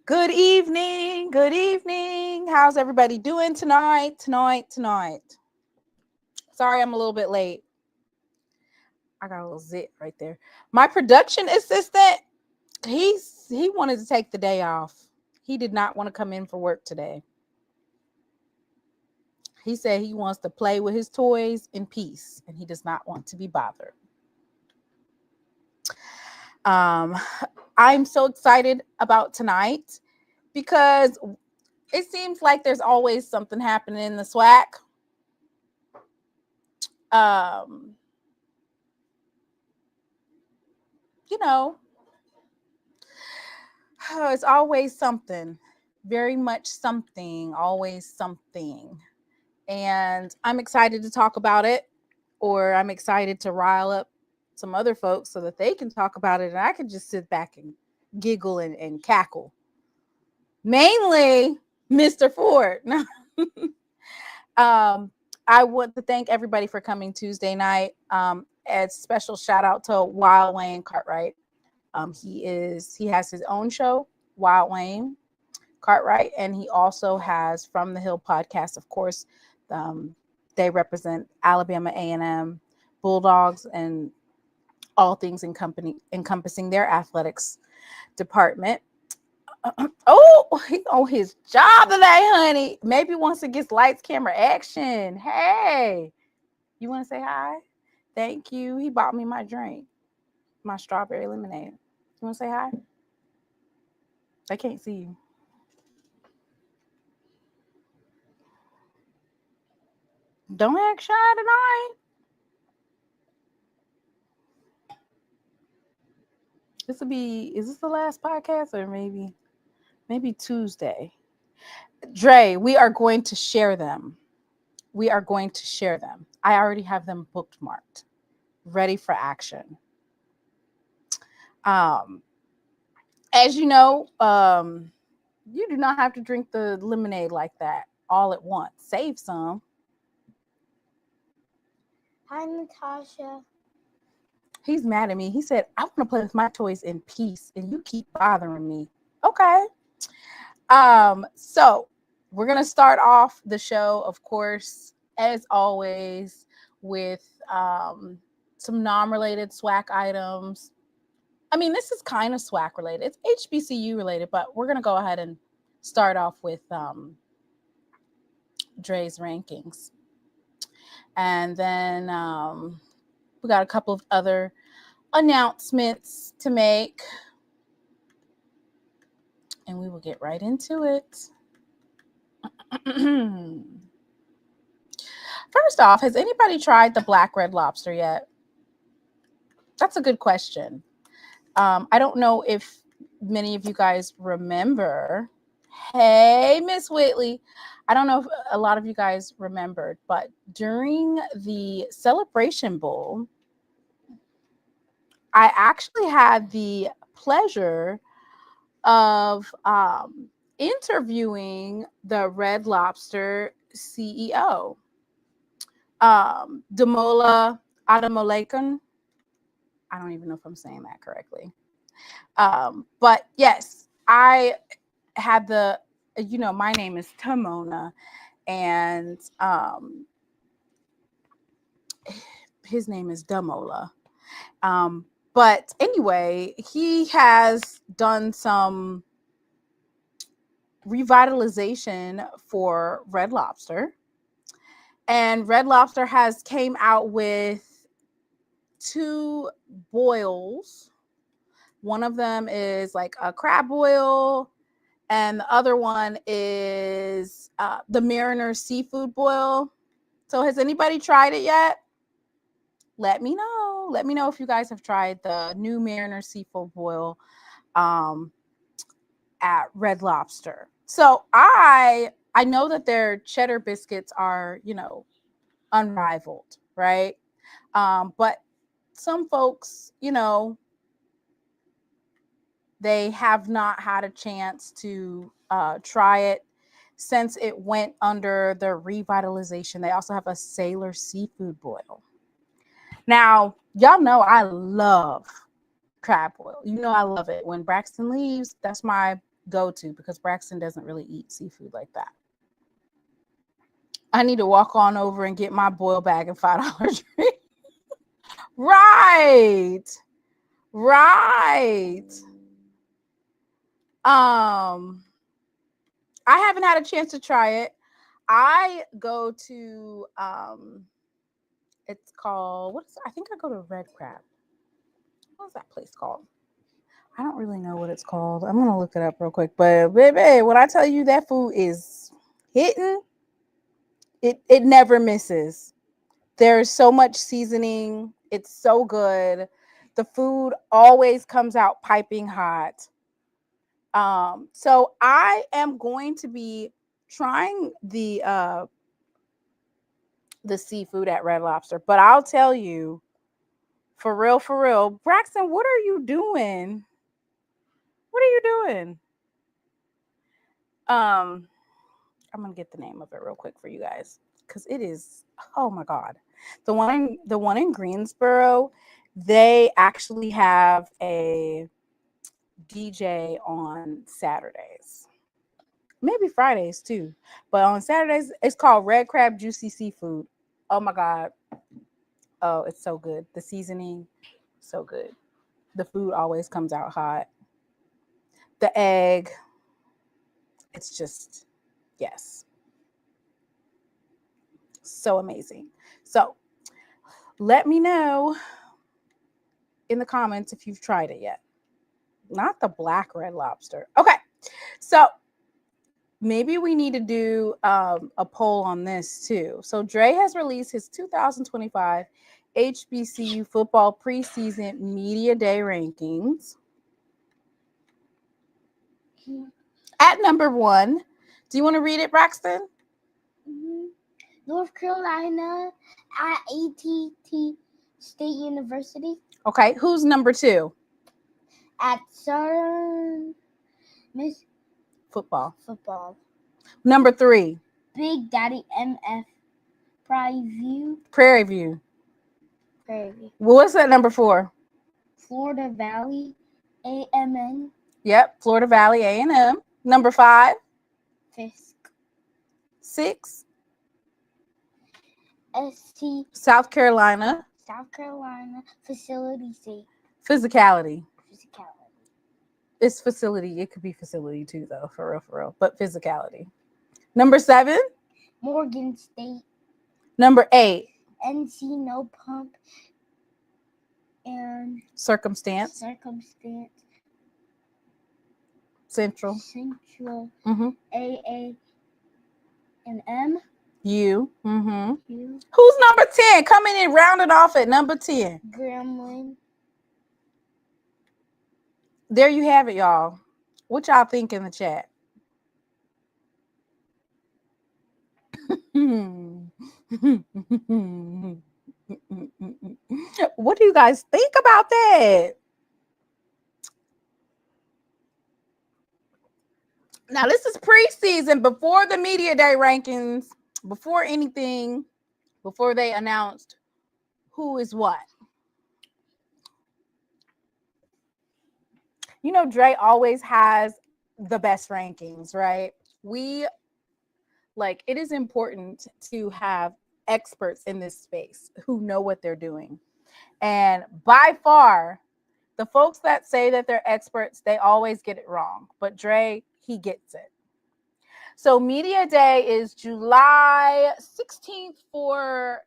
Good evening. Good evening. How's everybody doing tonight? Sorry, I'm a little bit late. I got a little zit right there. My production assistant, he wanted to take the day off. He did not want to come in for work today. He said he wants to play with his toys in peace, and he does not want to be bothered. I'm so excited about tonight because it seems like there's always something happening in the SWAC. You know, it's always something, very much something, always something. And I'm excited to talk about it, or I'm excited to rile up some other folks so that they can talk about it and I can just sit back and giggle and cackle. Mainly Mr. Ford. I want to thank everybody for coming Tuesday night. A special shout out to Wild Wayne Cartwright. He has his own show, Wild Wayne Cartwright, and he also has From the Hill podcast. Of course, they represent Alabama A&M Bulldogs and all things encompassing their athletics department. He's on his job today, honey. Maybe once it gets lights, camera, action. Hey, you want to say hi? Thank you. He bought me my drink, my strawberry lemonade. You want to say hi? I can't see you. Don't act shy tonight. Is this the last podcast or maybe Tuesday? Dre, we are going to share them. I already have them bookmarked, ready for action. As you know, you do not have to drink the lemonade like that all at once. Save some. Hi, Natasha. He's mad at me. He said, I want to play with my toys in peace, and you keep bothering me. Okay. So we're going to start off the show, of course, as always, with some non-related SWAC items. I mean, this is kind of SWAC related. It's HBCU related, but we're going to go ahead and start off with Dre's rankings. And then we got a couple of other announcements to make. And we will get right into it. First off, has anybody tried the black red lobster yet? That's a good question. I don't know if many of you guys remember. Hey, Miss Whitley. I don't know if a lot of you guys remembered, but during the Celebration Bowl, I actually had the pleasure of interviewing the Red Lobster CEO, Damola Adamolekun. I don't even know if I'm saying that correctly. But yes, I had my name is Tamona, and his name is Damola. But anyway, he has done some revitalization for Red Lobster. And Red Lobster has came out with 2 boils. One of them is like a crab boil, and the other one is the Mariner seafood boil. So has anybody tried it yet? Let me know. Let me know if you guys have tried the new Mariner seafood boil at Red Lobster. So I know that their cheddar biscuits are, unrivaled, right? But some folks, they have not had a chance to try it since it went under the revitalization. They also have a Sailor seafood boil. Now, y'all know I love crab boil. I love it. When Braxton leaves, that's my go-to because Braxton doesn't really eat seafood like that. I need to walk on over and get my boil bag and $5 drink. Right. I haven't had a chance to try it. I go to it's called I think I go to Red Crab. What's that place called? I don't really know what it's called. I'm gonna look it up real quick. But baby, when I tell you that food is hitting, it never misses. There's so much seasoning. It's so good. The food always comes out piping hot. So I am going to be trying the seafood at Red Lobster, but I'll tell you, for real, Braxton, what are you doing? I'm gonna get the name of it real quick for you guys because it is, oh my god, the one in Greensboro. They actually have a DJ on Saturdays, maybe Fridays too, but on Saturdays it's called Red Crab Juicy Seafood. Oh my god, oh, it's so good. The seasoning, so good. The food always comes out hot. The egg, it's just, yes, so amazing. So let me know in the comments if you've tried it yet. Not the black Red Lobster. Okay, so maybe we need to do a poll on this too. So Dre has released his 2025 HBCU football preseason media day rankings. At number 1, do you want to read it, Braxton? North Carolina at ATT State University. Okay, who's number 2? At Southern Miss Football. Number 3. Big Daddy MF Prairie View. Prairie View. What's that number 4? Florida Valley AMN. Yep, Florida Valley A&M. Number 5. Fisk. 6. ST South Carolina. Facility State. Physicality. It's facility. It could be facility too, though, for real. But physicality. Number 7. Morgan State. Number 8. NC No Pump and Circumstance. Central. AA and M. U. Who's number 10? Coming in rounded off at number 10. Grambling. There you have it, y'all. What y'all think in the chat? What do you guys think about that? Now, this is preseason, before the media day rankings, before anything, before they announced who is what. You know, Dre always has the best rankings, right? It is important to have experts in this space who know what they're doing. And by far, the folks that say that they're experts, they always get it wrong. But Dre, he gets it. So Media Day is July 16th for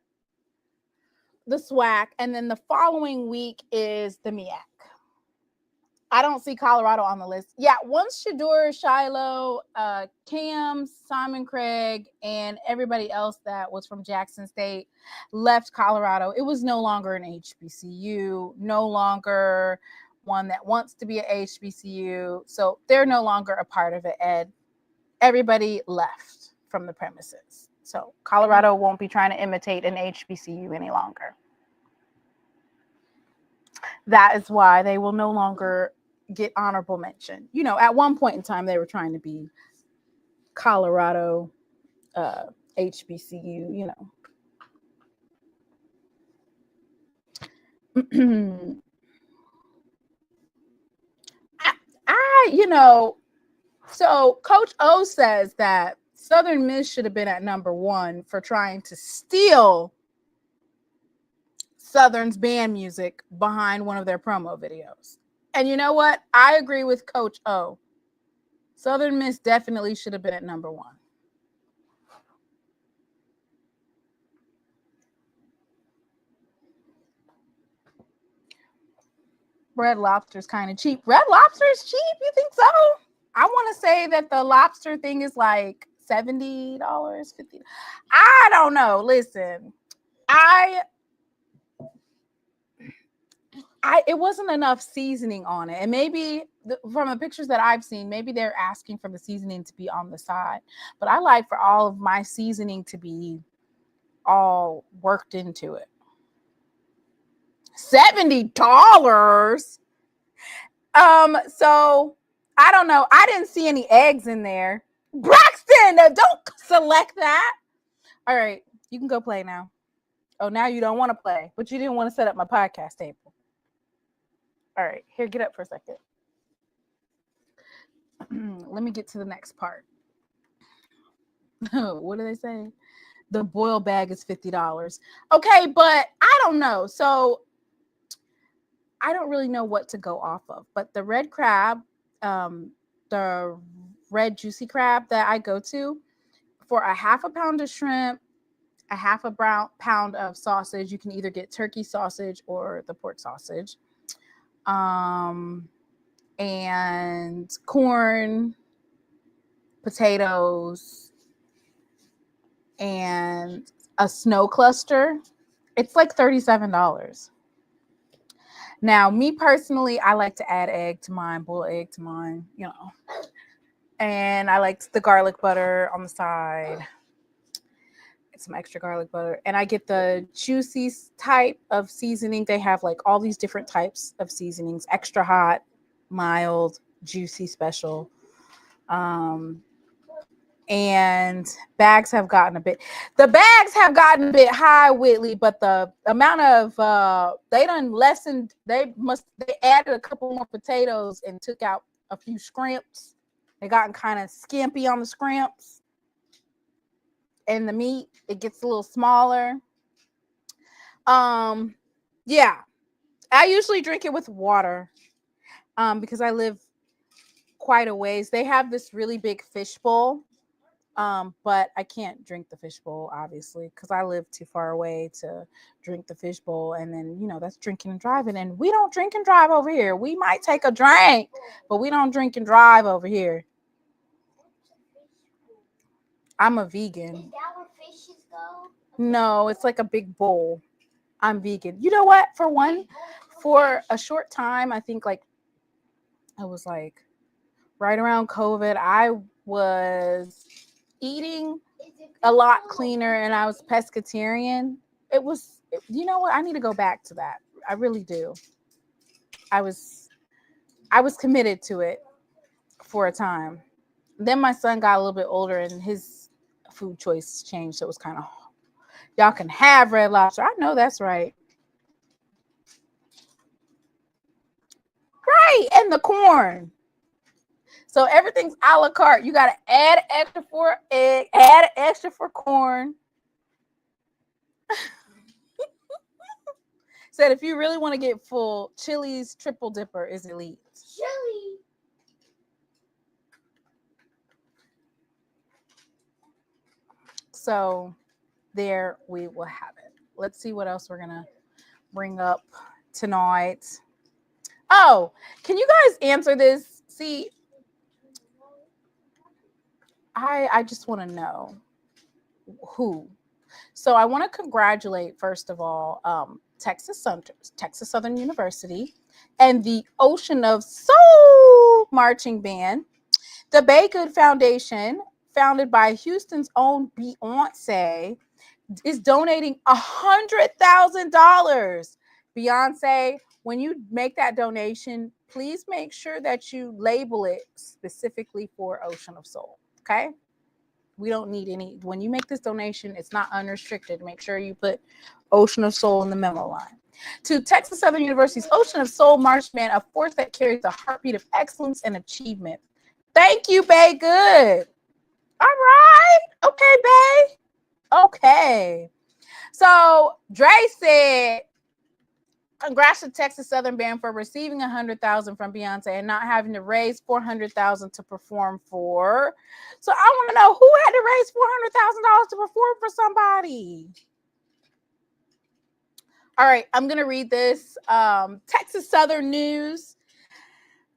the SWAC. And then the following week is the MEAC. I don't see Colorado on the list. Yeah, once Shador, Shiloh, Cam, Simon Craig, and everybody else that was from Jackson State left Colorado, it was no longer an HBCU, no longer one that wants to be an HBCU. So they're no longer a part of it, Ed. Everybody left from the premises. So Colorado won't be trying to imitate an HBCU any longer. That is why they will no longer get honorable mention. You know, at one point in time, they were trying to be Colorado HBCU, you know. So Coach O says that Southern Miss should have been at number 1 for trying to steal Southern's band music behind one of their promo videos. And you know what? I agree with Coach O. Southern Miss definitely should have been at number 1. Red Lobster's kind of cheap. Red Lobster is cheap? You think so? I want to say that the lobster thing is like $70, $50. I don't know. Listen, it wasn't enough seasoning on it. And maybe from the pictures that I've seen, maybe they're asking for the seasoning to be on the side. But I like for all of my seasoning to be all worked into it. $70. So I don't know. I didn't see any eggs in there. Braxton, don't select that. All right, you can go play now. Oh, now you don't want to play, but you didn't want to set up my podcast table. All right, here, get up for a second. Let me get to the next part. What do they say? The boil bag is $50. Okay, but I don't know. So I don't really know what to go off of. But the red crab, the red juicy crab that I go to, for a half a pound of shrimp, a half a pound of sausage, you can either get turkey sausage or the pork sausage. And corn, potatoes, and a snow cluster. It's like $37. Now, me personally, I like to add egg to mine, boil egg to mine, you know. And I like the garlic butter on the side. Some extra garlic butter. And I get the juicy type of seasoning. They have like all these different types of seasonings, extra hot, mild, juicy, special. And bags have gotten a bit high, Whitley, but the amount of they added a couple more potatoes and took out a few scrimps. They gotten kind of skimpy on the scrimps, and the meat, it gets a little smaller. Yeah, I usually drink it with water because I live quite a ways. They have this really big fish bowl. But I can't drink the fishbowl, obviously, because I live too far away to drink the fishbowl. And then, that's drinking and driving. And we don't drink and drive over here. We might take a drink, but we don't drink and drive over here. I'm a vegan. Is that where fishes go? No, it's like a big bowl. I'm vegan. You know what? For a short time, I think it was like right around COVID, I was eating a lot cleaner and I was pescatarian. You know what? I need to go back to that. I really do. I was committed to it for a time. Then my son got a little bit older and his food choice changed. So it was kind of, y'all can have Red Lobster. I know that's right. Right. And the corn. So everything's a la carte. You got to add extra for egg, add extra for corn. Said if you really want to get full, Chili's Triple Dipper is elite. Chili. So there we will have it. Let's see what else we're going to bring up tonight. Oh, can you guys answer this? See, I just want to know who. So I want to congratulate, first of all, Texas Southern University and the Ocean of Soul Marching Band. The Baygood Foundation, founded by Houston's own Beyonce, is donating $100,000. Beyonce, when you make that donation, please make sure that you label it specifically for Ocean of Soul. Okay? We don't need any. When you make this donation, it's not unrestricted. Make sure you put Ocean of Soul in the memo line. To Texas Southern University's Ocean of Soul March Band, a force that carries the heartbeat of excellence and achievement. Thank you, Bay Good. All right. Okay, Bay. Okay. So Dre said, congrats to Texas Southern Band for receiving $100,000 from Beyonce and not having to raise $400,000 to perform for. So I want to know who had to raise $400,000 to perform for somebody. All right, I'm going to read this. Texas Southern News.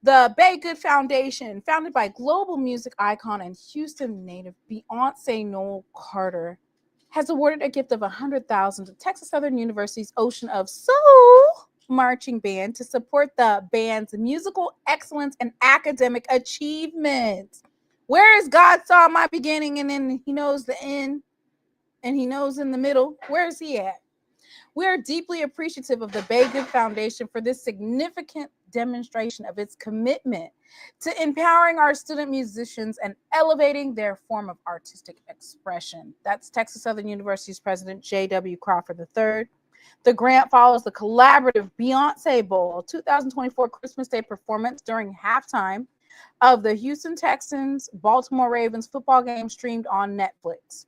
The Baygood Foundation, founded by global music icon and Houston native Beyonce Noel Carter, has awarded a gift of $100,000 to Texas Southern University's Ocean of Soul Marching Band to support the band's musical excellence and academic achievements. Where is God saw my beginning and then he knows the end and he knows in the middle? Where is he at? We are deeply appreciative of the Baygood Foundation for this significant demonstration of its commitment to empowering our student musicians and elevating their form of artistic expression. That's Texas Southern University's President J.W. Crawford III. The grant follows the collaborative Beyonce Bowl 2024 Christmas Day performance during halftime of the Houston Texans Baltimore Ravens football game streamed on Netflix.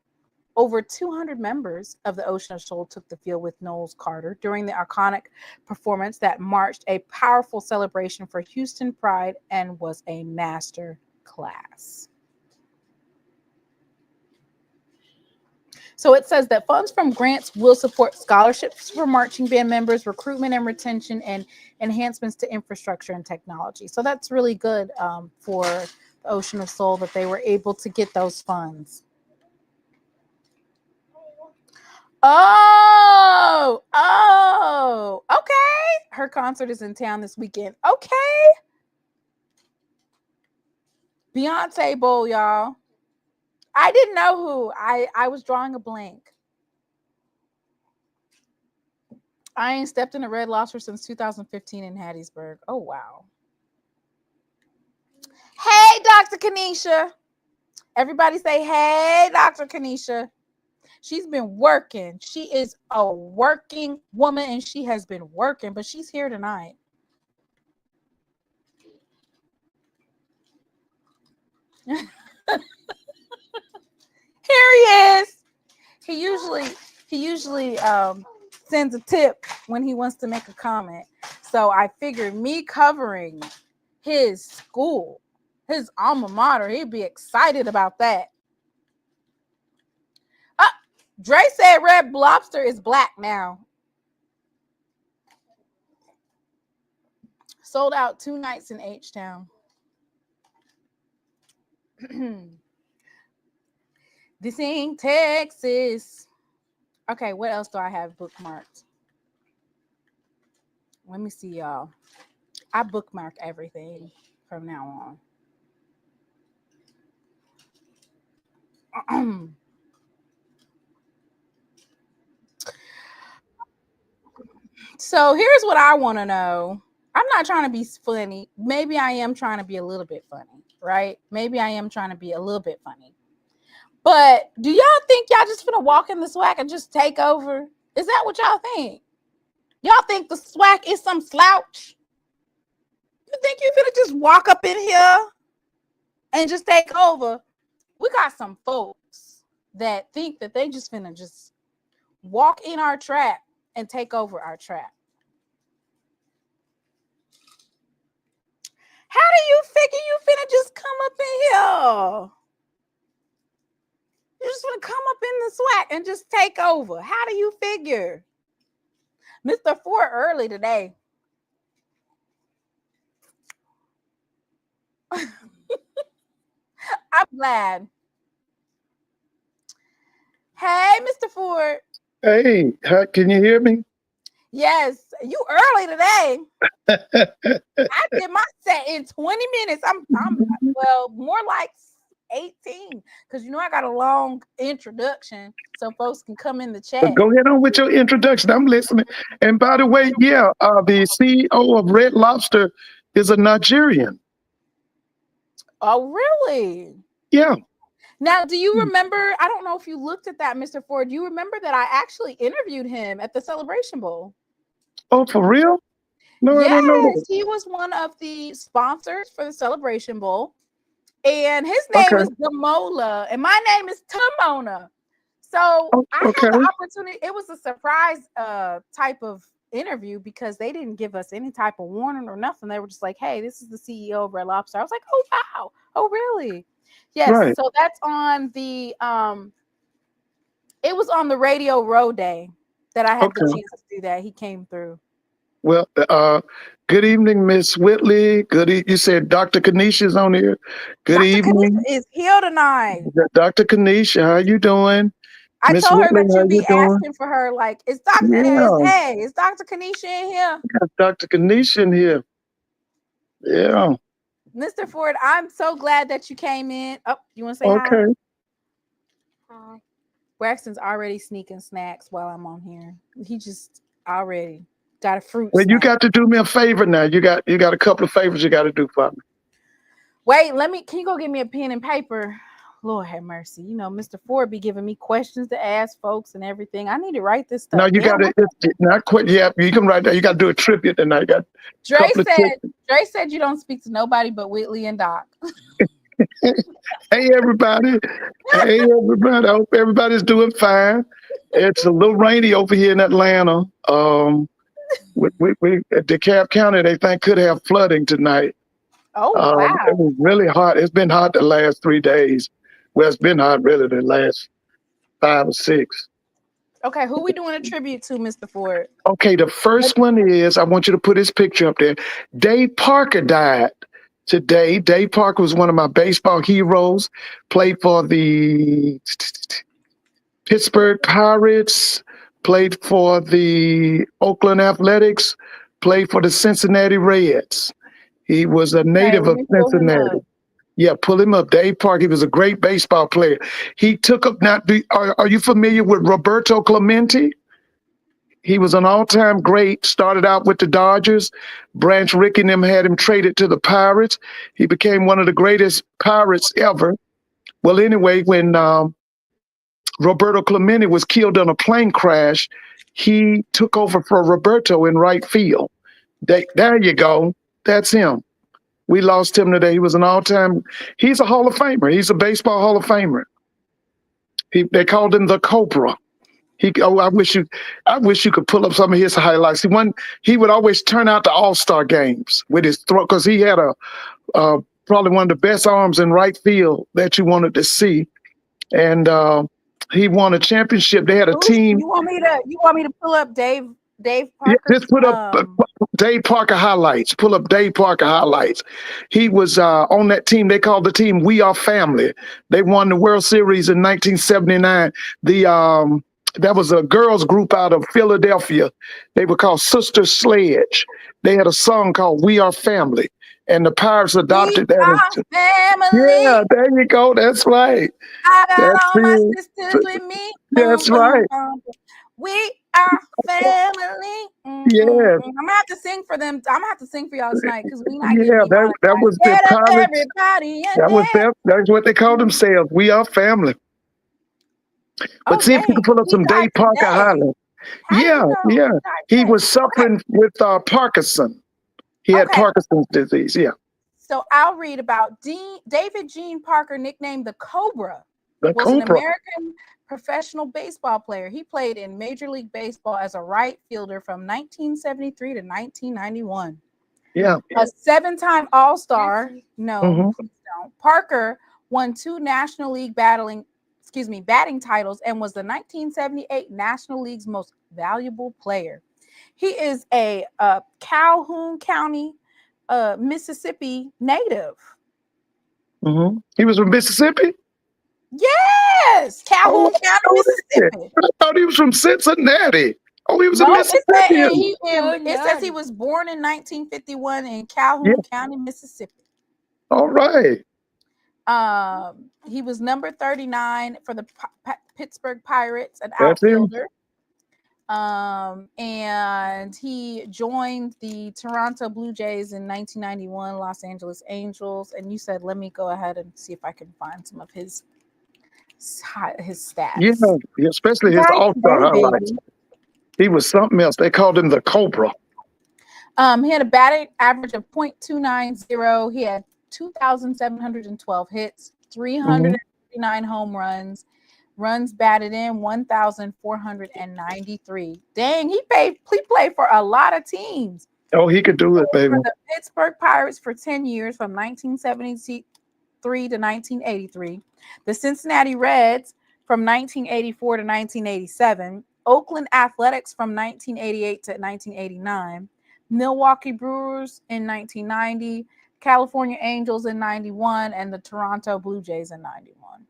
Over 200 members of the Ocean of Soul took the field with Noel Carter during the iconic performance that marked a powerful celebration for Houston pride and was a master class. So it says that funds from grants will support scholarships for marching band members, recruitment and retention, and enhancements to infrastructure and technology. So that's really good for the Ocean of Soul that they were able to get those funds. Oh, okay. Her concert is in town this weekend. Okay. Beyonce Bowl, y'all. I didn't know who. I was drawing a blank. I ain't stepped in a Red Lobster since 2015 in Hattiesburg. Oh, wow. Hey, Dr. Kanisha. Everybody say, hey, Dr. Kanisha. She's been working. She is a working woman, and she has been working, but she's here tonight. Here he is. He usually sends a tip when he wants to make a comment. So I figured me covering his school, his alma mater, he'd be excited about that. Dre said Red Lobster is black now. Sold out 2 nights in H-Town. This ain't Texas. Okay, what else do I have bookmarked? Let me see, y'all. I bookmark everything from now on. So here's what I want to know. I'm not trying to be funny. Maybe I am trying to be a little bit funny, right? Maybe I am trying to be a little bit funny. But do y'all think y'all just gonna walk in the SWAC and just take over? Is that what y'all think? Y'all think the SWAC is some slouch? You think you're gonna just walk up in here and just take over? We got some folks that think that they just finna just walk in our trap and take over our trap. How do you figure you finna just come up in here? You just want to come up in the SWAC and just take over. How do you figure? Mr. Ford early today. I'm glad. Hey, Mr. Ford. Hey, can you hear me? Yes, you early today. I did my set in 20 minutes. I'm well, more like 18, because I got a long introduction so folks can come in the chat. Go ahead on with your introduction. I'm listening. And by the way, yeah, the CEO of Red Lobster is a Nigerian. Oh, really? Yeah. Now, do you remember? I don't know if you looked at that, Mr. Ford. Do you remember that I actually interviewed him at the Celebration Bowl? Oh, for real? No, yes, I didn't know that. He was one of the sponsors for the Celebration Bowl. And his name is Damola, and my name is Tamona. So I had the opportunity. It was a surprise type of interview because they didn't give us any type of warning or nothing. They were just like, hey, this is the CEO of Red Lobster. I was like, oh, wow. Oh, really? Yes. Right. So that's on the it was on the Radio Row Day that I had the chance to do that. He came through. Well, good evening, Miss Whitley. You said Dr. Kanisha is on here. Good evening. Kanisha is here tonight. Dr. Kanisha, how you doing? I Ms. told Whitley, her that you'd be asking for her, like, is Dr. Kanisha in here? Got Dr. Kanisha in here. Yeah. Mr. Ford, I'm so glad that you came in. Oh, you want to say hi? Hi. Braxton's already sneaking snacks while I'm on here. He just already got a fruit. Well, you got to do me a favor now. You got a couple of favors you got to do for me. Wait, can you go get me a pen and paper? Lord have mercy. Mr. Ford be giving me questions to ask folks and everything. I need to write this stuff. No, you got to not quit. Yeah, you can write that. You got to do a tribute tonight. Dre said you don't speak to nobody but Whitley and Doc. Hey, everybody. Hey, everybody. I hope everybody's doing fine. It's a little rainy over here in Atlanta. We DeKalb County, they think could have flooding tonight. Oh, wow. It was really hot. It's been hot the last 3 days. Well, it's been hot really the last 5 or 6. Okay, who we doing a tribute to, Mr. Ford? Okay, the first one is, I want you to put his picture up there. Dave Parker died today. Dave Parker was one of my baseball heroes, played for the Pittsburgh Pirates, played for the Oakland Athletics, played for the Cincinnati Reds. He was a native of Cincinnati. Yeah, pull him up. Dave Parker. He was a great baseball player. He took up. Are you familiar with Roberto Clemente? He was an all-time great. Started out with the Dodgers. Branch Rickey and them had him traded to the Pirates. He became one of the greatest Pirates ever. Well, anyway, when Roberto Clemente was killed in a plane crash, he took over for Roberto in right field. There you go. That's him. We lost him today. He was an all-time. He's a Hall of Famer. He's a baseball Hall of Famer. They called him the Cobra. I wish you could pull up some of his highlights. He would always turn out to All-Star games with his throw because he had probably one of the best arms in right field that you wanted to see, and he won a championship. They had a team. You want me to pull up Dave Parker? Yeah, just put up Dave Parker highlights. Pull up Dave Parker highlights. He was on that team. They called the team We Are Family. They won the World Series in 1979. That was a girls group out of Philadelphia. They were called Sister Sledge. They had a song called We Are Family, and the Pirates adopted that. Family. Yeah, there you go. That's right. I got all my sisters with me. That's right. We are family. Yeah. I'm gonna have to sing for them. I'm gonna have to sing for y'all tonight because we not Yeah, that was the Pirates. everybody. That's what they called themselves. We Are Family. But see if you can pull up some Dave Parker highlights. Yeah. He was suffering with Parkinson. He had Parkinson's disease. Yeah. So I'll read about David Gene Parker, nicknamed the Cobra, an American professional baseball player. He played in Major League Baseball as a right fielder from 1973 to 1991. Yeah. A 7-time All-Star. No, please don't. Parker won 2 National League batting titles and was the 1978 National League's most valuable player. He is a Calhoun County, Mississippi native. He was from Mississippi? Yes, Calhoun County, Mississippi. I thought he was from Cincinnati. Oh, he was a Mississippi. It says he was born in 1951 in Calhoun County, Mississippi. All right. He was number 39 for the Pittsburgh Pirates, an outfielder. And he joined the Toronto Blue Jays in 1991, Los Angeles Angels. And you said, let me go ahead and see if I can find some of his stats. Yeah, especially his All-Star highlights. He was something else. They called him the Cobra. He had a batting average of .290. He had 2,712 hits, 359 home runs batted in 1,493. Dang, he played for a lot of teams. Oh, he could do it, baby. For the Pittsburgh Pirates for 10 years, from 1973 to 1983. The Cincinnati Reds from 1984 to 1987. Oakland Athletics from 1988 to 1989. Milwaukee Brewers in 1990. California Angels in 91, and the Toronto Blue Jays in 91.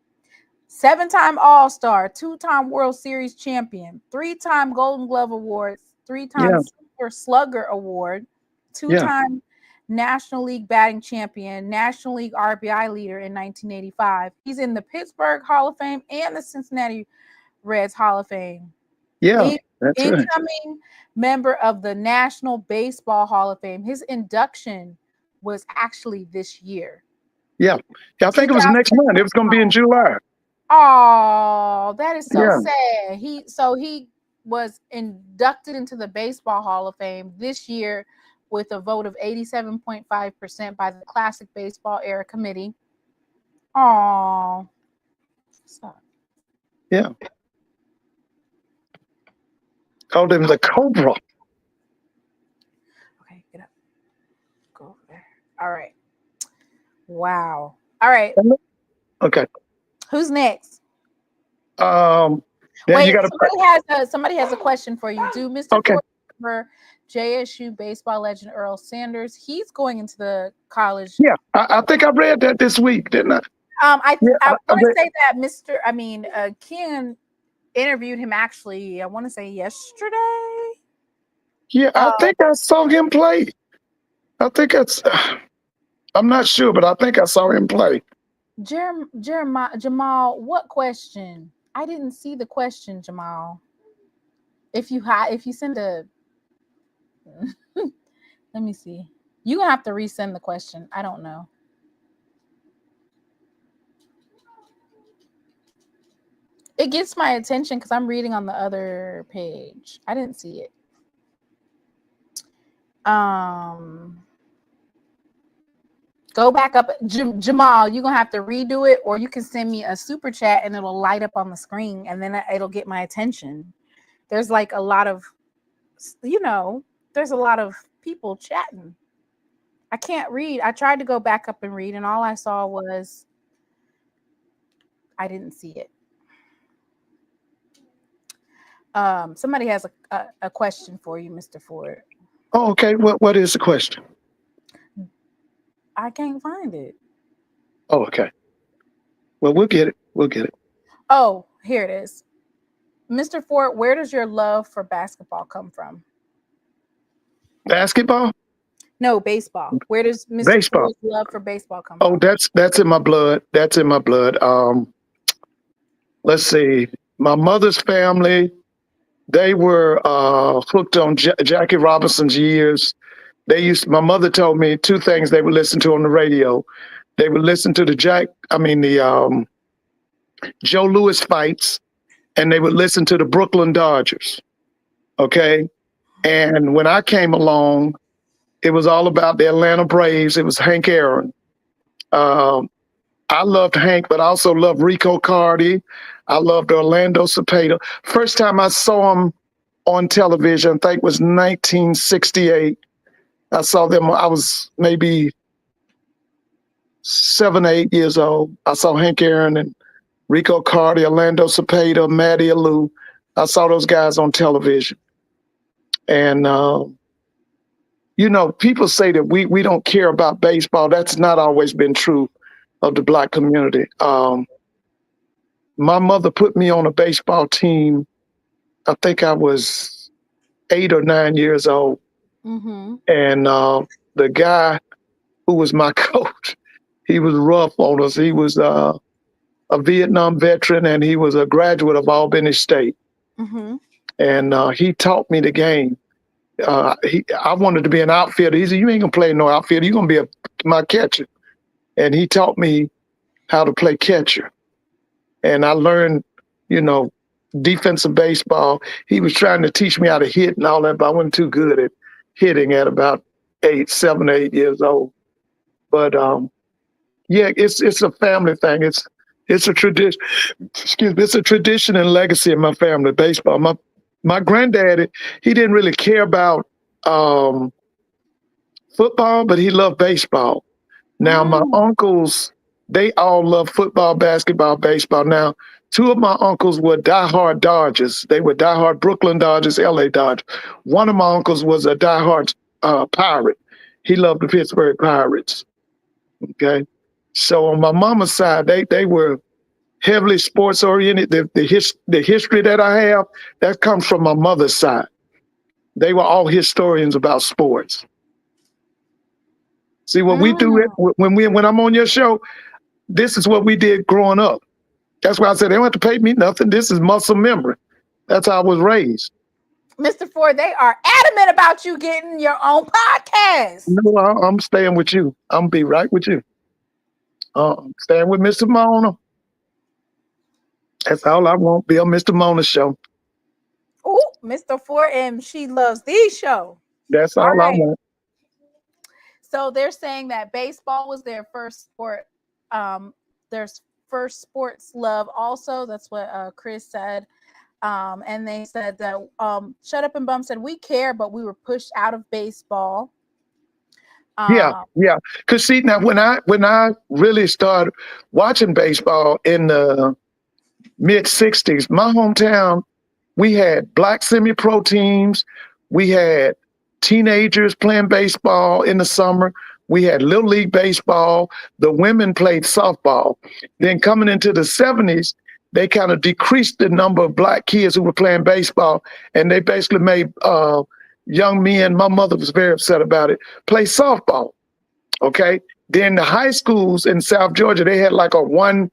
7-time All-Star, 2-time World Series champion, 3-time Golden Glove Awards, 3-time Silver Slugger Award, 2-time National League batting champion, National League RBI leader in 1985. He's in the Pittsburgh Hall of Fame and the Cincinnati Reds Hall of Fame. Yeah, that's incoming member of the National Baseball Hall of Fame. His induction was actually this year. Yeah, I think it was next month. It was going to be in July. Oh, that is so sad. He was inducted into the Baseball Hall of Fame this year with a vote of 87.5% by the Classic Baseball Era Committee. Oh, yeah. Called him the Cobra. Okay, get up. Go over there. All right. Wow. All right. Okay. Who's next? Wait, somebody has a question for you. Do Mr. Porter, JSU baseball legend Earl Sanders? He's going into the college. Yeah, I think I read that this week, didn't I? I want to say that Ken interviewed him actually. I want to say yesterday. Yeah, I think I saw him play. I think I'm not sure, but I think I saw him play. Jamal, what question? I didn't see the question, Jamal. If you send a, let me see. You're gonna have to resend the question. I don't know. It gets my attention because I'm reading on the other page. I didn't see it. Go back up. Jamal, you're going to have to redo it, or you can send me a super chat and it'll light up on the screen and then it'll get my attention. There's like a lot of, there's a lot of people chatting. I can't read. I tried to go back up and read and all I saw was, I didn't see it. Somebody has a question for you, Mr. Ford. Oh, okay. What is the question? I can't find it. Oh, okay. Well, we'll get it. We'll get it. Oh, here it is. Mr. Ford, where does your love for basketball come from? Basketball? No, baseball. Where does Mr. Ford's love for baseball come from? Oh, that's in my blood. That's in my blood. Let's see. My mother's family, they were hooked on Jackie Robinson's years. My mother told me two things they would listen to on the radio. They would listen to the Joe Louis fights, and they would listen to the Brooklyn Dodgers. Okay. And when I came along, it was all about the Atlanta Braves. It was Hank Aaron. I loved Hank, but I also loved Rico Cardi. I loved Orlando Cepeda. First time I saw him on television, I think was 1968. I saw them, I was maybe 7, 8 years old. I saw Hank Aaron and Rico Cardi, Orlando Cepeda, Matty Alou. I saw those guys on television. And, people say that we don't care about baseball. That's not always been true of the Black community. My mother put me on a baseball team. I think I was 8 or 9 years old. Mm-hmm. And the guy who was my coach, he was rough on us. He was a Vietnam veteran, and he was a graduate of Albany State. Mm-hmm. And he taught me the game. I wanted to be an outfielder. He said, "You ain't gonna play no outfielder. You're gonna be my catcher." And he taught me how to play catcher. And I learned, defensive baseball. He was trying to teach me how to hit and all that, but I wasn't too good at hitting at about 7, 8 years old. But it's a family thing. It's a tradition. Excuse me. It's a tradition and legacy in my family. Baseball. My granddaddy, he didn't really care about football, but he loved baseball. Now my uncles, they all love football, basketball, baseball. Now 2 of my uncles were diehard Dodgers. They were diehard Brooklyn Dodgers, LA Dodgers. One of my uncles was a diehard Pirate. He loved the Pittsburgh Pirates. Okay. So on my mama's side, they were heavily sports oriented. The history that I have, that comes from my mother's side. They were all historians about sports. See, what we do it when I'm on your show, this is what we did growing up. That's why I said they don't have to pay me nothing. This is muscle memory. That's how I was raised. Mr. Ford, they are adamant about you getting your own podcast. No, I'm staying with you. I'm gonna be right with you. Staying with Mr. Mona. That's all I want. Be on Mr. Mona's show. Oh, Mr. Ford and She Loves Thee show. That's all right. I want. So they're saying that baseball was their first sport. Their first sports love also. That's what Chris said. And they said that Shut Up and Bum said, we care, but we were pushed out of baseball. Yeah. Because see, now when I really started watching baseball in the mid-'60s, my hometown, we had black semi-pro teams. We had teenagers playing baseball in the summer. We had Little League baseball. The women played softball. Then coming into the 70s, they kind of decreased the number of black kids who were playing baseball, and they basically made young men, my mother was very upset about it, play softball, okay? Then the high schools in South Georgia, they had like a one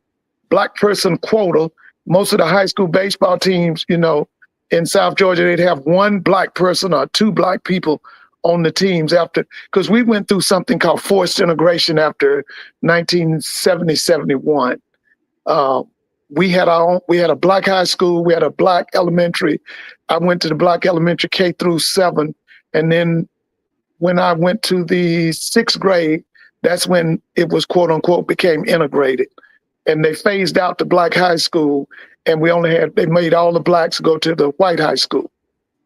black person quota. Most of the high school baseball teams, you know, in South Georgia, they'd have one black person or two black people on the teams after, because we went through something called forced integration after 1970, 71. We had a black high school, we had a black elementary. I went to the black elementary K through 7. And then when I went to the 6th grade, that's when it was quote unquote became integrated. And they phased out the black high school, and they made all the blacks go to the white high school.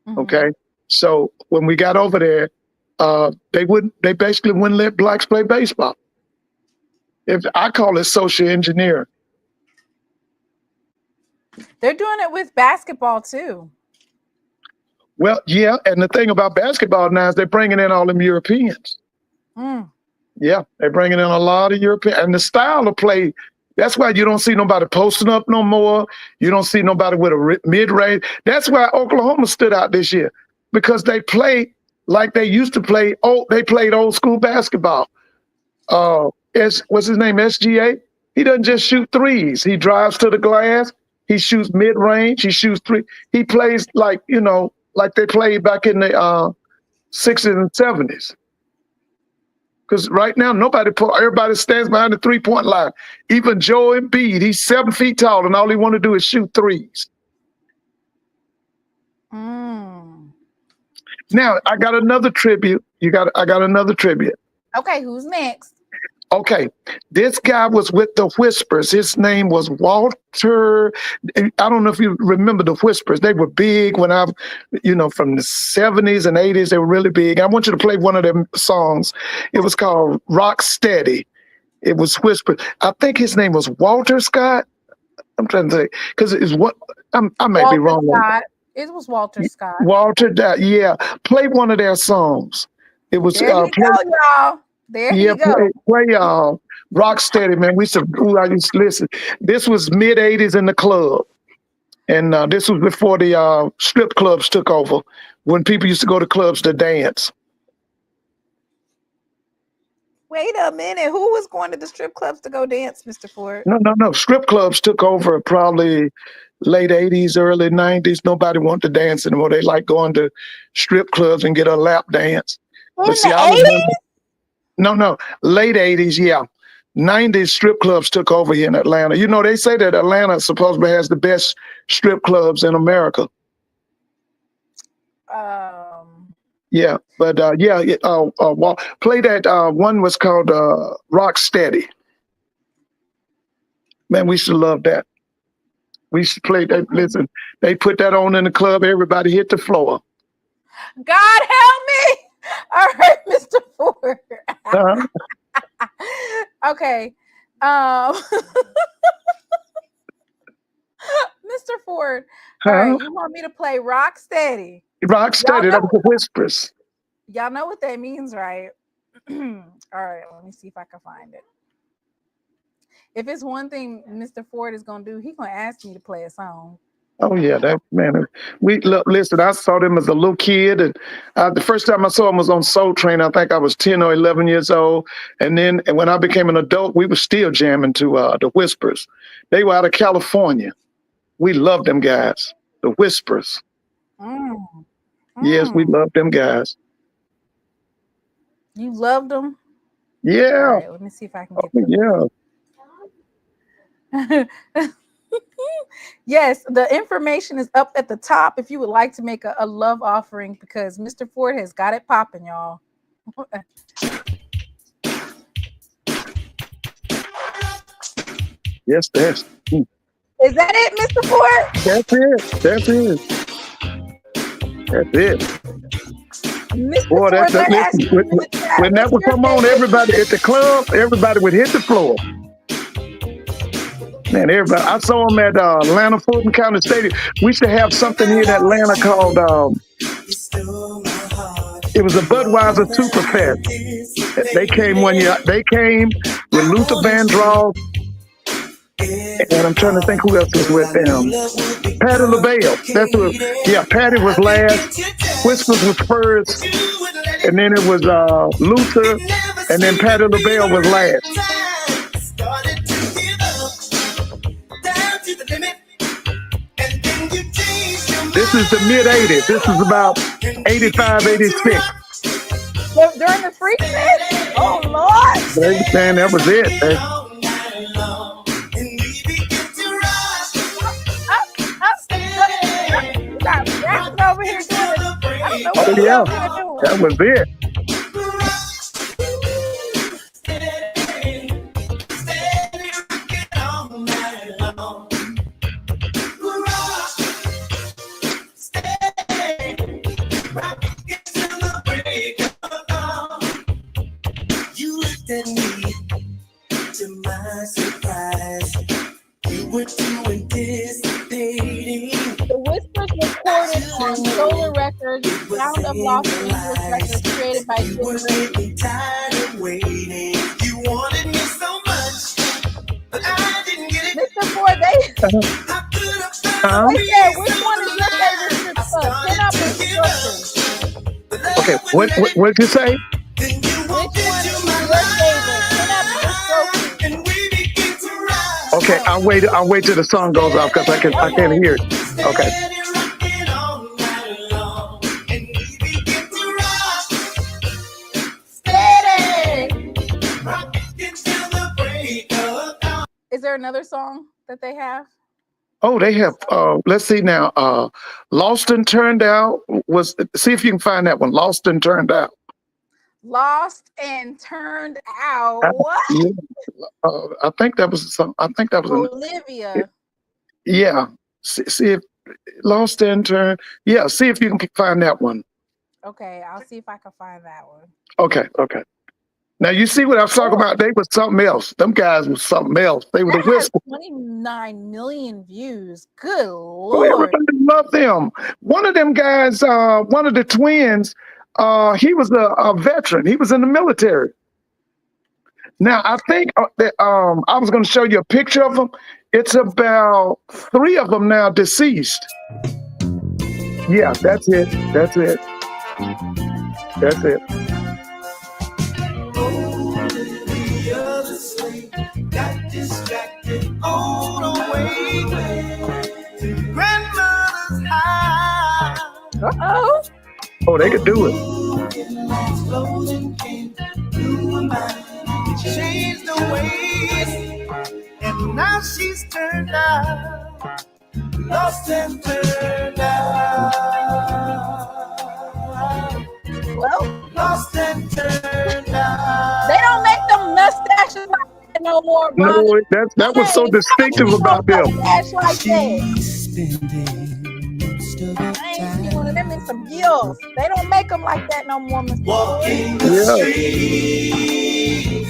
Mm-hmm. Okay. So when we got over there, they basically wouldn't let blacks play baseball. I call it social engineering. They're doing it with basketball too. Well, yeah, and the thing about basketball now is they're bringing in all them Europeans. Mm. Yeah, they're bringing in a lot of Europeans. And the style of play, that's why you don't see nobody posting up no more. You don't see nobody with a mid-range. That's why Oklahoma stood out this year, because they play like they used to play. They played old school basketball. What's his name, SGA? He doesn't just shoot threes. He drives to the glass. He shoots mid-range. He shoots three. He plays like, you know, like they played back in the 60s and 70s. Because right now, everybody stands behind the three-point line. Even Joe Embiid, he's 7 feet tall, and all he want to do is shoot threes. Mm. Now, I got another tribute. I got another tribute. Okay, who's next? Okay, this guy was with the Whispers. His name was Walter. I don't know if you remember the Whispers. They were big when from the 70s and 80s. They were really big. I want you to play one of their songs. It was called Rock Steady. It was Whispers. I think his name was Walter Scott. I'm trying to say, because it's what I may be wrong. Scott. It was Walter Scott. Walter, yeah. Play one of their songs. It was. There you go, y'all. There you go. Play Rock Steady, man. I used to listen. This was mid 80s in the club. And this was before the strip clubs took over, when people used to go to clubs to dance. Wait a minute. Who was going to the strip clubs to go dance, Mr. Ford? No. Strip clubs took over probably late 80s, early 90s. Nobody wanted to dance anymore. They like going to strip clubs and get a lap dance. In the 80s? No, late 80s, yeah. 90s strip clubs took over here in Atlanta. You know, they say that Atlanta supposedly has the best strip clubs in America. Yeah, but play that one was called Rock Steady. Man, we should love that. We should play that. Listen, they put that on in the club. Everybody hit the floor. God help me. All right, Mr. Ford. Uh-huh. Okay. Mr. Ford. All right, you want me to play Rock Steady? Rock Steady, that was the Whispers. Y'all know what that means, right? All right, let me see if I can find it. If it's one thing Mr. Ford is going to do, he's going to ask me to play a song. Oh yeah, that man. Listen. I saw them as a little kid, and the first time I saw them was on Soul Train. I think I was 10 or 11 years old, and when I became an adult, we were still jamming to the Whispers. They were out of California. We loved them guys, the Whispers. Yes, we loved them guys. You loved them? Yeah. All right, let me see if I can get them. Yeah. Yes, the information is up at the top if you would like to make a love offering, because Mr. Ford has got it popping, y'all. Yes, that's. Is that it, Mr. Ford? That's it. Mr. Boy, Ford, when that would come on, everybody at the club, everybody would hit the floor. Man, everybody. I saw them at Atlanta Fulton County Stadium. We used to have something here in Atlanta called, it was a Budweiser Superfest. They came one year. They came with Luther Vandross, and I'm trying to think who else was with them. Patti LaBelle. That's who. Yeah, Patti was last. Whispers was first, and then it was Luther, And then Patti LaBelle was last. This is the mid-'80s. This is about 85, 86. During the Preseason? Oh, Lord. They were saying that was it. You got rappers over here doing it. I don't know what Oh, you yeah. over here doing. That was it. You looked at me, to my surprise. You were doing this dating. The Whispers recorded on Solar Records, Sound of Los Angeles Records, created by You were Jim getting tired of waiting. You wanted me so much, but I didn't get it. Mr. Ford, they said, which one is your favorite strip club? Pin up or stroking? Okay, what'd you say? Which one is your favorite? Pin up or stroking? Okay, I'll wait till the song goes off because I can't hear it. Okay. Is there another song that they have? Oh, they have. Let's see now. Lost and Turned Out see if you can find that one. Lost and Turned Out. Lost and Turned Out. What? Yeah. I think that was the song. I think that was Olivia. Yeah. See if Lost and Turned. Yeah. See if you can find that one. Okay, I'll see if I can find that one. Okay. Now you see what I was talking about. They was something else. Them guys was something else. They were the Whispers. 29 million views. Good Oh, Lord. everybody loved them. One of them guys, one of the twins, he was a veteran. He was in the military. Now, I think that, I was going to show you a picture of them. It's about 3 of them now deceased. Yeah, that's it. That's it. That's it. Got distracted on the way to grandmother's house. Uh-oh. Oh, they could do it. Changed the ways, and now she's turned out, lost and turned out. Well, Lost and turned out. they don't make them mustaches like that no more, bro. No, that was so distinctive about them. Mustache like that. She's spending most of her I ain't seen one of them in some years. They don't make them like that no more, Mr. walking the streets.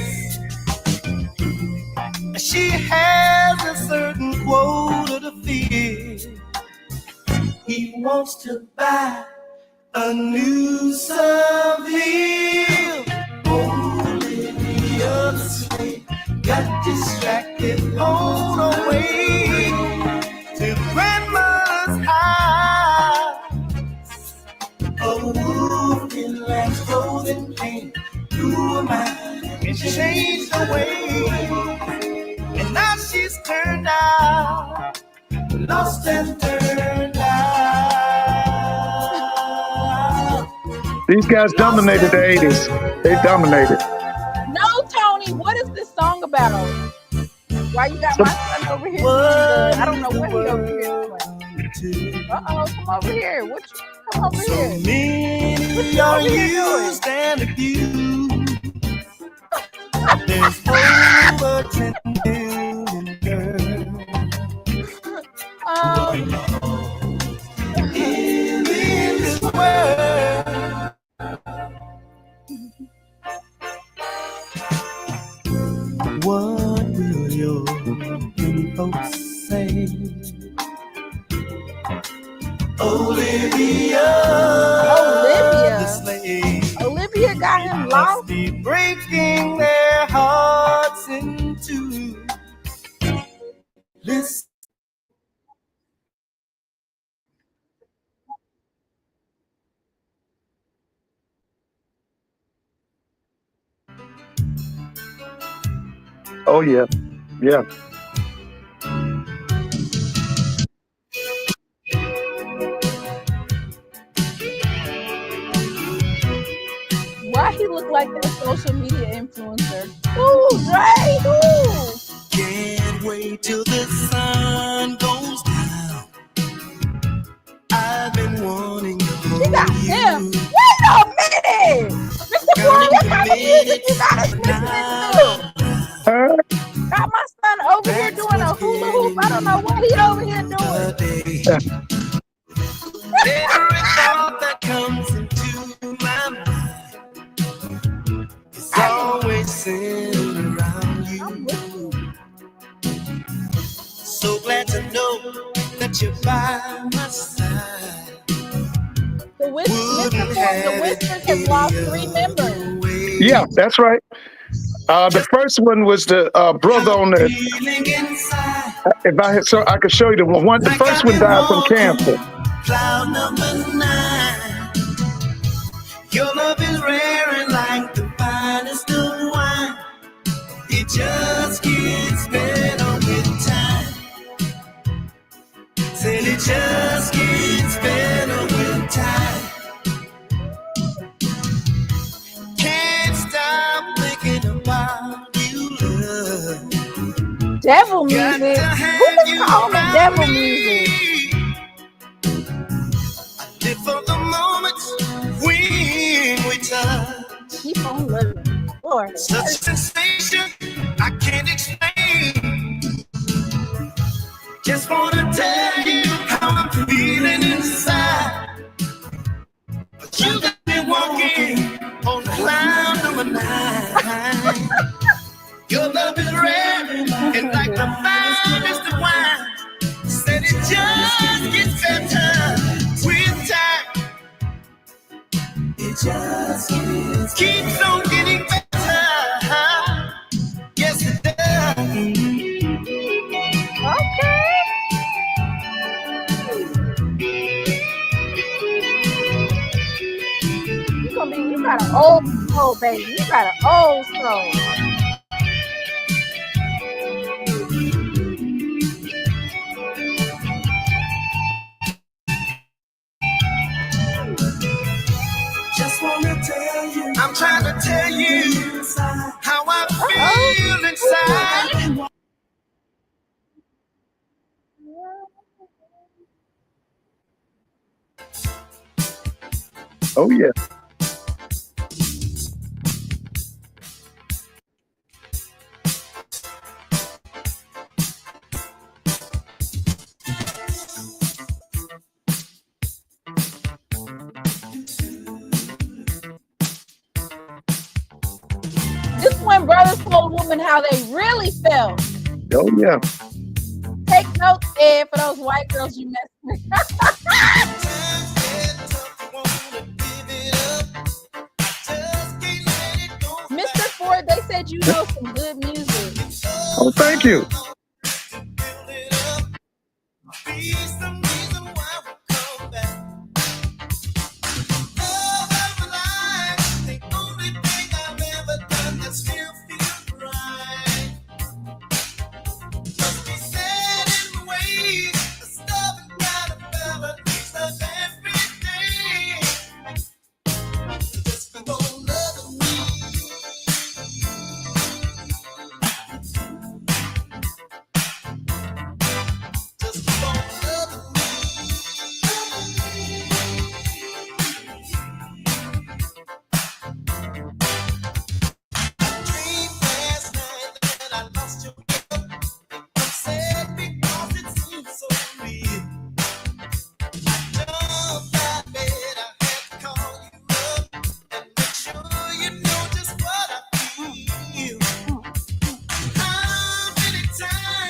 She has a certain quota to fill. He wants to buy a new Seville. Olivia the slave got distracted on her way to grandma's house. A wolf in lamb's clothing came through her mind and changed the way. And now she's turned out, lost and turned out. These guys dominated the 80s. They dominated. No, Tony, what is this song about? Why you got my son over here? I don't know what he over here doing. Uh-oh, come over here. What you come over here? Many are used and abused. There's over 10 million girls in this world. What will your folks say? Olivia the slave. Olivia got him Must lost. be breaking their hearts in two. Listen. Oh yeah, yeah. Why he look like that social media influencer? Ooh, Dre, ooh. Can't wait till the sun goes down. I've been wanting to hold She got you. him. Wait a minute, Mr. Boy, what kind of music you got us listening to? Got my son over here doing a hula hoop. I don't know what he over here doing. Every thought that comes into my mind is always centered around you. So glad to know that you're by my side. The Whispers have lost 3 members. Yeah, that's right. The first one was the brother on the. If I had, so I could show you the one. The first one died from cancer. Cloud number 9. Your love is rare and like the finest of wine. It just gets better with time. Said it just gets better with time. Can't stop thinking about you, love. Devil music. Who is calling it devil music? Live for the moments when we touch. Keep on living. Lord. Such a sensation I can't explain. Just wanna tell you how I'm feeling inside. But you got me walking on cloud number 9. Your love is rare and like the finest of wine. Said it just gets better with time. It just keeps on getting better. Yes, it does. Okay. You got an old soul, baby. You got an old soul. Just wanna tell you, I'm trying to tell you how I feel inside. Oh yeah. This is when brothers told women how they really felt. Oh yeah. Take notes, Ed, for those white girls you mess with. Mr. Ford, they said you know some good music. Oh, thank you.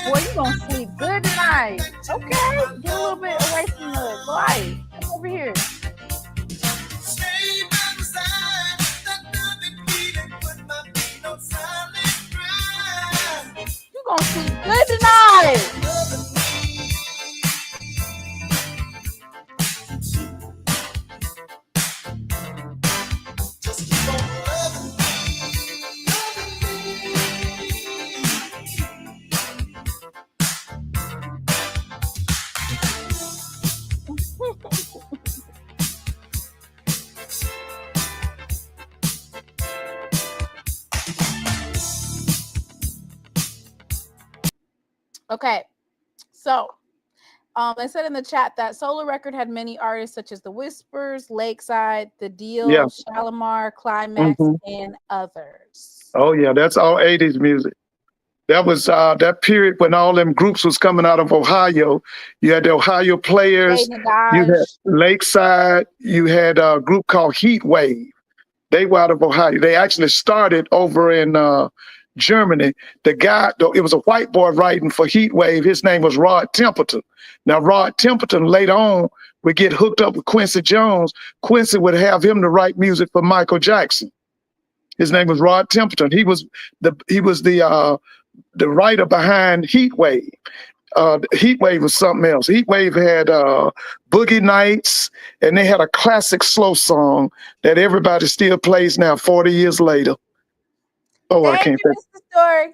Boy, you gonna sleep good tonight. Okay, get a little bit away from the light. Come over here. You gonna sleep good tonight. Okay, so I said in the chat that solo record had many artists such as The Whispers, Lakeside, The Deal, Yeah. Shalimar, Climax, Mhm. and others. Oh yeah, that's all 80s music. That was that period when all them groups was coming out of Ohio. You had the Ohio Players, Hey, you had Nadaj. Lakeside, you had a group called Heat Wave. They were out of Ohio. They actually started over in Germany. The guy, it was a white boy writing for Heat Wave. His name was Rod Templeton. Now, Rod Templeton later on would get hooked up with Quincy Jones. Quincy would have him to write music for Michael Jackson. His name was Rod Templeton. He was the writer behind Heat Wave. Heat Wave was something else. Heat Wave had Boogie Nights, and they had a classic slow song that everybody still plays now, 40 years later. Oh, I Thank can't you, think. Mr. Story.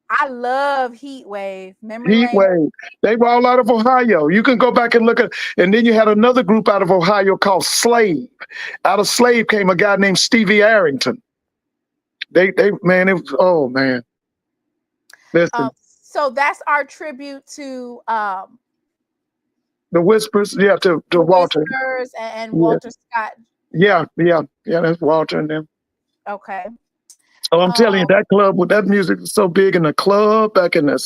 I love Heat Wave. Memory Heat Lane. Wave. They were all out of Ohio. You can go back and look at, and then you had another group out of Ohio called Slave. Out of Slave came a guy named Stevie Arrington. Man, it was, oh man. Listen, So that's our tribute to the Whispers, yeah, to the Walter. Whispers and Yeah. Walter Scott. Yeah, that's Walter and them. Okay. Oh, I'm telling you, that club with that music was so big in the club back in the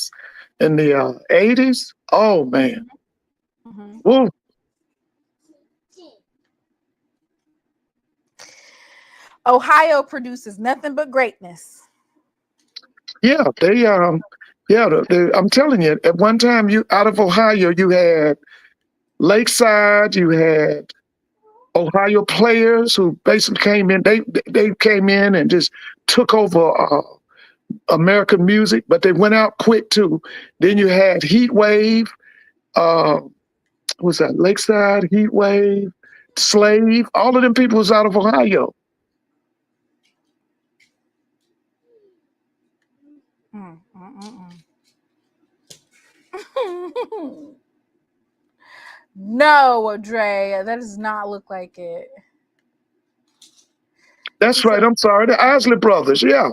80s. Oh man. Mm-hmm. Woo. Ohio produces nothing but greatness. Yeah, I'm telling you, at one time you out of Ohio, you had Lakeside, you had Ohio Players who basically came in. They came in and just took over American music, but they went out quick too. Then you had Heat Wave, what's that? Lakeside, Heat Wave, Slave. All of them people was out of Ohio. No, Dre, that does not look like it. That's right. I'm sorry. The Isley Brothers. Yeah.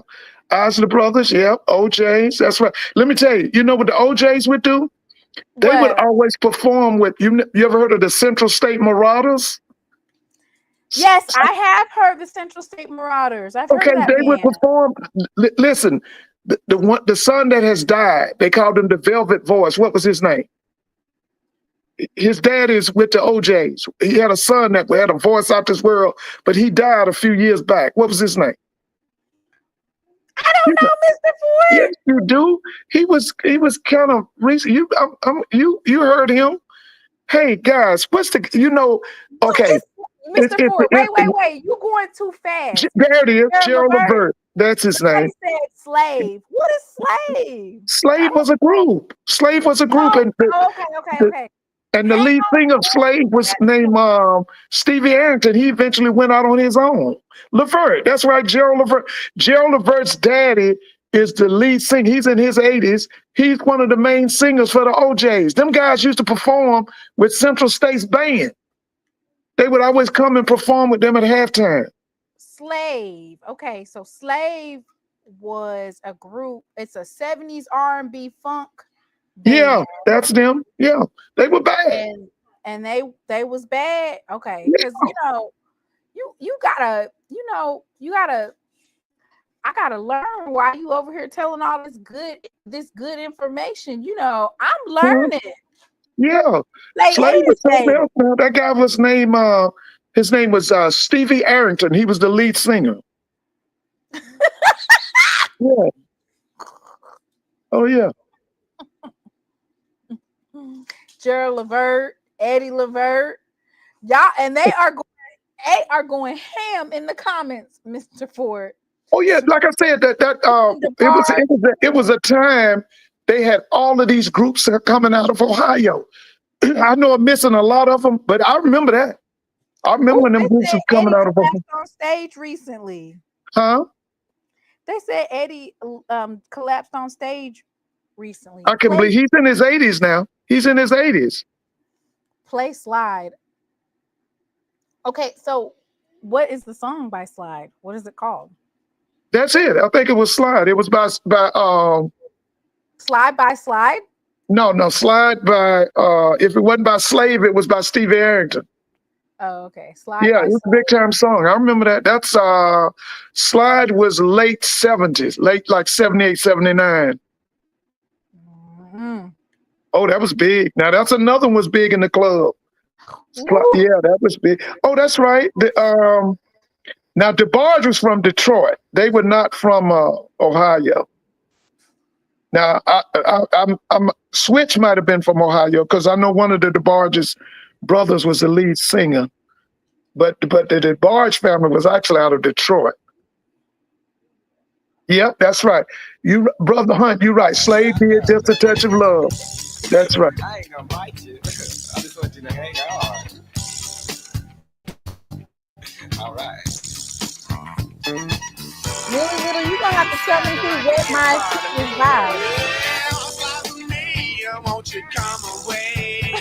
Isley Brothers. Yeah. OJs. That's right. Let me tell you, you know what the OJs would do? They would always perform with, you ever heard of the Central State Marauders? Yes, I have heard the Central State Marauders. I've heard of that they band. would perform. Listen, the son that has died, they called him the Velvet Voice. What was his name? His dad is with the OJs. He had a son that had a voice out this world, but he died a few years back. What was his name? I don't know, Mr. Ford. Yes, you do. He was kind of recent. You heard him. Hey guys, what's the okay. Mr. Ford, wait. You going too fast. There it is, Gerald Levert. That's his name. He said Slave. What is Slave? Slave was a group. Slave was a group. Okay. And the lead singer of Slave was named Stevie Arrington. He eventually went out on his own. Levert, that's right, Gerald Levert. Gerald Levert's daddy is the lead singer. He's in his 80s. He's one of the main singers for the OJs. Them guys used to perform with Central State's band. They would always come and perform with them at halftime. Slave. Okay, so Slave was a group. It's a 70s R&B funk band. Yeah, that's them. Yeah, they were bad. And they was bad. Okay, because you gotta I gotta learn why you over here telling all this good information. I'm learning. Yeah. Slave was something else, man. That guy was named his name was Stevie Arrington. He was the lead singer. Yeah. Oh yeah. Gerald Levert, Eddie Levert, y'all, and they are going ham in the comments, Mr. Ford. Oh yeah, like I said, it was a time they had all of these groups coming out of Ohio. I know I'm missing a lot of them, but I remember that. I remember when them groups were coming out of Ohio. On stage recently. Huh? They said Eddie collapsed on stage recently. I can believe he's in his 80s now. He's in his 80s. Play Slide. Okay, so what is the song by Slide? What is it called? That's it. I think it was Slide. It was by Slide by Slide? No, Slide by if it wasn't by Slave, it was by Stevie Arrington. Oh, okay. Slide Yeah, by it was a Slide. big time song. I remember that. That's Slide was late 70s, late like 78, 79. Mm-hmm. Oh, that was big. Now that's another one was big in the club. Woo. Yeah, that was big. Oh, that's right. Now DeBarge was from Detroit. They were not from Ohio. Now I'm Switch might have been from Ohio because I know one of the DeBarge's brothers was the lead singer. But the DeBarge family was actually out of Detroit. Yep, that's right. You, Brother Hunt, you're right. Slave did Just a Touch of Love. That's right. I ain't gonna bite you. I just want you to hang on. All right. Little, you gonna have to tell me who Wet My is by. Won't you come away?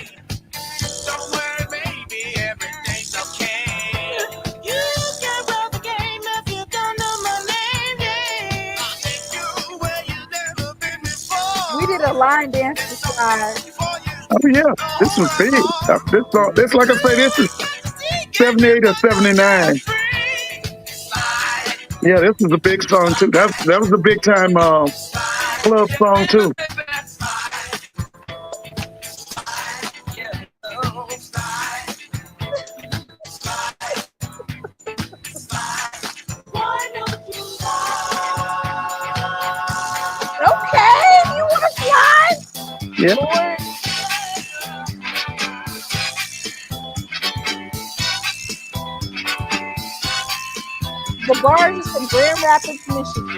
Don't worry, baby, everything's okay. You can run the game if you don't know my name, yeah. I'll take you where you've never been before. We did a line dance to Slide. Oh yeah, this was big. This like I say, this is 78 or 79. Yeah, this was a big song too. That was a big time club song too. Okay, you want to slide? Yeah. Lord. The bars is from Grand Rapids, Michigan.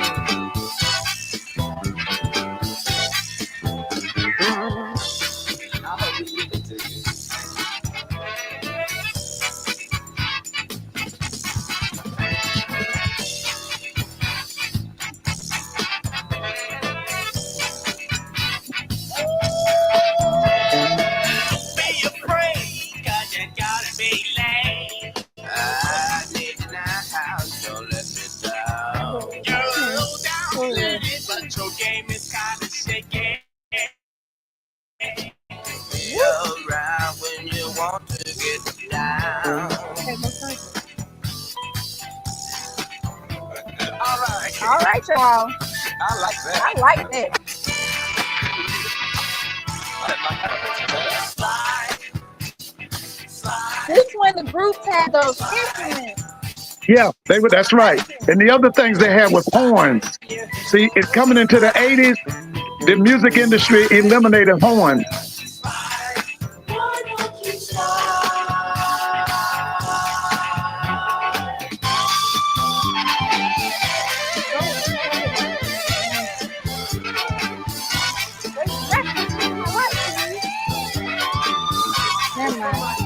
Your game is kind of shaky. Around when you want to get down. All right, y'all. I like that. I like that. This when the groups had those instruments. Yeah, they were. That's right. And the other things they had was horns. See, it's coming into the 80s. The music industry eliminated horns. Never mind.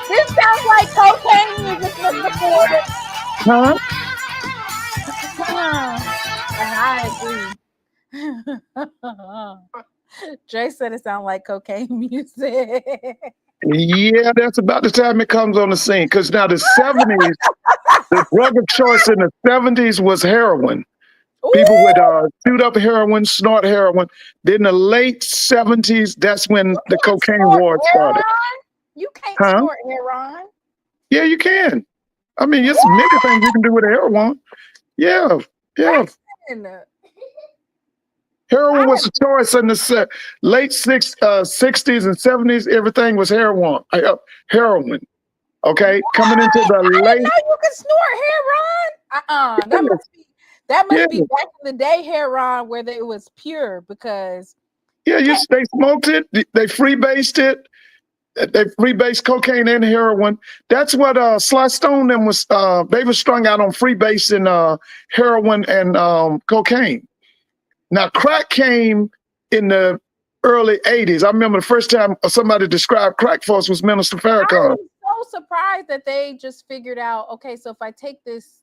This sounds like cocaine music, Mr. Porter. Huh? And I agree. Jay said it sounded like cocaine music. Yeah, that's about the time it comes on the scene. Because now the 70s, the drug of choice in the 70s was heroin. People would shoot up heroin, snort heroin. Then the late 70s, that's when the cocaine war started. You can't snort heroin. Yeah, you can. I mean, there's many things you can do with heroin. Yeah. Heroin was a choice in the late 60s and 70s. Everything was heroin. Okay, coming into the late. You can snort heroin. That must be back in the day heroin where it was pure because. Yeah, they smoked it. They freebased it. They freebased cocaine and heroin. That's what Sly Stone them was. They were strung out on freebasing heroin and cocaine. Now, crack came in the early 80s. I remember the first time somebody described crack for us was Minister Farrakhan. I'm so surprised that they just figured out, okay, so if I take this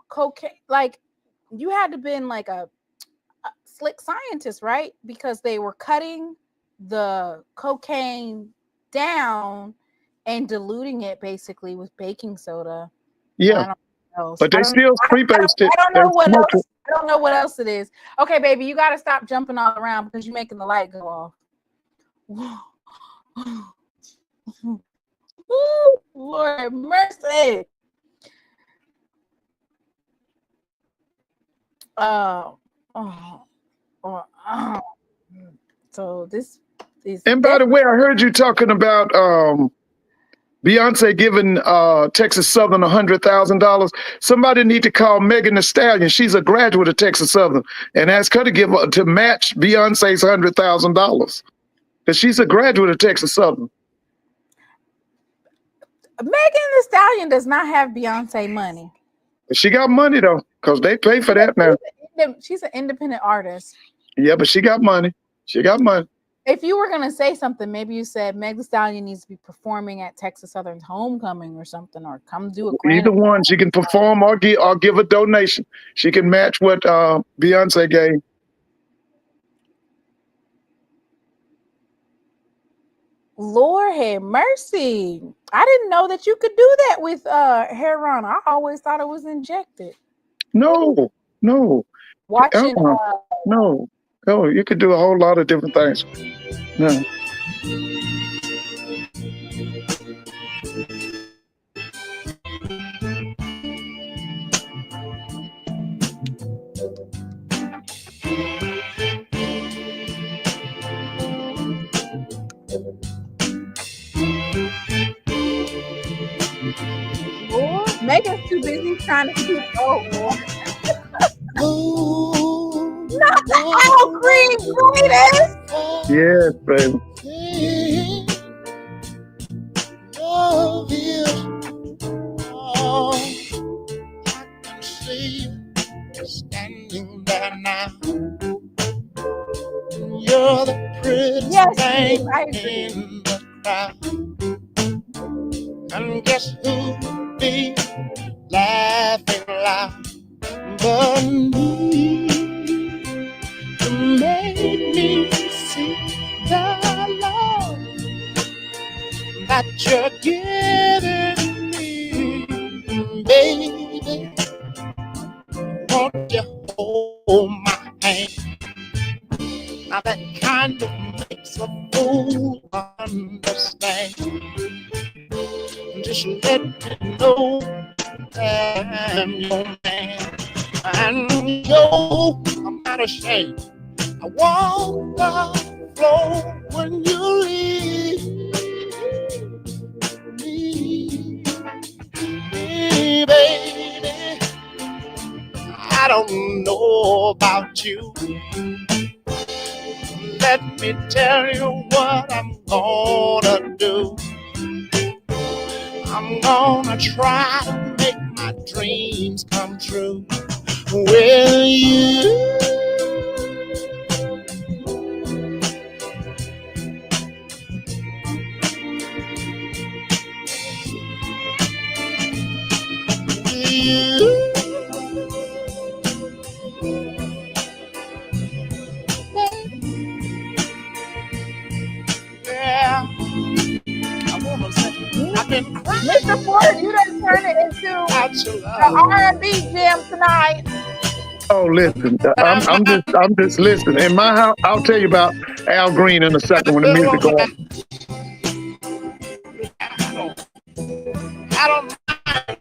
cocaine, like you had to been like a slick scientist, right? Because they were cutting the cocaine down and diluting it basically with baking soda. Yeah. I don't know. But they still freebased it. I don't know what smoked else. I don't know what else it is. Okay, baby, you got to stop jumping all around because you're making the light go off. Ooh, Lord mercy. So this is. And by the way, I heard you talking about Beyonce giving Texas Southern $100,000. Somebody need to call Megan Thee Stallion. She's a graduate of Texas Southern, and ask her to match Beyonce's $100,000 because she's a graduate of Texas Southern. Megan Thee Stallion does not have Beyonce money. But she got money though, because they pay for that now. She's an independent artist. Yeah, but she got money. She got money. If you were gonna say something, maybe you said Megan Thee Stallion needs to be performing at Texas Southern's homecoming or something, or come do a Either one, she can perform or give a donation. She can match what Beyonce gave. Lord have mercy. I didn't know that you could do that with Heron. I always thought it was injected. No. Watching No, you could do a whole lot of different things. No. Megan's too busy trying to keep Lord. Not the Al Green greatest. Yes, baby. Love is all I can see. Standing there now. You're the prettiest thing in the crowd. And guess who'll be laughing loud but me? To make me see the love that you're giving me, baby. Won't you hold my hand? Now that kind of makes a fool understand. Just let me know I'm your man. And yo, I'm not ashamed. I walk the floor when you leave me, baby. I don't know about you. Let me tell you what I'm gonna do. I'm gonna try to make my dreams come true with you. Yeah, I wanna say I've been crying. Mr. Ford, you done turn it into an R&B jam tonight. Oh, listen, I'm just listening. In my house, I'll tell you about Al Green in a second when the music goes on. I don't mind.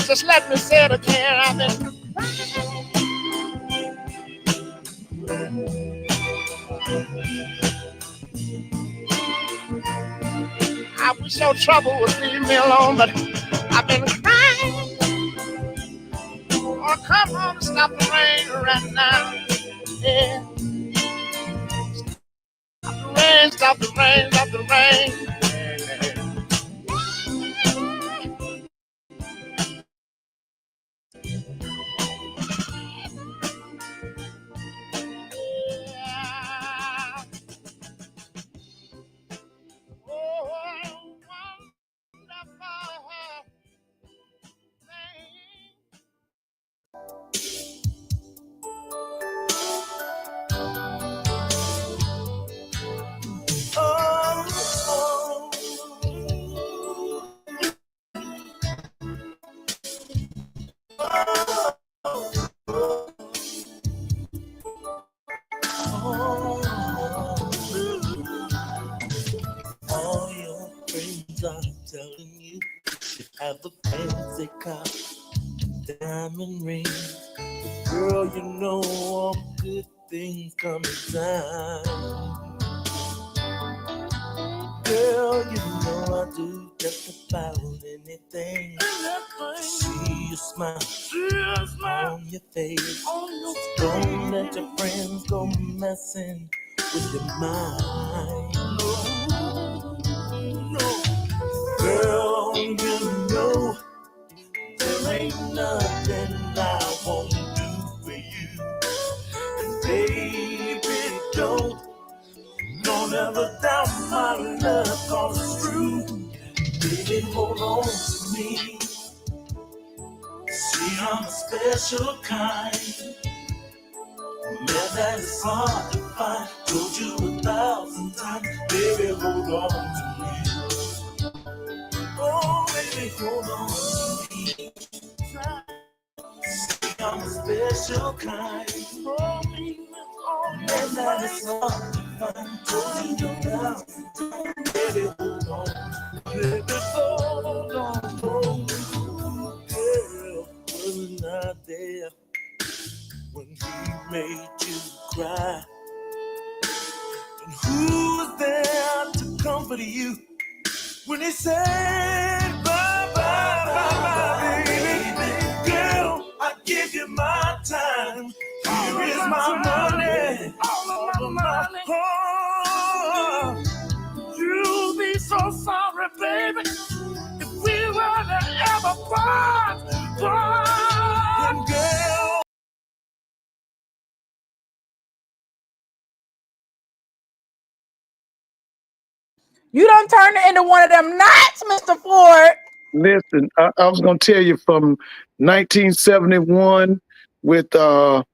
Just let me say it again. I've been I wish your trouble would leave me alone, but I've been crying. Oh, come on, stop the rain right now. Yeah. Stop the rain, stop the rain. you should have a fancy car, diamond ring. Girl, you know all good things come in time. Girl, you know I do just about anything. See you smile on your face. Don't let your friends go messing with your mind. No. Girl, you know there ain't nothing I won't do for you. And baby, don't ever doubt my love, 'cause it's true. Baby, hold on to me. See, I'm a special kind. Man, that is hard to find. Told you 1,000 times. Baby, hold on to me. Oh, baby, hold on to me. See, I'm a special kind. Man, that is hard to find. Told you 1,000 times. Baby, hold on. Baby, hold on. Girl, was not there when he made you cry. And who was there to comfort you when he said bye, bye, bye, bye, baby? Girl, I give you my time. Here is my money. All of my money. Oh, you'll be so sorry, baby, if we were to ever part. And girl, You done turned it into one of them nights, Mr. Ford. Listen, I was going to tell you from 1971 with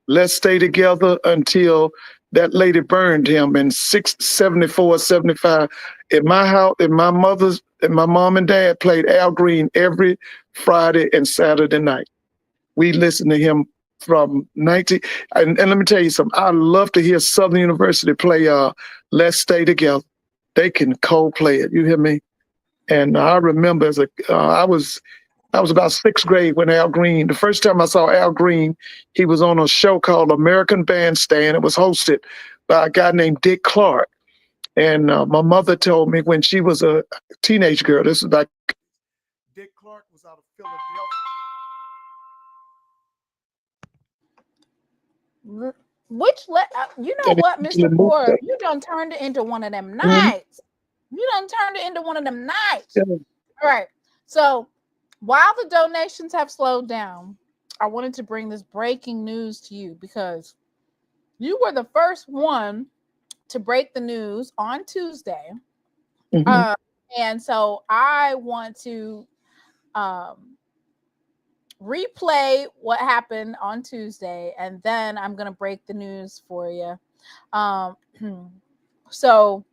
Let's Stay Together until that lady burned him in 74, 75. In my house, in my mom and dad played Al Green every Friday and Saturday night. We listened to him from 19. And let me tell you something. I love to hear Southern University play Let's Stay Together. They can co-play it. You hear me? And I remember I was about sixth grade when Al Green, the first time I saw Al Green, he was on a show called American Bandstand. It was hosted by a guy named Dick Clark. And my mother told me when she was a teenage girl, this was back. Dick Clark was out of Philadelphia. You know what, Mr. Ford? You done turned it into one of them nights. You done turned it into one of them nights. Yeah. All right. So while the donations have slowed down, I wanted to bring this breaking news to you because you were the first one to break the news on Tuesday. Mm-hmm. And so I want to replay what happened on Tuesday, and then I'm going to break the news for you. So,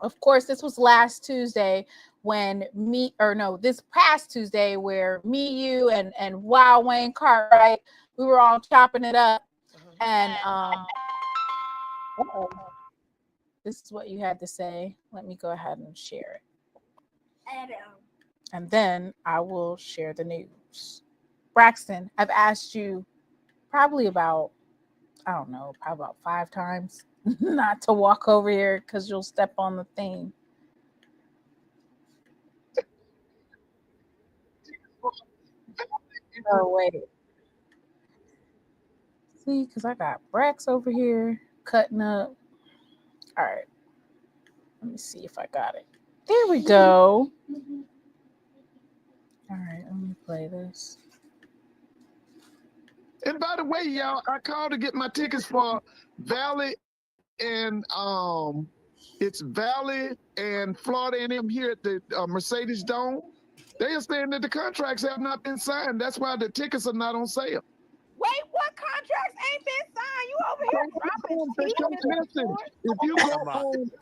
of course, this was last Tuesday this past Tuesday where me, you, and Wow Wayne Cartwright, we were all chopping it up. And this is what you had to say. Let me go ahead and share it. And then I will share the news. Braxton, I've asked you probably about 5 times not to walk over here because you'll step on the thing. Oh, wait. See, because I got Brax over here cutting up. All right. Let me see if I got it. There we go. All right, let me play this. And by the way, y'all, I called to get my tickets for Valley and it's Valley and Florida A&M here at the Mercedes Dome. They are saying that the contracts have not been signed. That's why the tickets are not on sale. Wait, what contracts ain't been signed? You over here dropping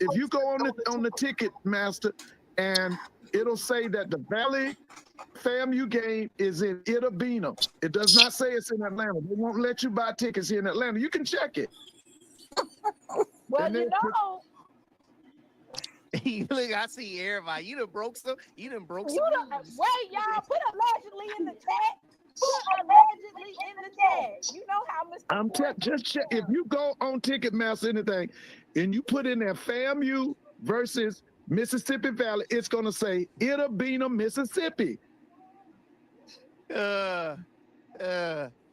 If you go on the ticket master, and it'll say that the Valley FAMU game is in Itabena. It does not say it's in Atlanta. They won't let you buy tickets here in Atlanta. You can check it. Well, you know. Look, I see everybody. You done broke some. You done broke some. Wait, y'all, put allegedly in the chat. Put allegedly in the chat. You know how Mr. Just check. If you go on Ticketmaster, anything, and you put in there FAMU versus Mississippi Valley, it's gonna say Ida Bena, Mississippi.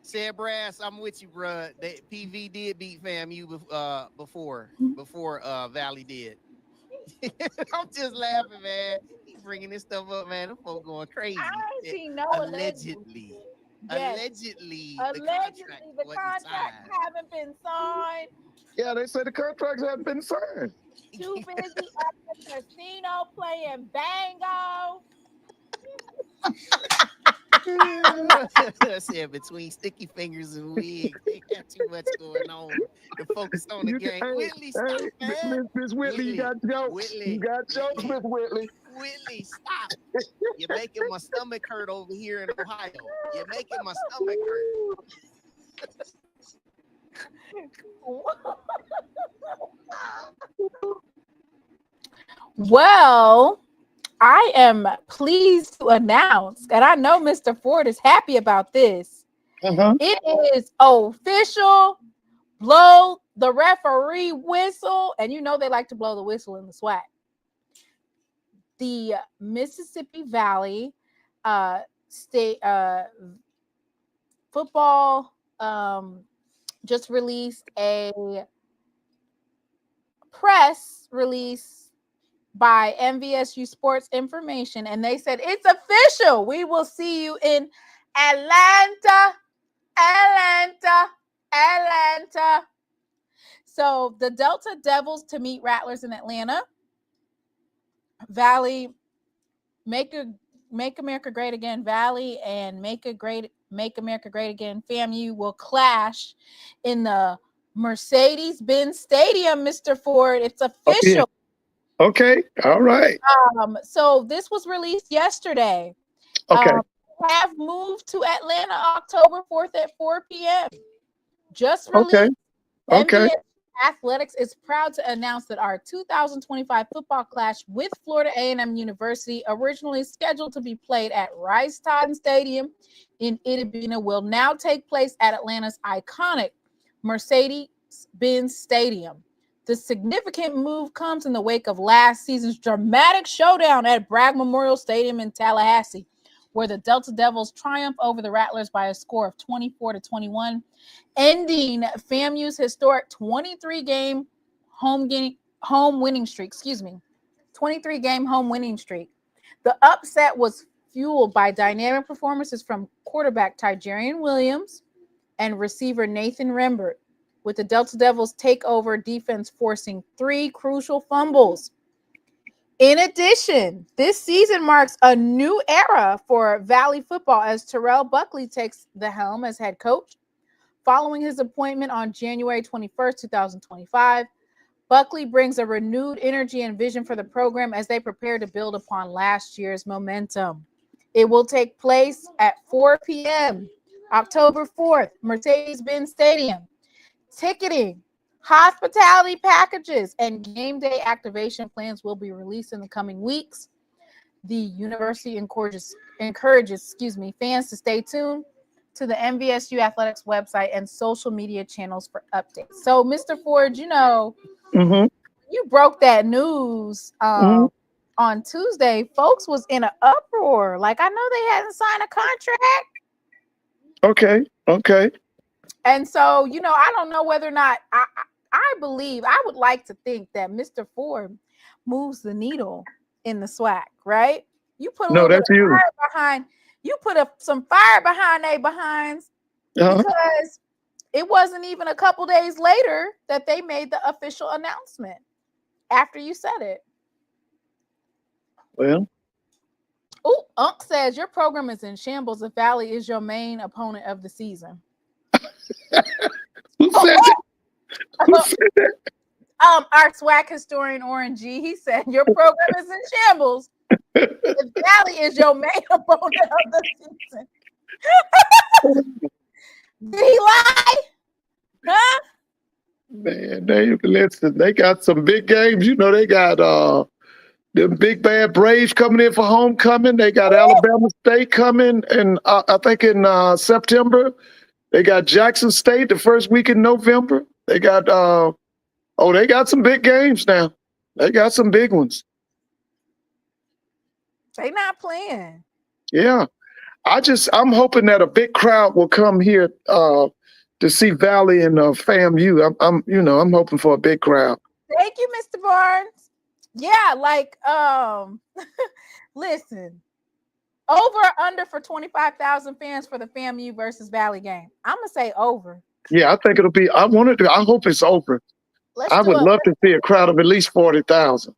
Said Brass, I'm with you, bro. PV did beat FAMU before Valley did. I'm just laughing, man. He bringing this stuff up, man. Them folks going crazy. I see no allegedly. Yes. Allegedly, the contract haven't been signed. Yeah, they say the contracts haven't been signed. Too busy at the casino playing bango. Said between sticky fingers and wigs, they got too much going on to focus on the game. Whitley, stop, man. Miss Whitley, you got jokes. Whitley, you got jokes, Miss Whitley. Whitley, stop. You're making my stomach hurt over here in Ohio. You're making my stomach hurt. Well, I am pleased to announce, and I know Mr. Ford is happy about this. It is official. Blow the referee whistle, and you know they like to blow the whistle in the SWAC. The Mississippi Valley State football just released a press release by MVSU Sports information, and they said it's official. We will see you in Atlanta. So the Delta Devils to meet Rattlers in Atlanta. Valley, make America great again. Valley and make America great again. FAMU will clash in the Mercedes-Benz Stadium, Mr. Ford. It's official. Okay, all right. So this was released yesterday. Okay. Have moved to Atlanta October 4th at 4 p.m. Just released. Okay. NBA Athletics is proud to announce that our 2025 football clash with Florida A&M University, originally scheduled to be played at Rice-Totten Stadium in Ida Bena, will now take place at Atlanta's iconic Mercedes-Benz Stadium. The significant move comes in the wake of last season's dramatic showdown at Bragg Memorial Stadium in Tallahassee, where the Delta Devils triumphed over the Rattlers by a score of 24-21, ending FAMU's historic 23-game home winning streak. 23-game home winning streak. The upset was fueled by dynamic performances from quarterback Tygerian Williams and receiver Nathan Rembert, with the Delta Devils takeover defense forcing 3 crucial fumbles. In addition, this season marks a new era for Valley football as Terrell Buckley takes the helm as head coach. Following his appointment on January 21st, 2025, Buckley brings a renewed energy and vision for the program as they prepare to build upon last year's momentum. It will take place at 4 p.m. October 4th, Mercedes-Benz Stadium. Ticketing, hospitality packages, and game day activation plans will be released in the coming weeks. The university encourages fans to stay tuned to the MVSU Athletics website and social media channels for updates. So, Mr. Ford, you know, you broke that news on Tuesday. Folks was in an uproar. Like, I know they hadn't signed a contract. Okay. And so, you know, I don't know whether or not I believe, I would like to think that Mr. Ford moves the needle in the SWAC, right? You put a little bit of fire behind, you put some fire behind their behinds, because it wasn't even a couple days later that they made the official announcement after you said it. Well. Oh, Unc says your program is in shambles. The Valley is your main opponent of the season. Who said that? Our SWAC historian Oren G. He said your program is in shambles. The Valley is your main opponent of the season. Did he lie? Huh? Man, they got some big games. You know, they got The big bad Braves coming in for homecoming. They got Alabama State coming, and I think in September. They got Jackson State the first week in November. They got they got some big games now. They got some big ones. They not playing. Yeah. I'm hoping that a big crowd will come here to see Valley and FAMU. I'm hoping for a big crowd. Thank you, Mr. Barnes. Yeah, like listen. Over or under for 25,000 fans for the FAMU versus Valley game. I'm gonna say over. Yeah, I think it'll be. I hope it's over. I would love to see a crowd of at least 40,000.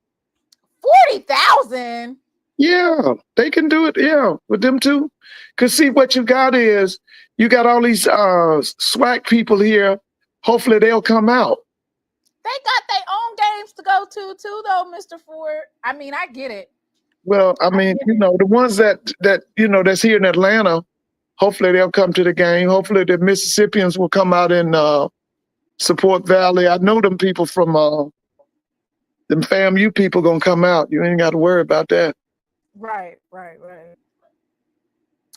40,000. Yeah, they can do it. Yeah, with them too. Cause see, what you got is you got all these SWAC people here. Hopefully, they'll come out. They got their own games to go to too, though, Mr. Ford. I mean, I get it. Well, I mean, the ones that that's here in Atlanta, hopefully they'll come to the game. Hopefully the Mississippians will come out and support Valley. I know them people from them FAMU people gonna come out. You ain't got to worry about that. Right.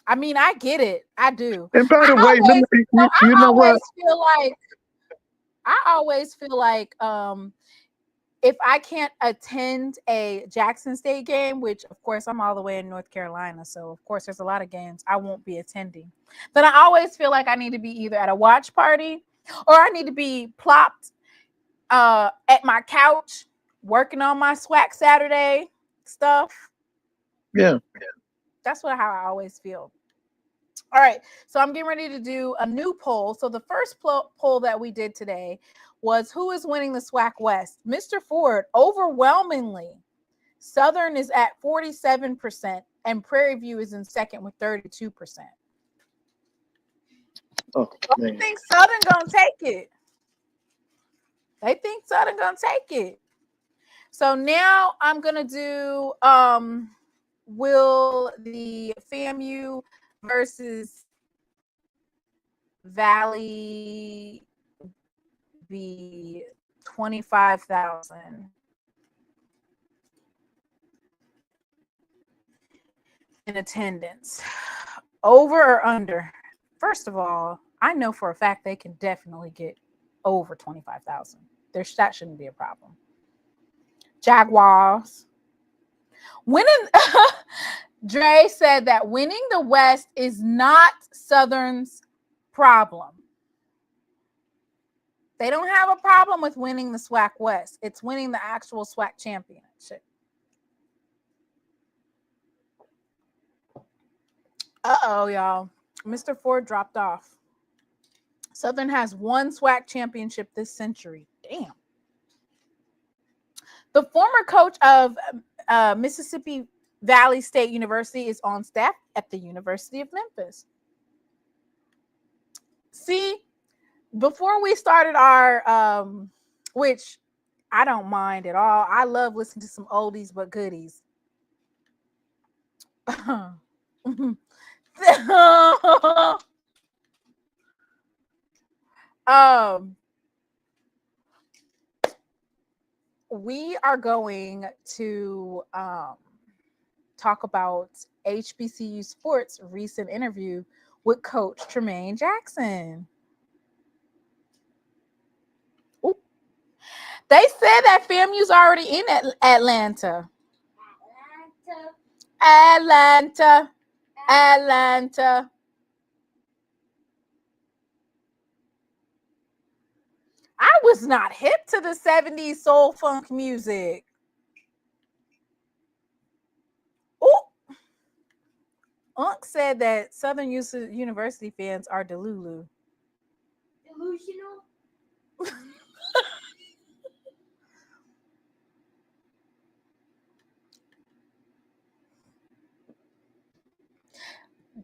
I mean, I get it. I do. And by the way, I always feel like if I can't attend a Jackson State game, which of course I'm all the way in North Carolina, so of course there's a lot of games I won't be attending, then I always feel like I need to be either at a watch party or I need to be plopped at my couch working on my SWAC Saturday stuff. Yeah. That's how I always feel. All right, so I'm getting ready to do a new poll. So the first poll that we did today was who is winning the SWAC West? Mr. Ford, overwhelmingly, Southern is at 47% and Prairie View is in second with 32%. Oh, they think Southern gonna take it. They think Southern gonna take it. So now I'm gonna do will the FAMU versus Valley be 25,000 in attendance? Over or under? First of all, I know for a fact they can definitely get over 25,000. That shouldn't be a problem. Jaguars. Winning. Dre said that winning the West is not Southern's problem. They don't have a problem with winning the SWAC West. It's winning the actual SWAC championship. Uh-oh, y'all. Mr. Ford dropped off. Southern has one SWAC championship this century. Damn. The former coach of Mississippi Valley State University is on staff at the University of Memphis. See, before we started our, which I don't mind at all. I love listening to some oldies but goodies. We are going to talk about HBCU Sports' recent interview with Coach Tremaine Jackson. Ooh. They said that FAMU's already in Atlanta. Atlanta. I was not hip to the 70s soul funk music. Oh, Unc said that Southern University fans are Delusional.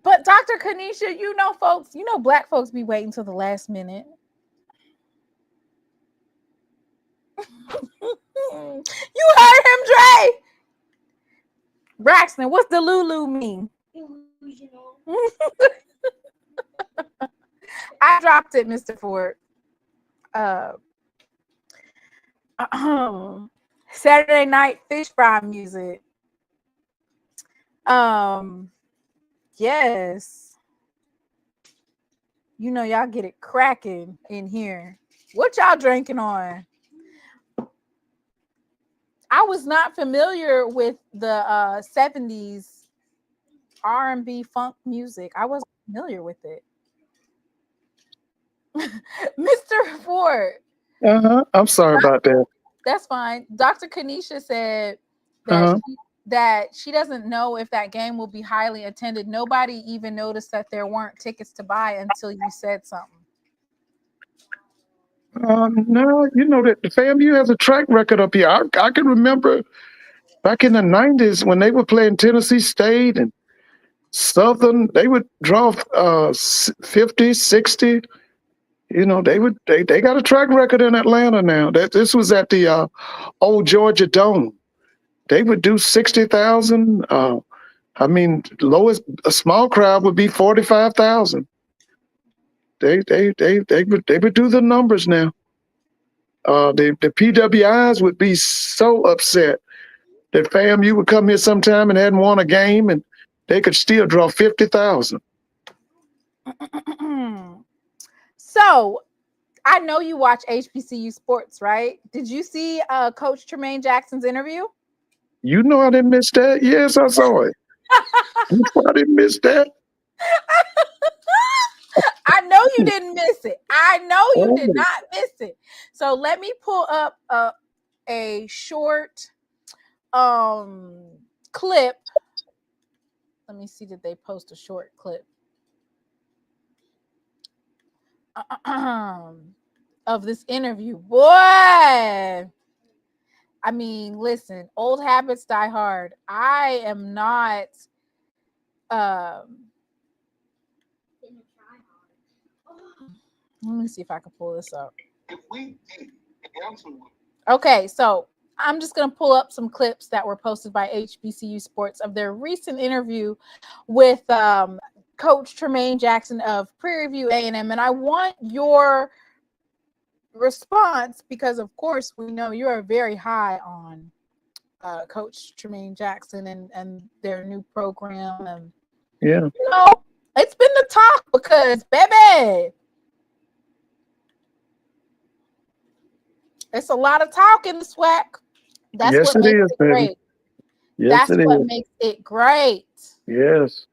But Dr. Kanisha, black folks be waiting till the last minute. You heard him, Dre. Braxton, what's the Lulu mean? Delusional. I dropped it, Mr. Ford. Saturday night fish fry music. Yes. You know, y'all get it cracking in here. What y'all drinking on? I was not familiar with the 70s R&B funk music. I wasn't familiar with it. Mr. Ford. I'm sorry about that. That's fine. Dr. Kanisha said that that she doesn't know if that game will be highly attended. Nobody even noticed that there weren't tickets to buy until you said something. No, you know that the FAMU has a track record up here. I can remember back in the 90s when they were playing Tennessee State and Southern, they would draw 50, 60. You know, they got a track record in Atlanta now. This was at the old Georgia Dome. They would do 60,000. I mean, lowest a small crowd would be 45,000. They would do the numbers now. The PWIs would be so upset that FAMU would come here sometime and hadn't won a game, and they could still draw 50,000. So, I know you watch HBCU Sports, right? Did you see Coach Tremaine Jackson's interview? You know I didn't miss that. Yes, I saw it. I didn't miss that. I know you didn't miss it. I know you did not miss it. So let me pull up a short clip. Let me see, did they post a short clip of this interview? Boy, I mean, listen, old habits die hard. I am not let me see if I can pull this up. Okay, so I'm just going to pull up some clips that were posted by HBCU Sports of their recent interview with Coach Tremaine Jackson of Prairie View A&M, and I want your response because, of course, we know you are very high on Coach Tremaine Jackson and their new program. And yeah, you know, it's been the talk because, baby, it's a lot of talk in the SWAC. That's yes, what it makes is, it baby. great. Yes, That's it what is. makes it great. Yes.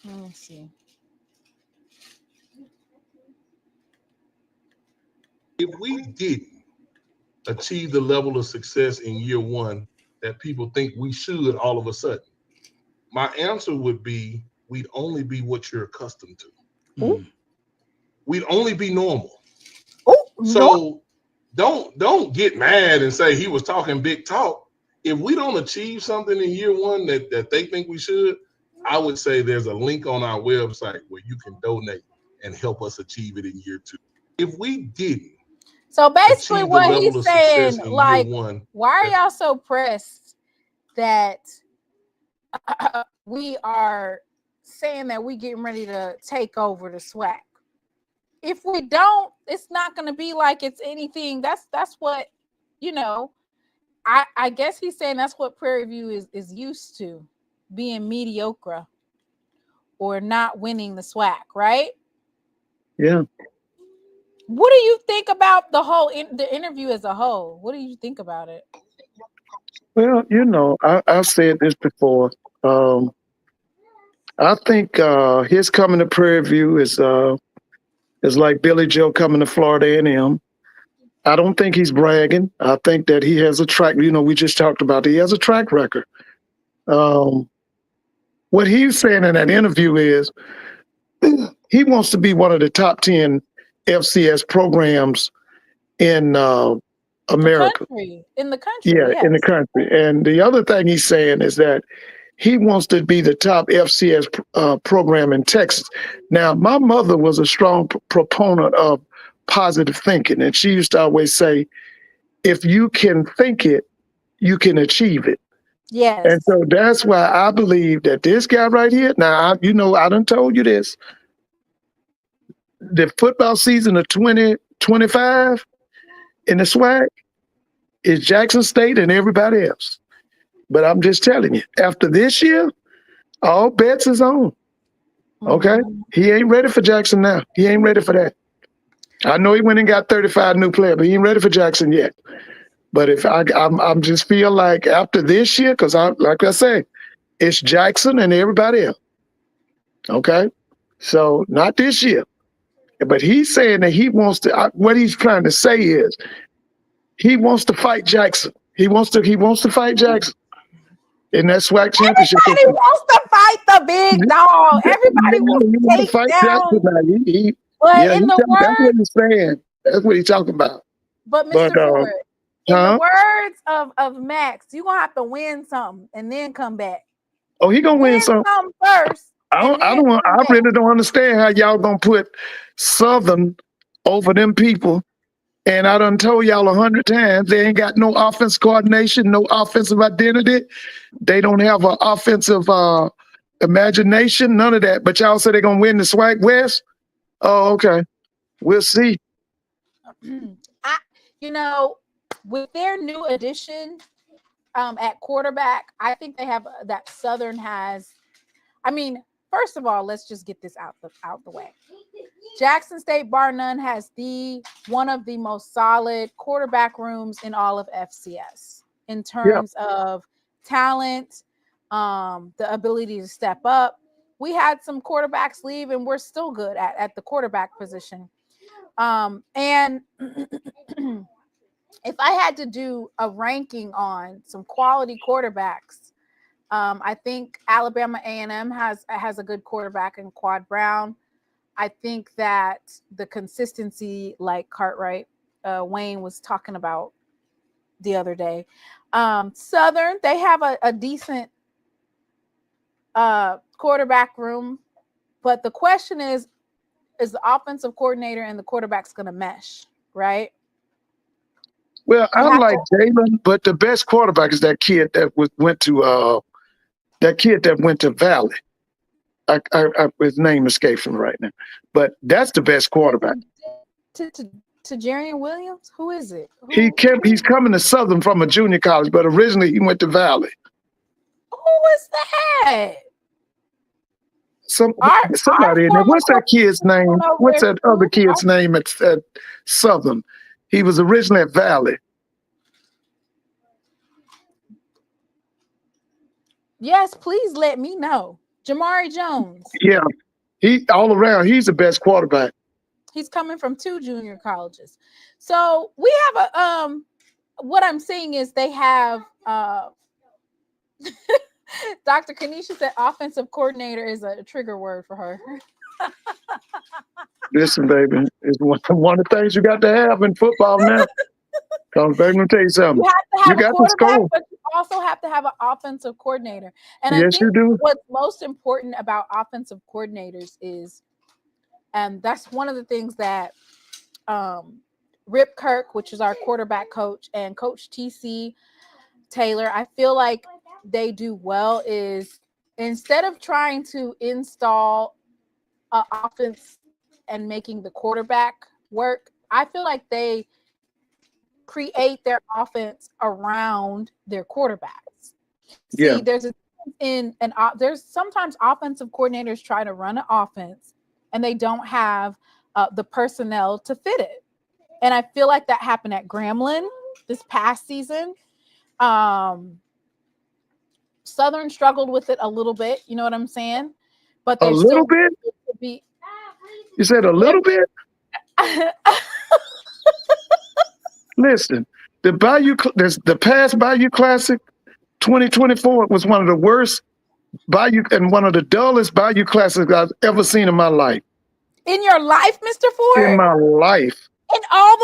Let me see. If we didn't achieve the level of success in year one that people think we should all of a sudden, my answer would be we'd only be what you're accustomed to. Ooh. We'd only be normal. Oh, So don't get mad and say he was talking big talk. If we don't achieve something in year one that they think we should, I would say there's a link on our website where you can donate and help us achieve it in year two. If we didn't, so basically what level he's of saying, success in like, year one, why are y'all so pressed that we are saying that we getting ready to take over the SWAC? If we don't, it's not going to be like it's anything. That's what, you know, I guess he's saying that's what Prairie View is used to, being mediocre or not winning the SWAC, right? Yeah. What do you think about the whole the interview as a whole? What do you think about it? Well, you know, I've said this before. I think his coming to Prairie View is like Billy Joe coming to Florida A&M. I don't think he's bragging. I think that he has a track. You know, we just talked about it. He has a track record. What he's saying in that interview is he wants to be one of the top 10 FCS programs in America. In the country. Yeah, yes. in the country. And the other thing he's saying is that he wants to be the top FCS program in Texas. Now, my mother was a strong proponent of positive thinking, and she used to always say, if you can think it, you can achieve it. Yes. And so that's why I believe that this guy right here, now, you know, I done told you this, the football season of 2020 25 in the SWAC is Jackson State and everybody else. But I'm just telling you, after this year, all bets is on. Okay? He ain't ready for Jackson now. He ain't ready for that. I know he went and got 35 new players, but he ain't ready for Jackson yet. But if I'm just feel like after this year, because like I say, it's Jackson and everybody else. Okay? So not this year. But he's saying that he wants to, what he's trying to say is he wants to fight Jackson. He wants to fight Jackson in that SWAC championship. Everybody wants to fight the big dog. Everybody wants to take fight down. Jackson now. But in the that's what words, he's saying. That's what he's talking about. but Mr. Ford, in the words of Max, you're gonna have to win something and then come back. Oh, he gonna win something first. I really don't understand how y'all gonna put Southern over them people. And I done told y'all 100 times they ain't got no offense coordination, no offensive identity. They don't have an offensive imagination, none of that. But y'all say they're gonna win the SWAC West. Oh, okay. We'll see. With their new addition at quarterback, I think they have that Southern has. First of all, let's just get this out the way. Jackson State, bar none, has one of the most solid quarterback rooms in all of FCS in terms of talent, the ability to step up. We had some quarterbacks leave, and we're still good at the quarterback position. And if I had to do a ranking on some quality quarterbacks, I think Alabama A&M has a good quarterback in Quad Brown. I think that the consistency, like Cartwright, Wayne was talking about the other day. Southern, they have a decent quarterback room, but the question is the offensive coordinator and the quarterback's going to mesh, right? Well, I like Jalen, but the best quarterback is that kid that went to Valley. His name escapes from right now, but that's the best quarterback. To Jarian Williams, who is it? He's coming to Southern from a junior college, but originally he went to Valley. Who was that? Somebody in there. What's that kid's name? What's that other kid's name at Southern? He was originally at Valley. Yes, please let me know. Jamari Jones. Yeah, he all around. He's the best quarterback. He's coming from 2 junior colleges. So we have a what I'm saying is they have Dr. Kanisha said offensive coordinator is a trigger word for her. Listen, baby, it's one of the things you got to have in football now. Because, baby, let me tell you something. You have to have a quarterback, to but you also have to have an offensive coordinator. And yes, I think you do. what's most important about offensive coordinators is, and that's one of the things that Rip Kirk, which is our quarterback coach, and Coach TC Taylor, I feel like they do well is instead of trying to install an offense and making the quarterback work, I feel like they create their offense around their quarterbacks. Yeah. See, there's sometimes offensive coordinators try to run an offense and they don't have the personnel to fit it. And I feel like that happened at Grambling this past season. Southern struggled with it a little bit, you know what I'm saying? But a little bit. You said a little bit. Listen, the past Bayou Classic 2024 was one of the worst Bayou and one of the dullest Bayou Classics I've ever seen in my life. In your life, Mr. Ford? In my life. In all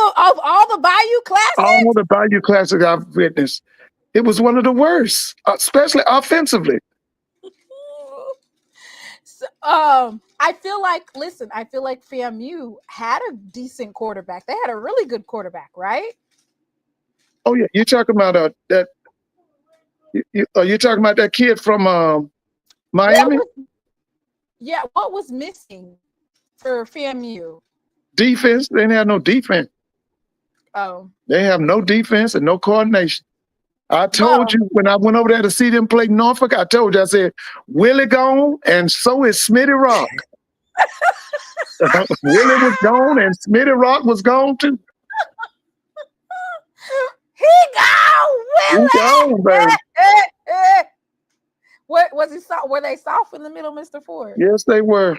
the Bayou Classics? All the Bayou Classics I've witnessed. It was one of the worst, especially offensively. So, I feel like FAMU had a decent quarterback. They had a really good quarterback, right? Oh yeah, you're talking about that. You're talking about that kid from Miami. What was missing for FAMU? Defense, they didn't have no defense. Oh. They have no defense and no coordination. I told you when I went over there to see them play Norfolk, I told you, I said, Willie gone, and so is Smitty Rock. Willie was gone, and Smitty Rock was gone too. He gone, Willie. He gone, baby. What was he soft? Were they soft in the middle, Mr. Ford? Yes, they were.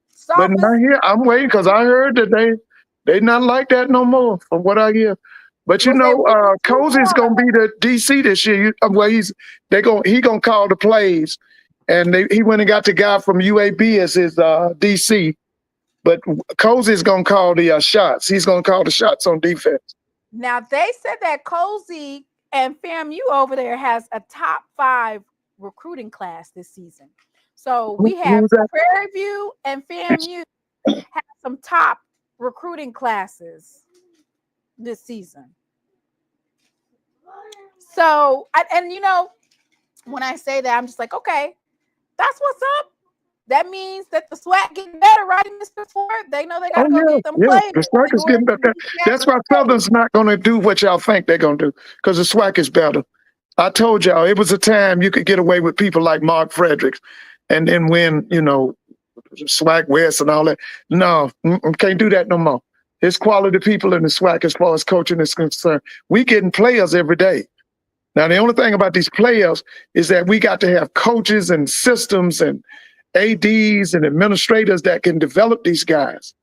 Soft But now here, I'm waiting because I heard that they not like that no more, from what I hear. But you know, Cozy's gonna be the DC this year. He gonna call the plays, and he went and got the guy from UAB as his DC. But Cozy's gonna call the shots. He's gonna call the shots on defense. Now they said that Cozy and FAMU over there has a top 5 recruiting class this season. So we have Prairie View and FAMU have some top recruiting classes this season. So, and you know, when I say that, I'm just like, okay, that's what's up. That means that the SWAC getting better, right, Mr. Ford? They know they got to get them players. The SWAC is getting better. That's why Southern's not going to do what y'all think they're going to do, because the SWAC is better. I told y'all, it was a time you could get away with people like Mark Fredericks and then win, you know, SWAC West and all that. No, can't do that no more. It's quality people in the SWAC as far as coaching is concerned. We getting players every day. Now, the only thing about these players is that we got to have coaches and systems and ADs and administrators that can develop these guys,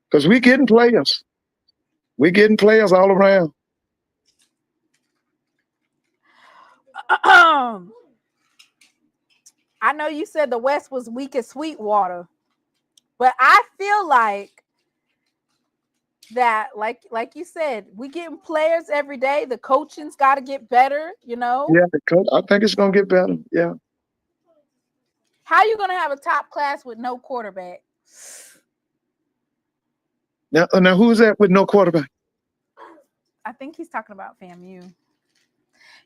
because we getting players. We getting players all around. I know you said the West was weak as Sweetwater, but I feel like that, like you said, we getting players every day. The coaching's got to get better, you know. Yeah, I think it's gonna get better. Yeah. How you gonna have a top class with no quarterback? Now who's that with no quarterback? I think he's talking about FAMU.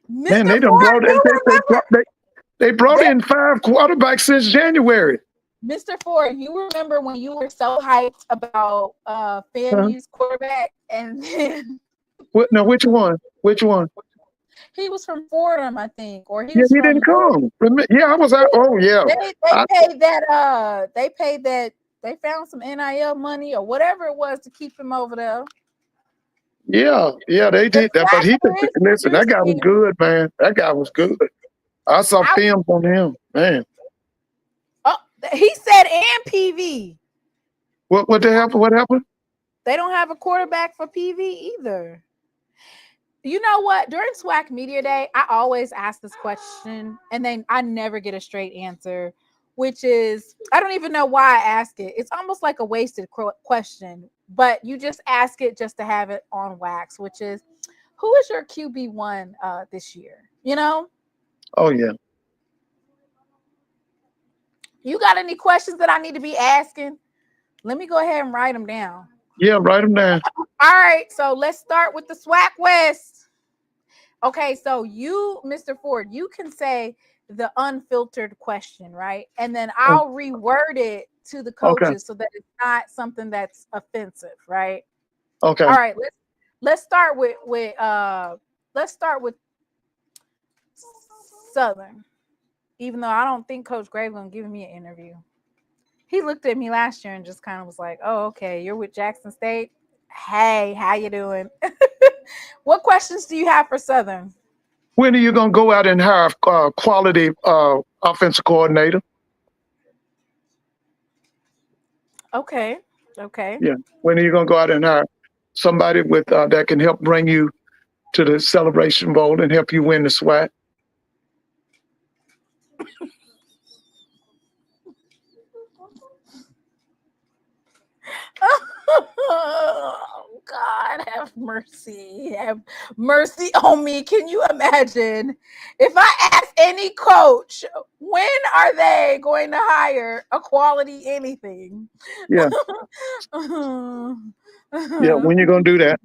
Man, they done brought in 5 quarterbacks since January. Mr. Ford, you remember when you were so hyped about FAMU's quarterback, and then which one? Which one? He was from Fordham, I think, or he didn't come. Yeah, I was out. Oh yeah. They paid that. They found some NIL money or whatever it was to keep him over there. Yeah, they did that. But listen, that guy was good, man. That guy was good. I saw films on him, man. Oh, he said and PV. What happened? What happened? They don't have a quarterback for PV either. You know what? During SWAC Media Day, I always ask this question, and then I never get a straight answer, which is, I don't even know why I ask it. It's almost like a wasted question, but you just ask it just to have it on wax, which is, who is your QB1 this year? You know? Oh, yeah. You got any questions that I need to be asking? Let me go ahead and write them down. Yeah, write them down. All right, so let's start with the SWAC West. Okay, so you, Mr. Ford, you can say the unfiltered question, right? And then I'll reword it to the coaches so that it's not something that's offensive, right? Okay. All right, let's start with Southern. Even though I don't think Coach Grave gonna give me an interview. He looked at me last year and just kind of was like, oh, okay, you're with Jackson State. Hey, how you doing? What questions do you have for Southern? When are you going to go out and hire a quality offensive coordinator? Okay. Yeah. When are you going to go out and hire somebody with that can help bring you to the Celebration Bowl and help you win the SWAC? Oh, God, have mercy. Have mercy on me. Can you imagine if I ask any coach, when are they going to hire a quality anything? Yeah. Yeah, when you going to do that?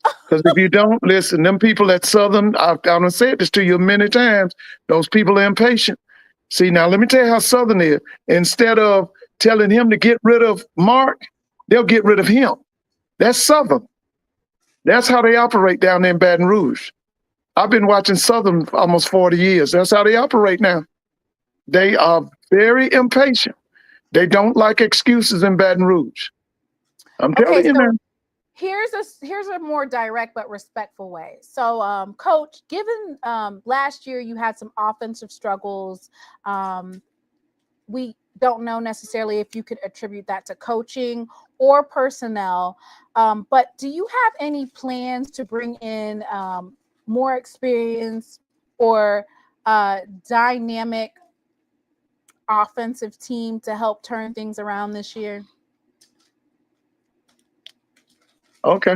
Because if you don't, listen, them people at Southern, I've said this to you many times, those people are impatient. See, now let me tell you how Southern is. Instead of telling him to get rid of Mark, they'll get rid of him. That's Southern. That's how they operate down there in Baton Rouge. I've been watching Southern for almost 40 years. That's how they operate now. They are very impatient. They don't like excuses in Baton Rouge. I'm telling you now. Here's a more direct but respectful way. So, Coach, given last year you had some offensive struggles, we don't know necessarily if you could attribute that to coaching or personnel, but do you have any plans to bring in more experience or dynamic offensive team to help turn things around this year? Okay.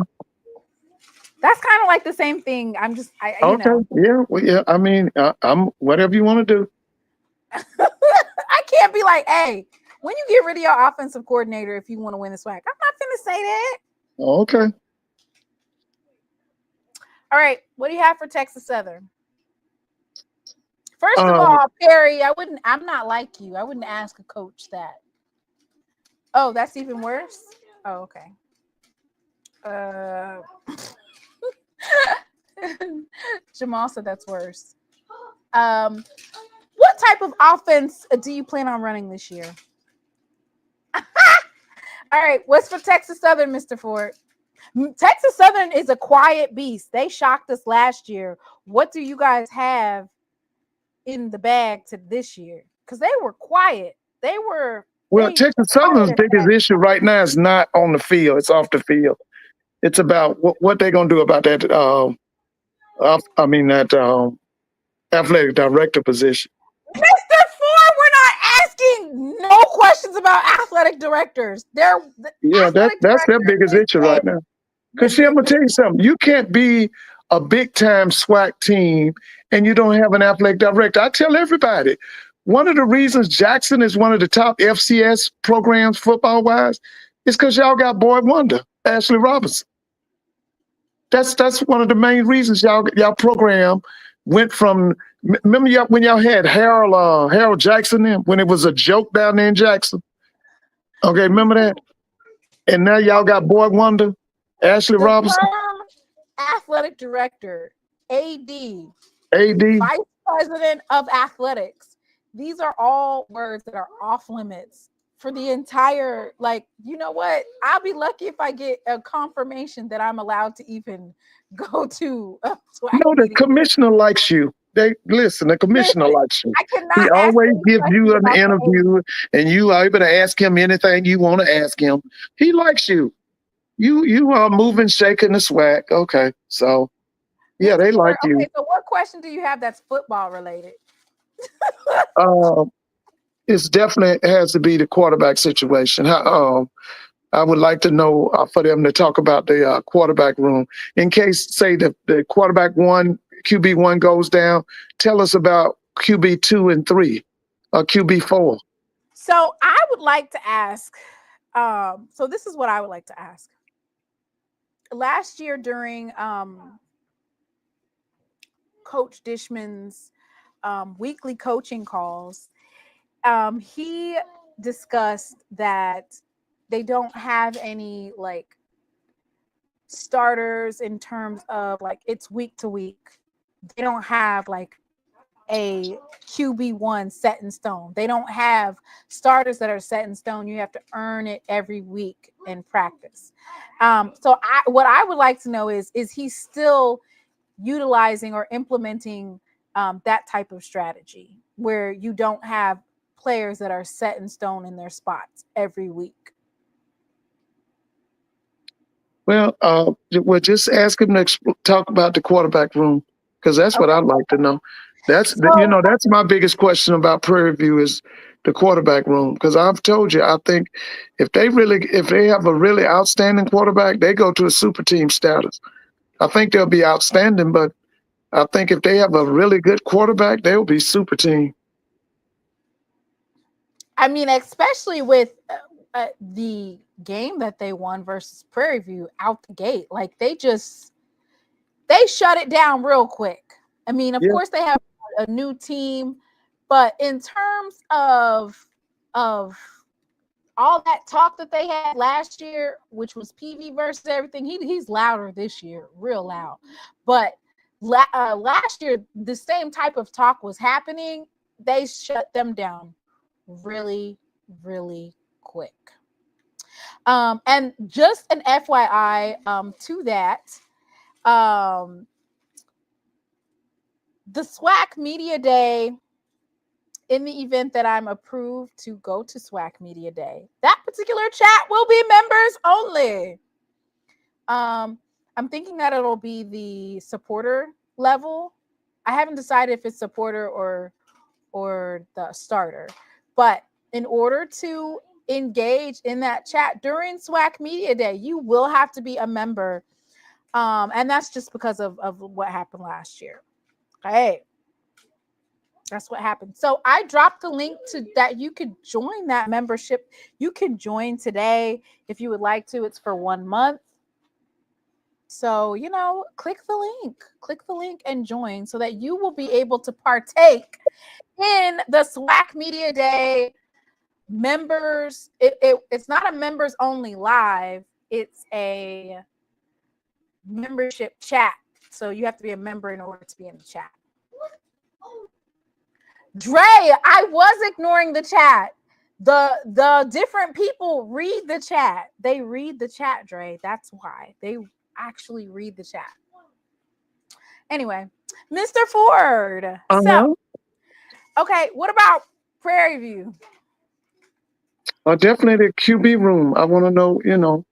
That's kind of like the same thing. I'm just, you know. Yeah. Well, yeah. I mean, I'm whatever you want to do. I can't be like, hey, when you get rid of your offensive coordinator, if you want to win the SWAC, I'm not finna say that. Okay. All right. What do you have for Texas Southern? First of all, Perry, I'm not like you. I wouldn't ask a coach that. Oh, that's even worse? Oh, okay. Jamal said that's worse. What type of offense do you plan on running this year? All right, what's for Texas Southern, Mr. Ford? Texas Southern is a quiet beast. They shocked us last year. What do you guys have in the bag to this year? Because they were quiet. Texas Southern's biggest issue right now is not on the field. It's off the field. It's about what they're going to do about that. That athletic director position. Mr. Ford, we're not asking no questions about athletic directors. That's their biggest issue right now. Because see, I'm gonna tell you something. You can't be a big time SWAC team and you don't have an athletic director. I tell everybody, one of the reasons Jackson is one of the top FCS programs football wise is because y'all got Boy Wonder, Ashley Robinson. That's one of the main reasons y'all program went from. Remember when y'all had Harold Jackson in, when it was a joke down there in Jackson? Okay, remember that? And now y'all got Boy Wonder, Ashley Robinson. Athletic director, AD, Vice president of athletics. These are all words that are off limits for the entire, you know what? I'll be lucky if I get a confirmation that I'm allowed to even go to a SWAC No, the meeting. commissioner likes you. The commissioner likes you. I cannot. He always gives you an interview, and you are able to ask him anything you want to ask him. He likes you. You are moving, shaking the SWAC. Okay, so yeah, they like you. Okay, so what question do you have that's football related? It's definitely has to be the quarterback situation. I would like to know for them to talk about the quarterback room in case, say, the quarterback one, QB one goes down. Tell us about QB 2 and 3, or QB 4. So I would like to ask. So this is what I would like to ask. Last year during Coach Dishman's weekly coaching calls, he discussed that they don't have any starters in terms of it's week to week. They don't have a QB1 set in stone. They don't have starters that are set in stone. You have to earn it every week in practice. So what I would like to know is he still utilizing or implementing that type of strategy where you don't have players that are set in stone in their spots every week? Well, we'll just ask him to talk about the quarterback room, because that's what I'd like to know. That's my biggest question about Prairie View is the quarterback room. Because I've told you, I think if they have a really outstanding quarterback, they go to a super team status. I think they'll be outstanding, but I think if they have a really good quarterback, they'll be super team. I mean, especially with the game that they won versus Prairie View out the gate, they shut it down real quick. I mean, of course they have a new team, but in terms of all that talk that they had last year, which was PV versus everything, he's louder this year, real loud. But last year, the same type of talk was happening. They shut them down really, really quick. And just an FYI to that, the SWAC Media Day, in the event that I'm approved to go to SWAC Media Day, that particular chat will be members only. I'm thinking that it'll be the supporter level. I haven't decided if it's supporter or the starter, but in order to engage in that chat during SWAC Media Day, you will have to be a member. And that's just because of what happened last year. Okay. That's what happened. So I dropped the link to that. You could join that membership. You can join today if you would like to. It's for 1 month. So, click the link and join so that you will be able to partake in the SWAC Media Day members. It's not a members only live. It's a membership chat. So you have to be a member in order to be in the chat. Dre, I was ignoring the chat. The different people read the chat. They read the chat, Dre. That's why. They actually read the chat. Anyway, Mr. Ford. So, okay, what about Prairie View? Definitely the QB room. I want to know, He's not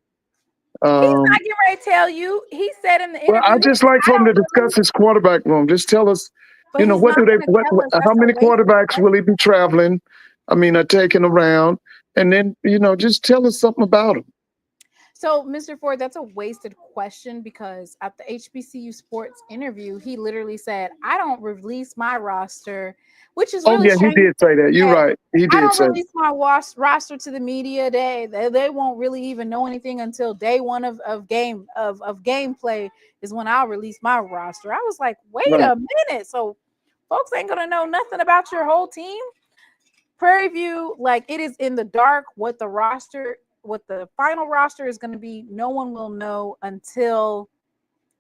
getting ready to tell you. He said in the interview. Well, I just like for him to discuss his quarterback room. Just tell us, But how many quarterbacks will he be traveling? Taking around, and then just tell us something about him. So, Mr. Ford, that's a wasted question because at the HBCU Sports interview, he literally said, "I don't release my roster," which is really he did say that. You're right. He did say. I don't release my roster to the media. They won't really even know anything until day one of gameplay is when I'll release my roster. I was like, wait a minute. So folks ain't gonna know nothing about your whole team. Prairie View, like it is in the dark what the final roster is going to be. No one will know until,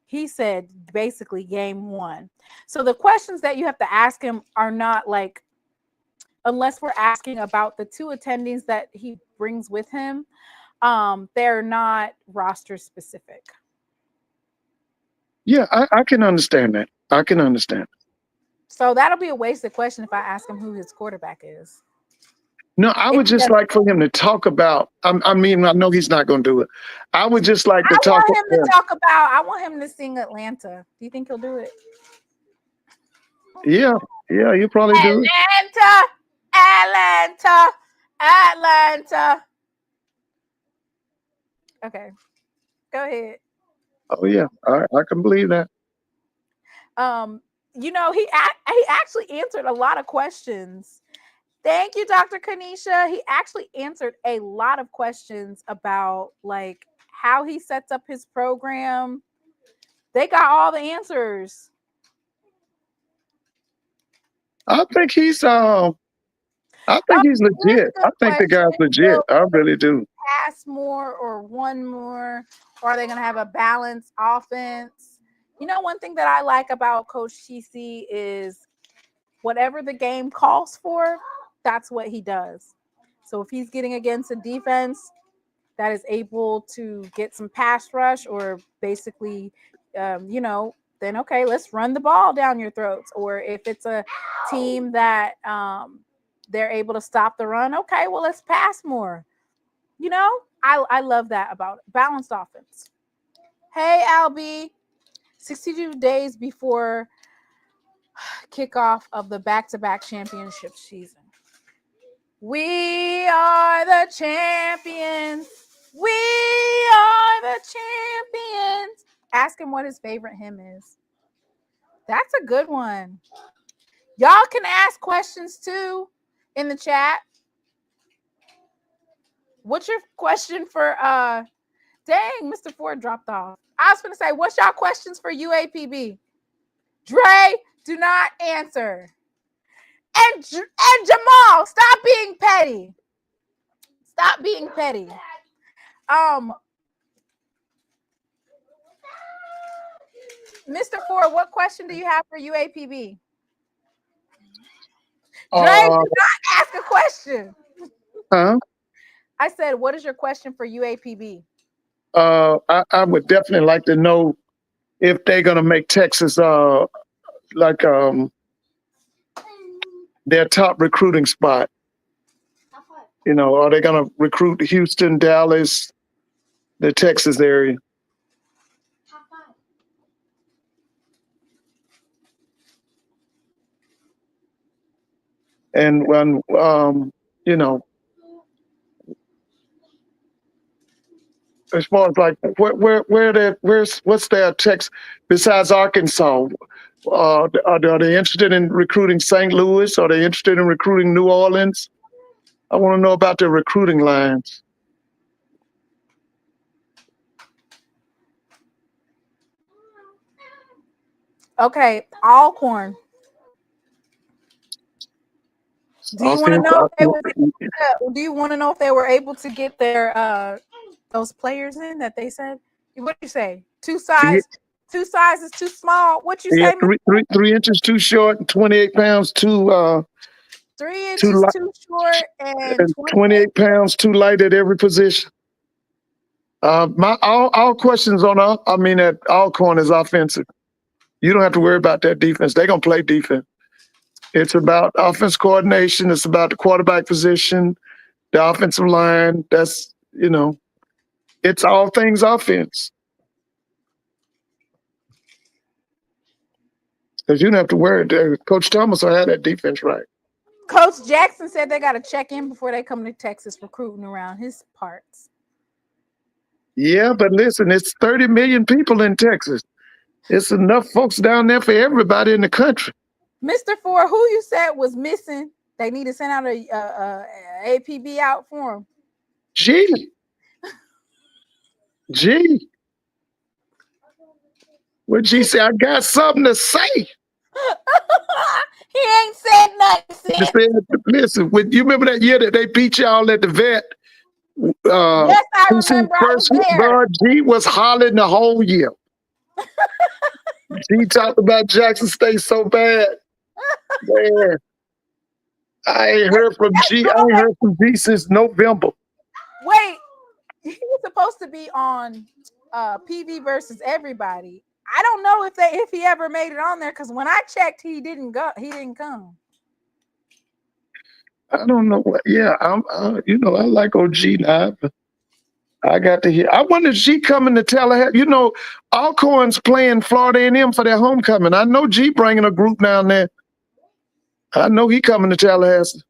he said, basically game one. So the questions that you have to ask him are not like, unless we're asking about the 2 attendees that he brings with him, they're not roster specific. Yeah, I can understand that. I can understand. So that'll be a wasted question if I ask him who his quarterback is. No, I would just like for him to talk about. I know he's not going to do it. I would just like to talk. I want him to sing Atlanta. Do you think he'll do it? Yeah, you probably do. Atlanta. Okay, go ahead. Oh yeah, I can believe that. He actually answered a lot of questions. Thank you, Dr. Kanisha. He actually answered a lot of questions about like how he sets up his program. They got all the answers. I think he's legit. I think the guy's legit. I really do. Pass more or one more, or are they going to have a balanced offense? One thing that I like about Coach TC is whatever the game calls for, that's what he does. So if he's getting against a defense that is able to get some pass rush or basically, then okay, let's run the ball down your throats. Or if it's a team that they're able to stop the run, okay, well, let's pass more. I love that about it. Balanced offense. Hey, Albie, 62 days before kickoff of the back-to-back championship season. We are the champions. We are the champions. Ask him what his favorite hymn is. That's a good one. Y'all can ask questions too in the chat. What's your question for dang, Mr. Ford dropped off. I was going to say, what's y'all questions for UAPB? Dre, do not answer. And Jamal, stop being petty. Stop being petty. Mr. Ford, what question do you have for UAPB? Dre, do not ask a question. Huh? I said, what is your question for UAPB? I would definitely like to know if they're gonna make Texas like their top recruiting spot. You know, are they gonna recruit Houston, Dallas, the Texas area? And when you know, as far as like what's their Texas besides Arkansas? Are they interested in recruiting St. Louis? Are they interested in recruiting New Orleans? I want to know about their recruiting lines. Okay, Alcorn. Do you want to know if they were, do you want to know if they were able to get their those players in that they said? What do you say? Two sizes too small. What you say? 3 inches too short and 28 pounds too 3 inches too short and 28 pounds too light at every position. All questions on at Alcorn is offensive. You don't have to worry about that defense. They're gonna play defense. It's about offense coordination. It's about the quarterback position, the offensive line. That's, it's all things offense. Because you don't have to worry. Coach Thomas will have that defense right. Coach Jackson said they got to check in before they come to Texas recruiting around his parts. Yeah, but listen, it's 30 million people in Texas. It's enough folks down there for everybody in the country. Mr. Ford, who you said was missing? They need to send out a APB out for him. G. What G say? I got something to say. He ain't said nothing. Listen, you remember that year that they beat y'all at the vet? Yes, I remember. G was hollering the whole year. G talked about Jackson State so bad. Man, I ain't heard from G since November. Wait, he was supposed to be on PV versus everybody. I don't know if he ever made it on there, because when I checked, he didn't come. I don't know what. Yeah, I like OG now. I got to hear. I wonder if G coming to Tallahassee. Alcorn's playing Florida A&M for their homecoming. I know G bringing a group down there. I know he coming to Tallahassee.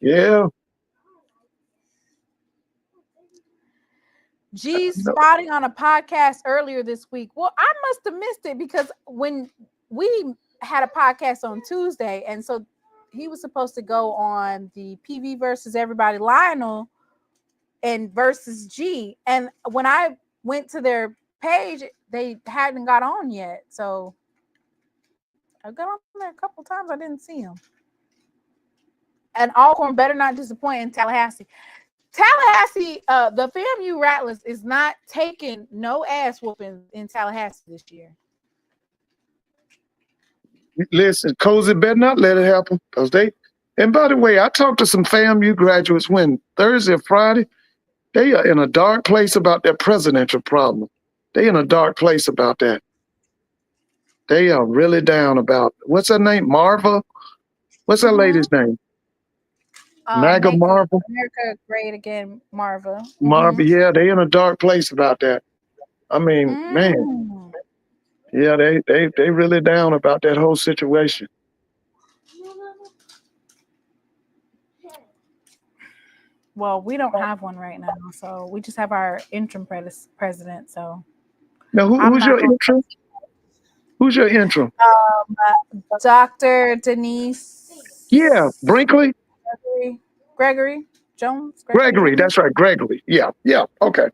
Yeah. G's spotting on a podcast earlier this week. Well, I must have missed it, because when we had a podcast on Tuesday, and so he was supposed to go on the PV versus everybody, Lionel and versus G. And when I went to their page, they hadn't got on yet. So I got on there a couple times. I didn't see him. And Alcorn better not disappoint in Tallahassee. Tallahassee, the FAMU Rattlers is not taking no ass whooping in Tallahassee this year. Listen, Cozy better not let it happen, because and by the way, I talked to some FAMU graduates Thursday or Friday. They are in a dark place about their presidential problem. They in a dark place about that. They are really down about, what's her name? Marva? What's that lady's name? MAGA Marva? America Great Again, Marva. Marva, yeah, they in a dark place about that. I mean, man. Yeah, they really down about that whole situation. Well, we don't have one right now, so we just have our interim president. So now, who's your interim? Who's your interim? Dr. Denise. Yeah, Brinkley. Gregory Jones. Gregory, that's right, Gregory. Yeah, okay.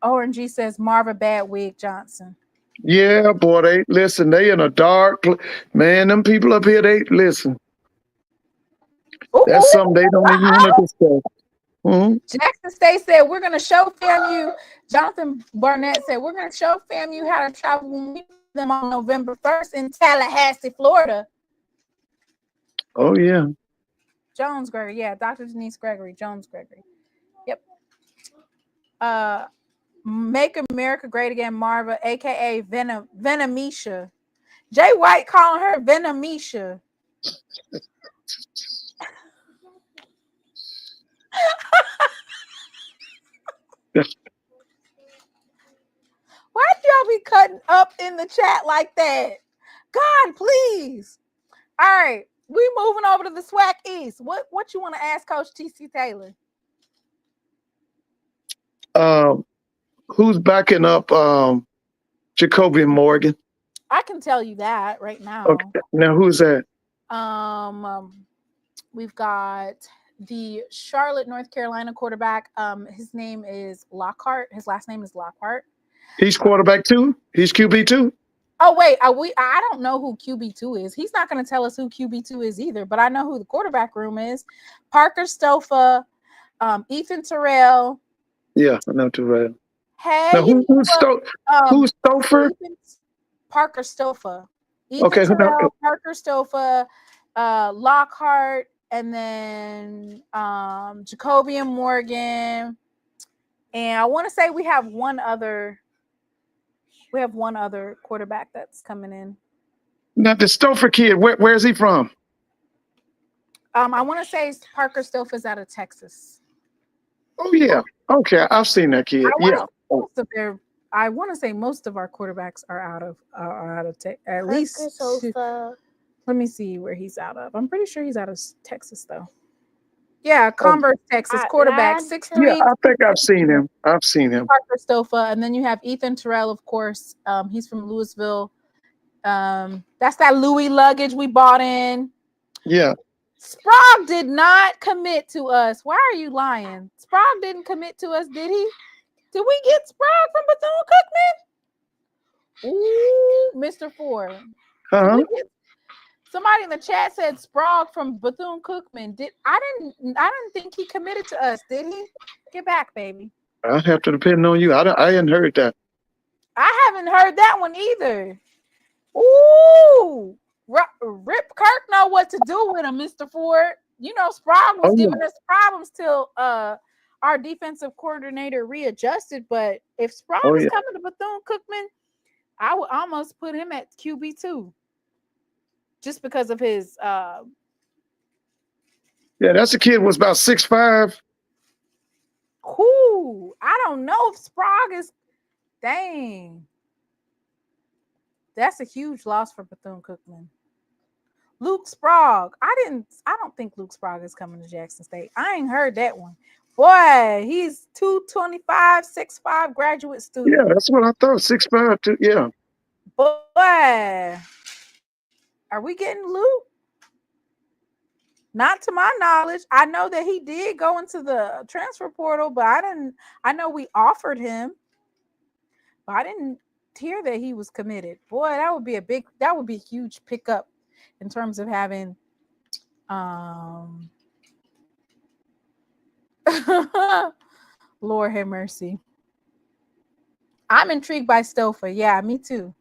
ORNG says Marva Badwig Johnson. Yeah, boy, they in a dark, man, them people up here, they listen. That's something they don't even want to discuss. Mhm. Jackson State said we're going to show FAMU. Jonathan Barnett said we're going to show FAMU how to travel when we meet them on November 1st in Tallahassee, Florida. Oh yeah. Jones Gregory, yeah, Dr. Denise Gregory, Jones Gregory. Yep. Make America Great Again, Marva, aka Venemisha. Jay White calling her Venemisha. Why'd y'all be cutting up in the chat like that? God, please. All right, we moving over to the SWAC East. What you want to ask Coach TC Taylor? Who's backing up Jacoby Morgan? I can tell you that right now. Okay. Now who's that? We've got the Charlotte, North Carolina quarterback. His name is Lockhart. His last name is Lockhart. He's quarterback too? He's QB too? Oh, wait. I don't know who QB2 is. He's not going to tell us who QB2 is either, but I know who the quarterback room is. Parker Stofa, Ethan Terrell. Yeah, I know Terrell. Hey, now, who's Stouffer? Parker Stofa. Ethan Okay, Terrell, Parker Stofa, Lockhart, and then Jacoby Morgan. And I want to say we have one other quarterback that's coming in. Now the Stouffer kid, where is he from? I want to say Parker Stofa is out of Texas. Oh yeah, okay, I've seen that kid. I want to say most of our quarterbacks are out of Texas. At least let me see where he's out of. I'm pretty sure he's out of Texas though. Yeah, Converse, Texas quarterback, 6'3". Yeah, I think I've seen him. Parker Stofa, and then you have Ethan Terrell, of course. He's from Louisville. That's that Louis luggage we bought in. Yeah. Sprague did not commit to us. Why are you lying? Sprague didn't commit to us, did he? Did we get Sprague from Bethune-Cookman? Ooh, Mr. Ford. Somebody in the chat said Sprague from Bethune-Cookman. I didn't think he committed to us, did he? Get back, baby. I'll have to depend on you. I hadn't heard that. I haven't heard that one either. Ooh, Rip Kirk know what to do with him, Mr. Ford. You know, Sprague was giving us problems till our defensive coordinator readjusted. But if Sprague is coming to Bethune-Cookman, I would almost put him at QB2. Just because of his yeah, that's a kid was about 6'5". Who? I don't know if Sprague is dang. That's a huge loss for Bethune-Cookman. Luke Sprague. I don't think Luke Sprague is coming to Jackson State. I ain't heard that one. Boy, he's 225, 6'5" graduate student. Yeah, that's what I thought. 6'5", too. Yeah. Boy. Are we getting Luke? Not to my knowledge. I know that he did go into the transfer portal, but I know we offered him, but I didn't hear that he was committed. Boy, that would be a huge pickup in terms of having Lord have mercy. I'm intrigued by Stofa. Yeah, me too.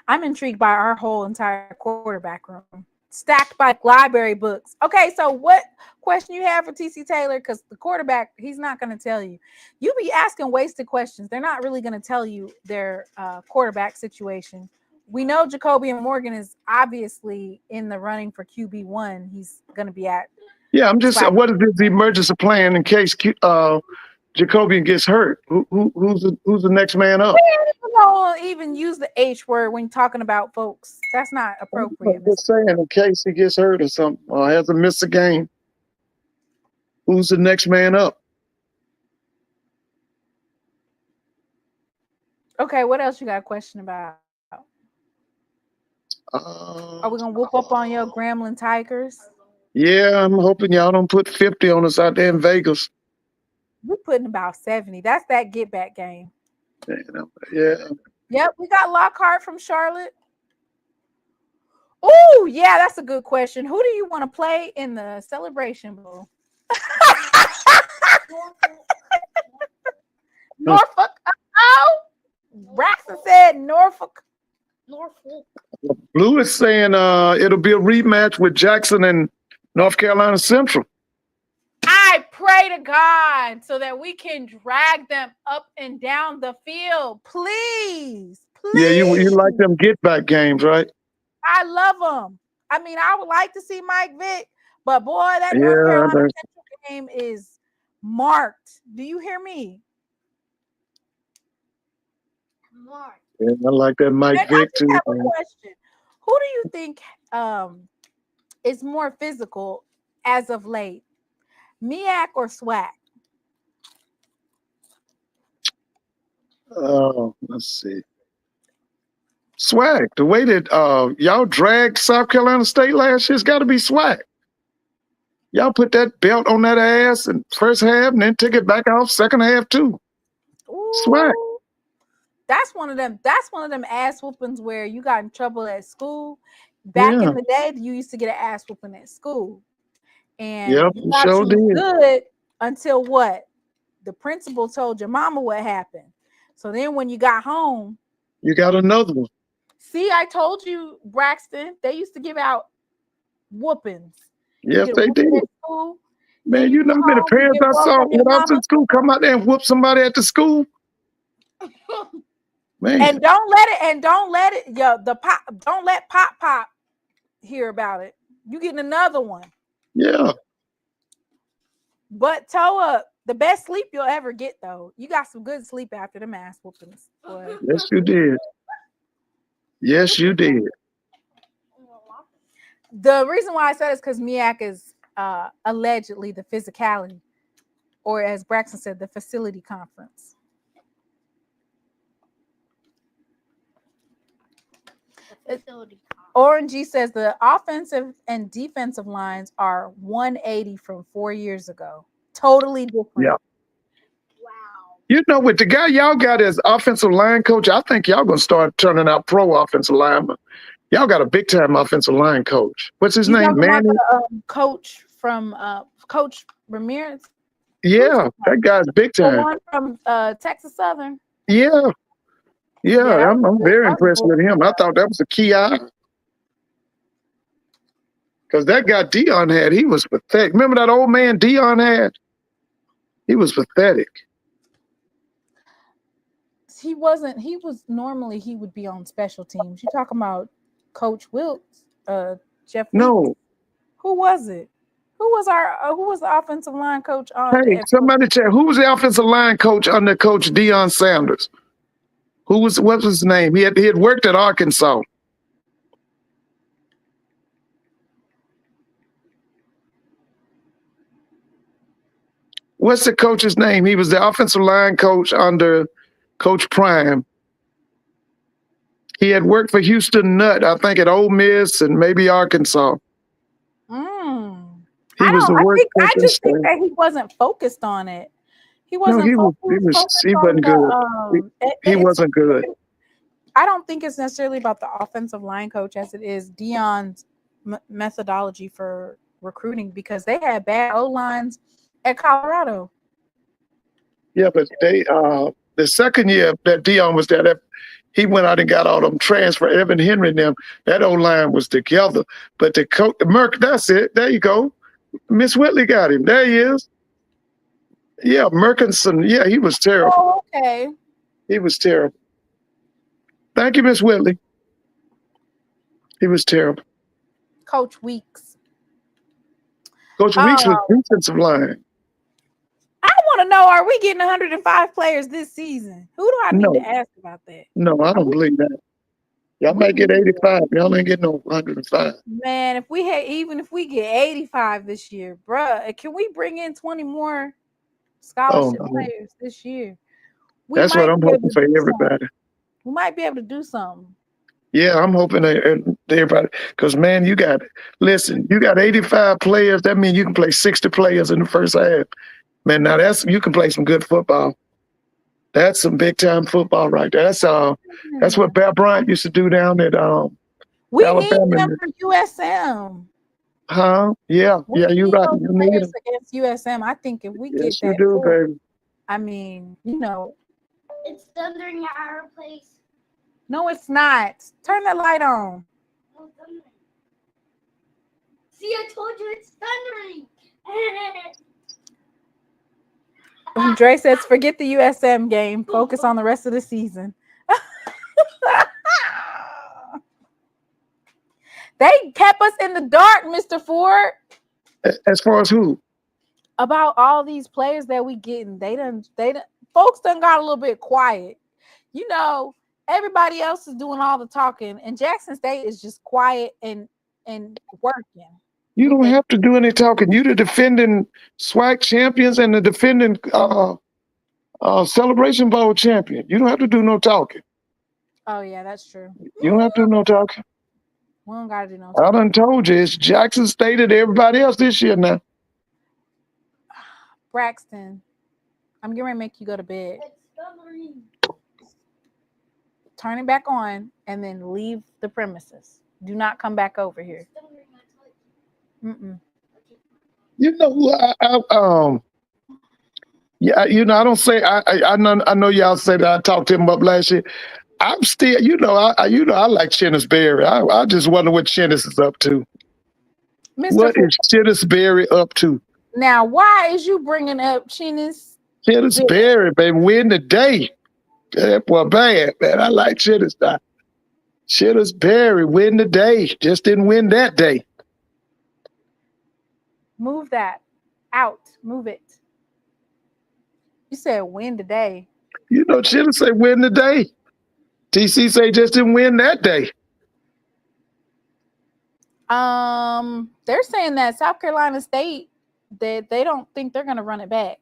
I'm intrigued by our whole entire quarterback room, stacked by library books. Okay, so what question you have for TC Taylor? Because the quarterback, he's not going to tell you. You be asking wasted questions. They're not really going to tell you their quarterback situation. We know Jacoby Morgan is obviously in the running for QB1. He's going to be at. Yeah, I'm just saying, what is the emergency plan in case Jacobian gets hurt? Who's the next man up? We don't even use the H word when talking about folks. That's not appropriate. I'm just saying, in case he gets hurt or something, or has to miss a game, who's the next man up? Okay, what else you got a question about? Are we gonna whoop up on your Gremlin Tigers? Yeah, I'm hoping y'all don't put 50 on us out there in Vegas. We're putting about 70. That's that get back game. Yeah. Yep, we got Lockhart from Charlotte. Oh, yeah, that's a good question. Who do you want to play in the Celebration Bowl? Norfolk. Oh, Braxton said Norfolk. Blue is saying it'll be a rematch with Jackson and North Carolina Central. I pray to God so that we can drag them up and down the field. Please. Yeah, you like them get back games, right? I love them. I mean, I would like to see Mike Vick, but boy, that North Carolina Central game is marked. Do you hear me? Mark. Yeah, I like that Mike Vick too. I have a question. Who do you think is more physical as of late? MEAC or SWAC? Let's see. SWAC. The way that y'all dragged South Carolina State last year, it's got to be SWAC. Y'all put that belt on that ass in first half and then took it back off second half too. Ooh, SWAC. That's one of them ass whoopings where you got in trouble at school. Back in the day, you used to get an ass whooping at school. And you thought you was good until what? The principal told your mama what happened. So then when you got home, you got another one. See, I told you, Braxton, they used to give out whoopings. Yes, they did. Man, you know how many parents I saw when I was in school come out there and whoop somebody at the school? Man. And don't let it, don't let Pop hear about it. You getting another one. Yeah. But Toa, the best sleep you'll ever get, though. You got some good sleep after the ass whoopings. Boy. Yes, you did. Yes, you did. The reason why I said is because MEAC is allegedly the physicality, or as Braxton said, the facility conference. Orangey says the offensive and defensive lines are 180 from 4 years ago. Totally different. Yeah. Wow. You know, with the guy y'all got as offensive line coach, I think y'all gonna start turning out pro offensive linemen. Y'all got a big time offensive line coach. What's his name? Manny? Coach from Coach Ramirez. Yeah, that guy's big time. The one from Texas Southern. Yeah. I'm very impressed with him. I thought that was a key eye. Because that guy Dion had, he was pathetic. Remember that old man Dion had? He was pathetic. He wasn't. He would be on special teams. You talking about Coach Wilkes, Jeff? No. Wilkes? Who was it? Who was the offensive line coach on? Hey, somebody check. Who was the offensive line coach under Coach Deion Sanders? What was his name? He had worked at Arkansas. What's the coach's name? He was the offensive line coach under Coach Prime. He had worked for Houston Nutt, I think, at Ole Miss and maybe Arkansas. I just think that he wasn't focused on it. He wasn't. He wasn't good. He wasn't good. I don't think it's necessarily about the offensive line coach as it is Deion's methodology for recruiting, because they had bad O-lines at Colorado. Yeah, but they the second year that Deion was there, he went out and got all them transfer. Evan Henry and them, that O-line was together. But the coach, Merck, that's it. There you go. Miss Whitley got him. There he is. Yeah, Merkinson. Yeah, he was terrible. Oh, okay. He was terrible. Thank you, Miss Whitley. He was terrible. Coach Weeks. Coach Weeks was defensive line. I want to know, are we getting 105 players this season? Who do I need to ask about that? No, I don't believe that. Y'all might get 85. Y'all ain't getting no 105. Man, if we get 85 this year, bruh, can we bring in 20 more scholarship players this year? That's what I'm hoping for everybody. We might be able to do something. Yeah, I'm hoping that everybody, because man, you got 85 players. That means you can play 60 players in the first half. Man, now you can play some good football. That's some big time football right there. That's what Bear Bryant used to do down at We Alabama. need them for USM. Huh? Yeah, We yeah, you're need right. those You need players them. against USM. I think if we Yes, get you that, do, full, baby. I mean, you know, It's thundering at our place. no, it's not. Turn the light on. No thundering. See, I told you it's thundering. Dre says, forget the USM game. Focus on the rest of the season. They kept us in the dark, Mr. Ford, As far as who? about all these players that we getting. They done folks done got a little bit quiet. You know, everybody else is doing all the talking, and Jackson State is just quiet and working. You don't have to do any talking. You the defending SWAC champions and the defending Celebration Bowl champion. You don't have to do no talking. Oh yeah, that's true. You don't have to do no talking. We don't gotta do no I talking. done told you it's Jackson State and everybody else this year now. Braxton, I'm getting ready to make you go to bed. It's thundering. Turn it back on and then leave the premises. Do not come back over here. It's thundering, I told you. You know who yeah, you know, I don't say I know y'all say that I talked him up last year. I'm still, I like Chennis Berry. I just wonder what Chennis is up to. Mr. What Ford, is Chennis Berry up to? now, why is you bringing up Chennis? Chennis Berry, baby, win the day. That boy bad, man. I like Chennis. Chennis Berry win the day. Just didn't win that day. Move that out. Move it. You said win today. You know, Chennis say win the day. TC say just didn't win that day. They're saying that South Carolina State, that they don't think they're gonna run it back.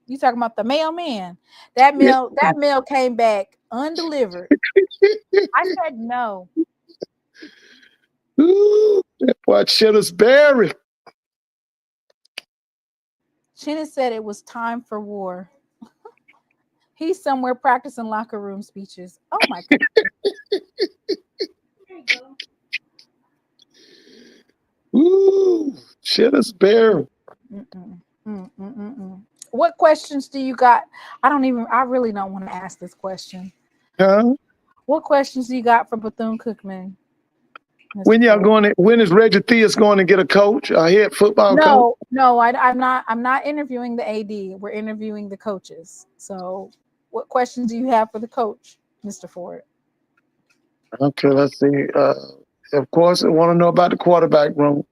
You talking about the mailman? That mail came back undelivered. I said no. Ooh, that boy Chennis Berry. Chennis said it was time for war. He's somewhere practicing locker room speeches. Oh my God. There you go. Ooh, Chennis Berry. What questions do you got? I really don't want to ask this question. Huh? What questions do you got for Bethune-Cookman? When is Reggie Theus going to get a coach, a head football coach? No, I'm not interviewing the AD. We're interviewing the coaches. So what questions do you have for the coach, Mr. Ford? Okay, let's see. Of course, I want to know about the quarterback room.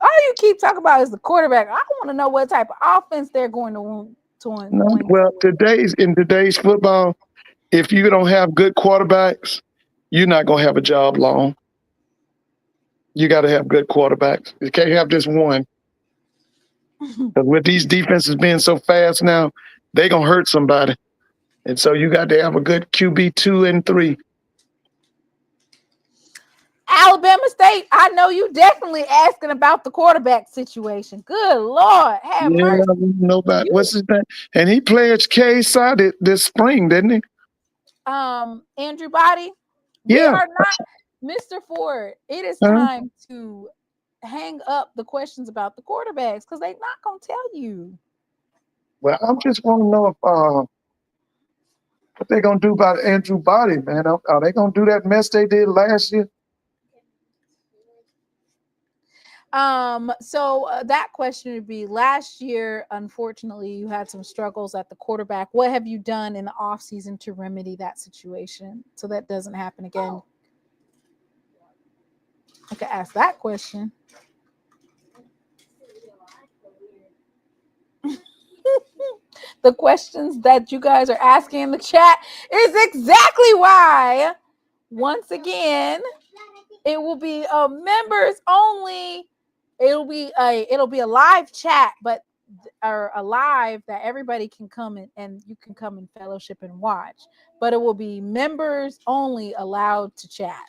All you keep talking about is the quarterback. I want to know what type of offense they're going to Well, in today's football, if you don't have good quarterbacks, you're not going to have a job long. You got to have good quarterbacks. You can't have just one. Because with these defenses being so fast now, they're going to hurt somebody. And so you got to have a good QB 2 and 3. Alabama State, I know you definitely asking about the quarterback situation. Good Lord, have mercy. Nobody. What's his name? And he played K-side this spring, didn't he? Andrew Body. Yeah. We are not, Mr. Ford. It is time to hang up the questions about the quarterbacks because they're not gonna tell you. Well, I'm just want to know if what they're gonna do about Andrew Body, man. Are they gonna do that mess they did last year? So that question would be, last year, unfortunately, you had some struggles at the quarterback. What have you done in the offseason to remedy that situation so that doesn't happen again? I could ask that question. The questions that you guys are asking in the chat is exactly why, once again, it will be members only. It'll be a live chat, but a live that everybody can come in and you can come and fellowship and watch. But it will be members only allowed to chat.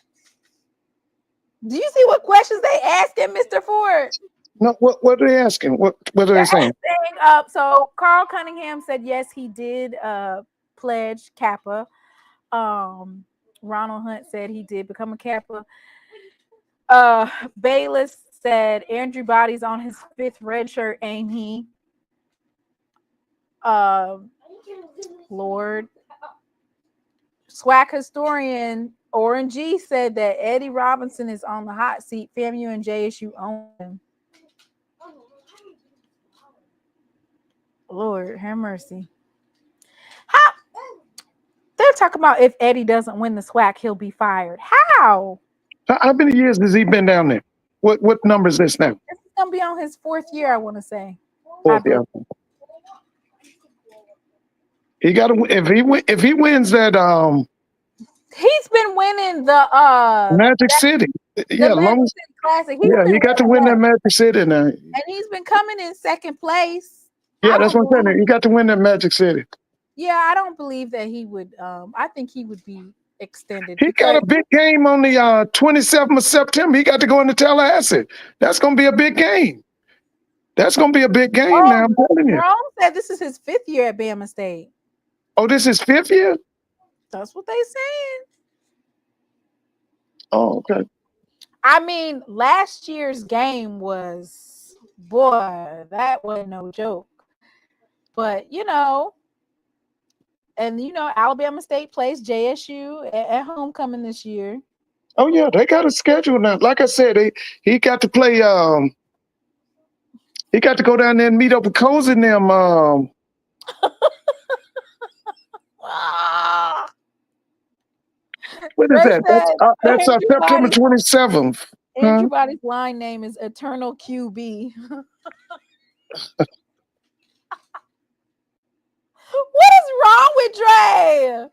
Do you see what questions they asking, Mr. Ford? No, what are they asking? What are they saying? So Carl Cunningham said yes, he did pledge Kappa. Ronald Hunt said he did become a Kappa. Bayless said Andrew Body's on his 5th red shirt, ain't he? Lord. SWAC historian Oren G said that Eddie Robinson is on the hot seat. FAMU and JSU own him. Lord, have mercy. They're talking about if Eddie doesn't win the SWAC, he'll be fired. How? How many years has he been down there? What number is this now? This is gonna be on his 4th year, I want to say. 4th year. He got to if he wins that He's been winning the Magic City. Yeah, Magic City Classic. He got to win that Magic City now. And he's been coming in 2nd place. Yeah, that's what I'm saying. He got to win that Magic City. Yeah, I don't believe that he would. I think he would be extended. He got a big game on the 27th of September. He got to go into Tallahassee. That's going to be a big game. That's going to be a big game now. I'm telling you. Jerome said this is his 5th year at Bama State. Oh, this is 5th year? That's what they saying. Oh, okay. I mean, last year's game was, boy, that wasn't no joke. But, Alabama State plays JSU at homecoming this year. Oh, yeah, they got a schedule now. Like I said, he got to play, he got to go down there and meet up with Cozy and them. What is that? That's September 27th. Andrew Body's line name is Eternal QB. What is wrong with Dre?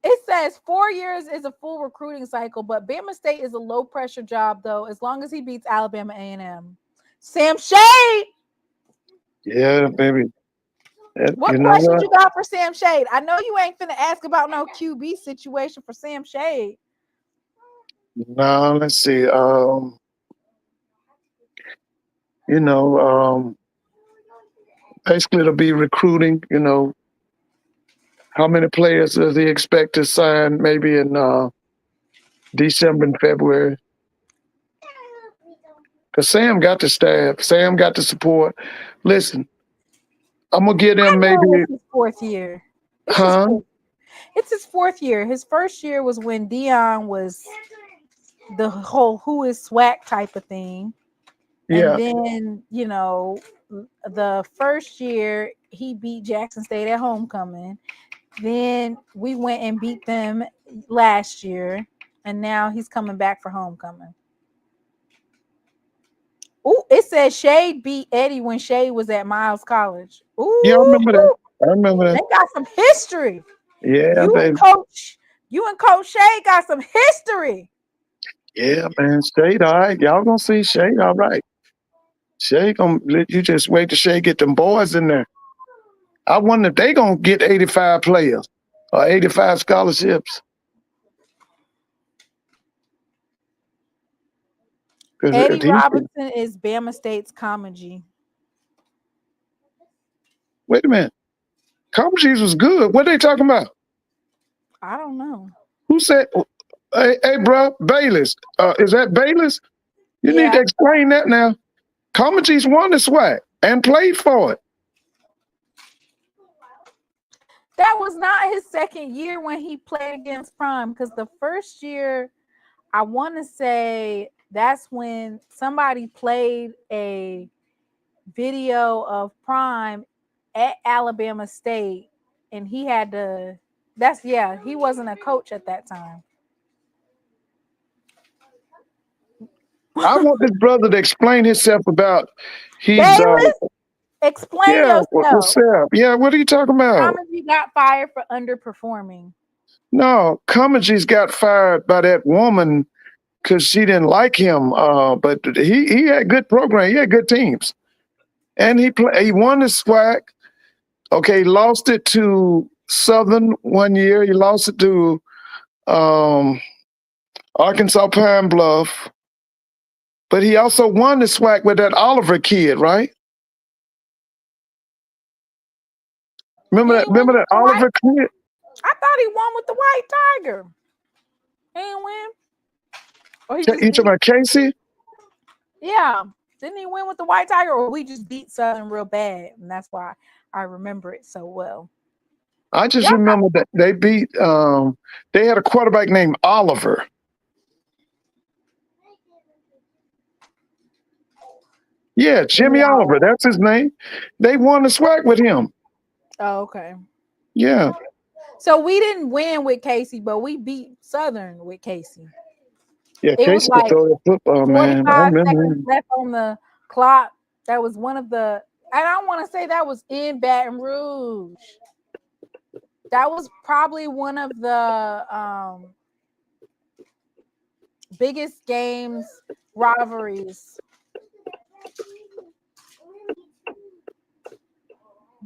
It says 4 years is a full recruiting cycle, but Bama State is a low pressure job though, as long as he beats Alabama A&M. Sam Shade. Yeah, baby. What questions you got for Sam Shade? I know you ain't finna ask about no QB situation for Sam Shade. No, let's see. Basically it'll be recruiting, how many players does he expect to sign maybe in December and February? Because Sam got the staff. Sam got the support. Listen, I'm going to get him maybe. It's his 4th year. It's his 4th year. His first year was when Dion was the whole who is SWAC type of thing. Yeah. And then, the first year he beat Jackson State at homecoming. Then we went and beat them last year. And now he's coming back for homecoming. Ooh, it says Shade beat Eddie when Shade was at Miles College. Ooh, yeah, I remember that. They got some history. Yeah, you and Coach Shade got some history. Yeah, man. Shade, all right. Y'all gonna see Shade, all right. Shade gonna let you just wait till Shade get them boys in there. I wonder if they gonna get 85 players or 85 scholarships. Eddie Robinson is Bama State's Comedy. Wait a minute. Comedy was good. What are they talking about? I don't know. Who said, hey bro, Bayless. Is that Bayless? You need to explain that now. Comedy's won the SWAC and played for it. That was not his 2nd year when he played against Prime, because the first year, I want to say that's when somebody played a video of Prime at Alabama State, and he had to. He wasn't a coach at that time. I want this brother to explain himself about explain yourself. What's up? Yeah, what are you talking about? Comedy got fired for underperforming. No, Comedy's got fired by that woman because she didn't like him. But he had good program. He had good teams, and he won the SWAC. Okay, he lost it to Southern one year. He lost it to Arkansas Pine Bluff. But he also won the SWAC with that Oliver kid, right? Remember He that? ain't win Remember with that the Oliver kid? I thought he won with the White Tiger. He didn't win. Or he just You beat. talking about Casey? Yeah. Didn't he win with the White Tiger? Or we just beat Southern real bad, and that's why I remember it so well. I just Yeah. remember that they beat. They had a quarterback named Oliver. Yeah, Jimmy Oliver. That's his name. They won the SWAC with him. Oh, okay. Yeah. So we didn't win with Casey, but we beat Southern with Casey. Yeah, It was Casey could like throw the football, man. I 45 remember seconds him. left on the clock. That was one of the, and I want to say that was in Baton Rouge. That was probably one of the biggest games, rivalries.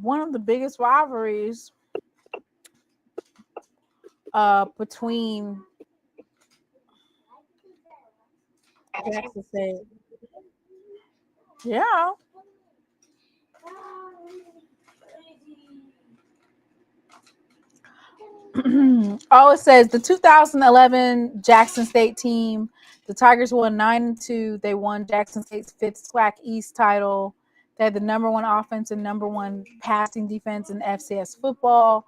One of the biggest rivalries between Jackson State. Yeah. Oh, it says the 2011 Jackson State team. The Tigers won 9-2. They won Jackson State's 5th SWAC East title. They had the #1 offense and #1 passing defense in FCS football.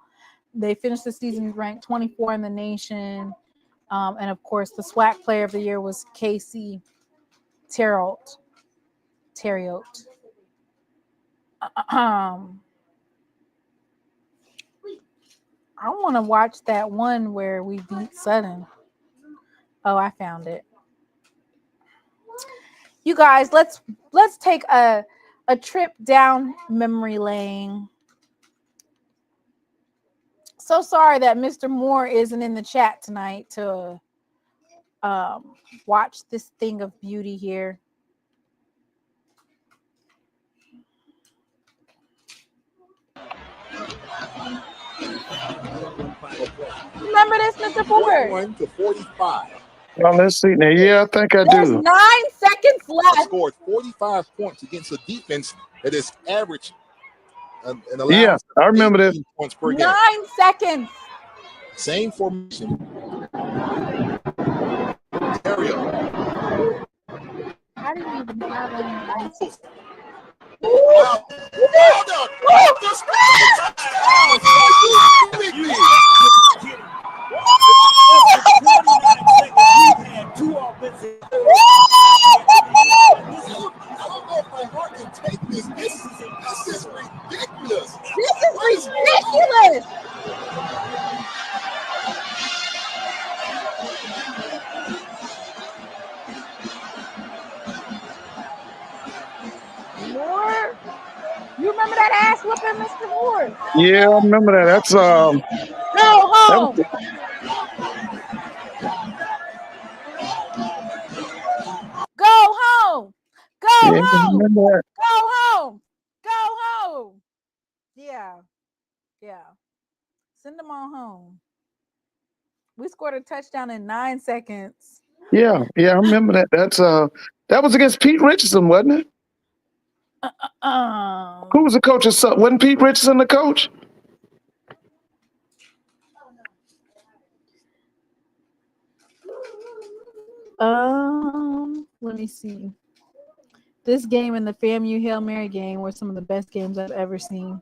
They finished the season ranked 24 in the nation. And of course, the SWAC Player of the Year was Casey Terriot. I want to watch that one where we beat Southern. Oh, I found it. You guys, let's take a trip down memory lane. So sorry that Mr. Moore isn't in the chat tonight to watch this thing of beauty here. Remember this, Mr. Ford? 41-45. Well, let's see now. Yeah, I think I There's do. 9 seconds left. Scored 45 points against a defense that is average and Yeah, allows I remember that. 18 points per game. 9 seconds. Same formation. Area. I didn't even have any. Two offensive. I don't know if my heart can take this. This is ridiculous. This is ridiculous. Moore, you remember that ass whooping, Mr. Moore? Yeah, I remember that. That's Go home. Go home. Go yeah, I home. remember that. Go home. Go home. Yeah. Send them on home. We scored a touchdown in 9 seconds. Yeah, I remember that. That was against Pete Richardson, wasn't it? Who was the coach of Southern? Wasn't Pete Richardson the coach? Let me see. This game and the FAMU Hail Mary game were some of the best games I've ever seen.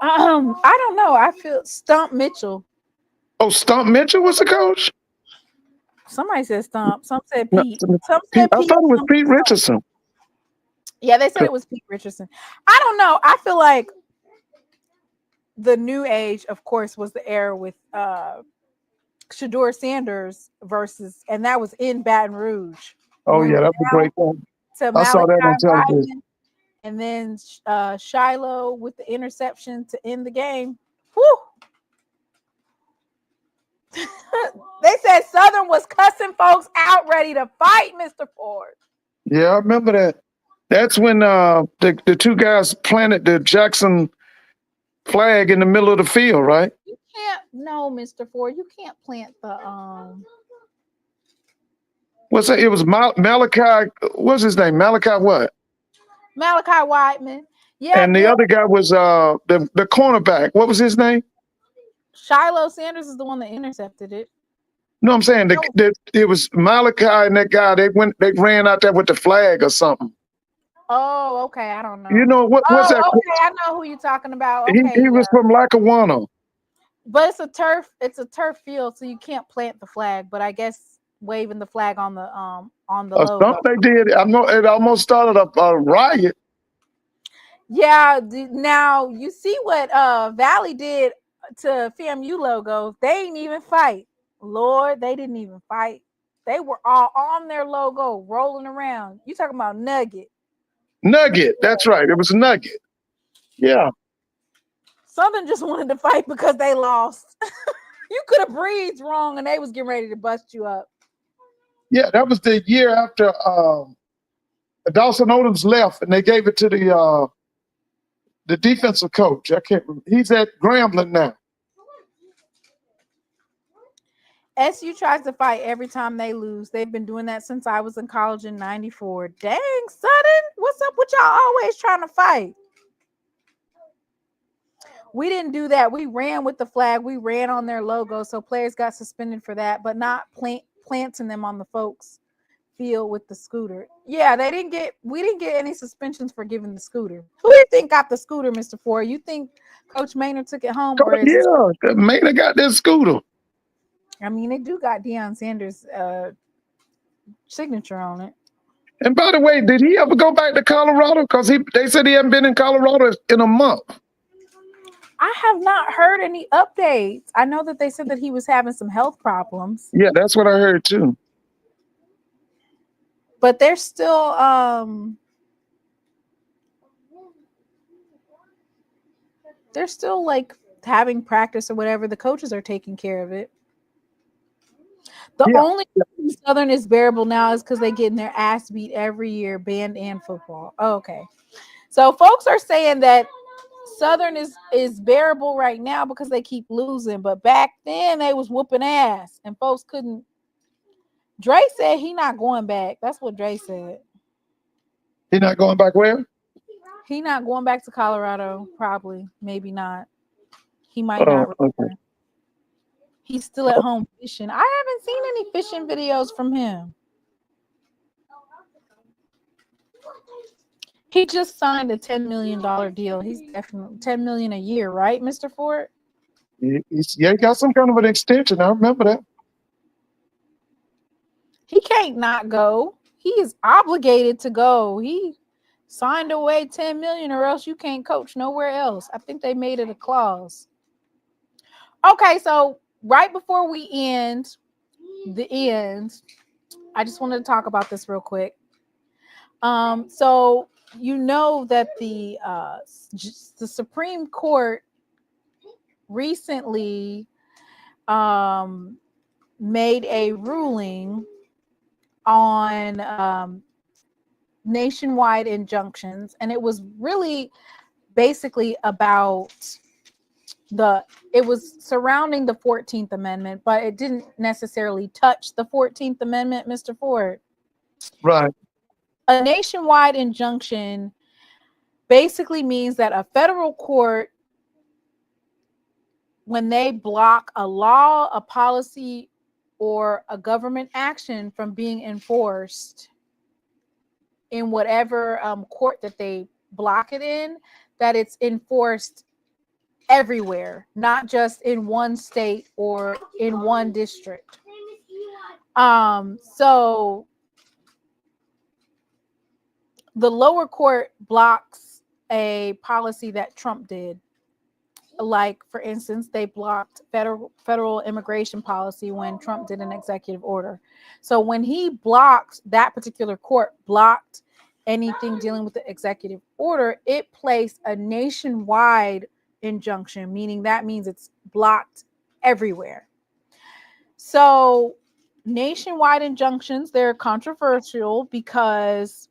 I don't know. I feel Stump Mitchell. Oh, Stump Mitchell was the coach? Somebody said Stump. Some said No, Pete. Some said I Pete. thought it was Pete Richardson. Yeah, they said it was Pete Richardson. I don't know. I feel like the new age, of course, was the era with Shador Sanders versus, and that was in Baton Rouge. Oh, yeah, that was a great one. I saw that on television. And then Shiloh with the interception to end the game. Whew. They said Southern was cussing folks out ready to fight, Mr. Ford. Yeah, I remember that. That's when the two guys planted the Jackson flag in the middle of the field, right? You can't, no, Mr. Ford, you can't plant the What's that? It was Malachi. What's his name? Malachi what? Malachi Whiteman. Yeah, And the other guy was the cornerback. What was his name? Shiloh Sanders is the one that intercepted it. No, I'm saying it was Malachi and that guy. They ran out there with the flag or something. Oh, okay. I don't know. You know what's that? Okay, I know who you're talking about. He Okay, was from Lackawanna. but it's a turf field, so you can't plant the flag. But I guess waving the flag on the logo. Something they did. I know it almost started a riot. Yeah. Now you see what Valley did to FAMU logo. They didn't even fight. Lord, they didn't even fight. They were all on their logo, rolling around. You talking about Nugget? Nugget. That's right. It was Nugget. Yeah. Southern just wanted to fight because they lost. You could have breathed wrong, and they was getting ready to bust you up. Yeah, that was the year after Dawson Odoms left, and they gave it to the defensive coach. I can't remember. He's at Grambling now. SU tries to fight every time they lose. They've been doing that since I was in college in '94. Dang, Southern, what's up with y'all always trying to fight? We didn't do that. We ran with the flag. We ran on their logo, so players got suspended for that, but not planting them on the folks' field with the scooter. Yeah, we didn't get any suspensions for giving the scooter. Who do you think got the scooter, Mr. Ford? You think Coach Maynard took it home? Or Maynard got that scooter. I mean, they do got Deion Sanders' signature on it. And by the way, did he ever go back to Colorado? Because they said he hadn't been in Colorado in a month. I have not heard any updates. I know that they said that he was having some health problems. Yeah, that's what I heard too. But they're still like having practice or whatever. The coaches are taking care of it. The only reason Southern is bearable now is because they're getting their ass beat every year, band and football. Oh, okay. So folks are saying that Southern is bearable right now because they keep losing. But back then they was whooping ass and folks couldn't. Dre said he not going back. That's what Dre said. He not going back where? He not going back to Colorado. Probably. Maybe not. He might not. Okay. He's still at home fishing. I haven't seen any fishing videos from him. He just signed a $10 million deal. He's definitely $10 million a year, right, Mr. Ford? He got some kind of an extension. I remember that. He can't not go. He is obligated to go. He signed away $10 million, or else you can't coach nowhere else. I think they made it a clause. Okay, so right before we end, I just wanted to talk about this real quick. So you know that the Supreme Court recently made a ruling on nationwide injunctions, and it was really basically about it was surrounding the 14th Amendment, but it didn't necessarily touch the 14th Amendment, Mr. Ford. Right. A nationwide injunction basically means that a federal court, when they block a law, a policy, or a government action from being enforced in whatever court that they block it in, that it's enforced everywhere, not just in one state or in one district. So the lower court blocks a policy that Trump did. Like, for instance, they blocked federal immigration policy when Trump did an executive order. So when he blocked, that particular court blocked anything dealing with the executive order, it placed a nationwide injunction, meaning that means it's blocked everywhere. So nationwide injunctions, they're controversial because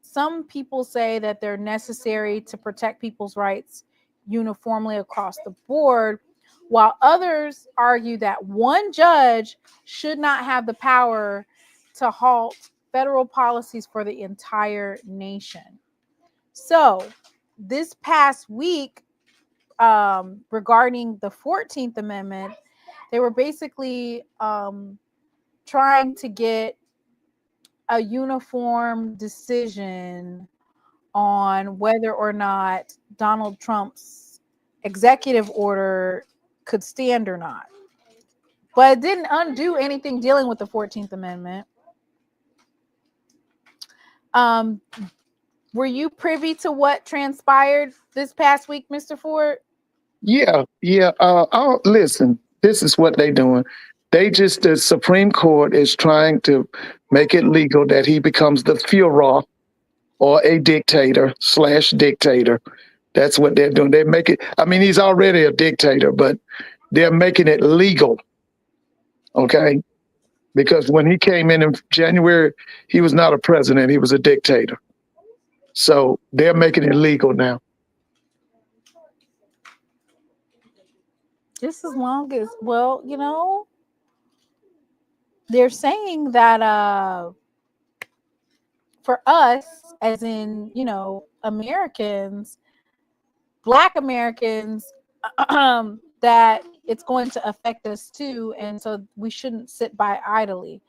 some people say that they're necessary to protect people's rights uniformly across the board, while others argue that one judge should not have the power to halt federal policies for the entire nation. So this past week, regarding the 14th Amendment, they were basically trying to get a uniform decision on whether or not Donald Trump's executive order could stand or not. But it didn't undo anything dealing with the 14th Amendment. Were you privy to what transpired this past week, Mr. Ford? Yeah. Listen, this is what they're doing. The Supreme Court is trying to make it legal that he becomes the Führer or a dictator/dictator. That's what they're doing. They make it, I mean, he's already a dictator, but they're making it legal. Okay. Because when he came in January, he was not a president, he was a dictator. So they're making it legal now. Just as long as, well, they're saying that for us, as in, Americans, Black Americans, that it's going to affect us too. And so we shouldn't sit by idly.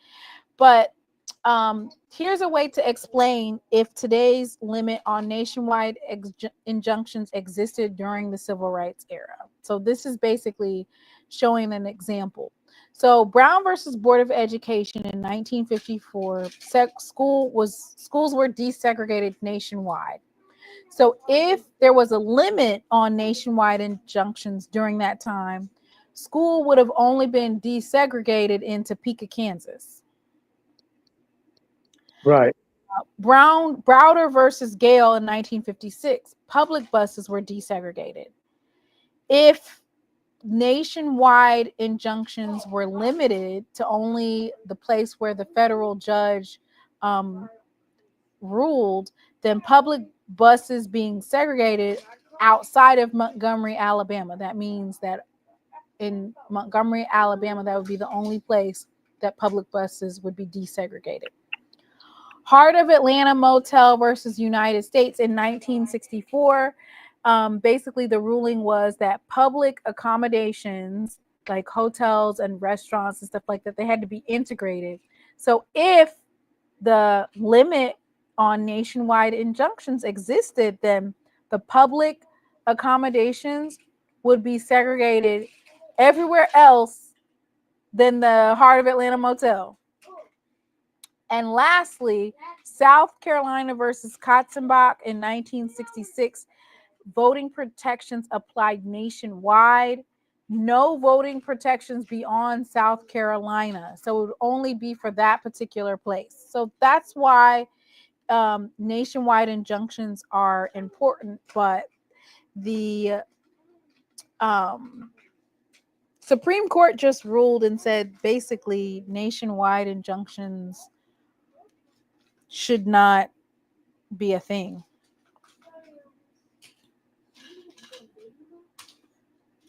But here's a way to explain if today's limit on nationwide injunctions existed during the civil rights era. So this is basically showing an example. So Brown versus Board of Education in 1954, schools were desegregated nationwide. So if there was a limit on nationwide injunctions during that time, school would have only been desegregated in Topeka, Kansas. Right. Browder versus Gale in 1956, public buses were desegregated. If nationwide injunctions were limited to only the place where the federal judge ruled, then public buses being segregated outside of Montgomery, Alabama. That means that in Montgomery, Alabama, that would be the only place that public buses would be desegregated. Heart of Atlanta Motel versus United States in 1964. Basically, the ruling was that public accommodations like hotels and restaurants and stuff like that, they had to be integrated. So if the limit on nationwide injunctions existed, then the public accommodations would be segregated everywhere else than the Heart of Atlanta Motel. And lastly, South Carolina versus Katzenbach in 1966, voting protections applied nationwide, no voting protections beyond South Carolina. So it would only be for that particular place. So that's why nationwide injunctions are important, but the Supreme Court just ruled and said basically nationwide injunctions should not be a thing.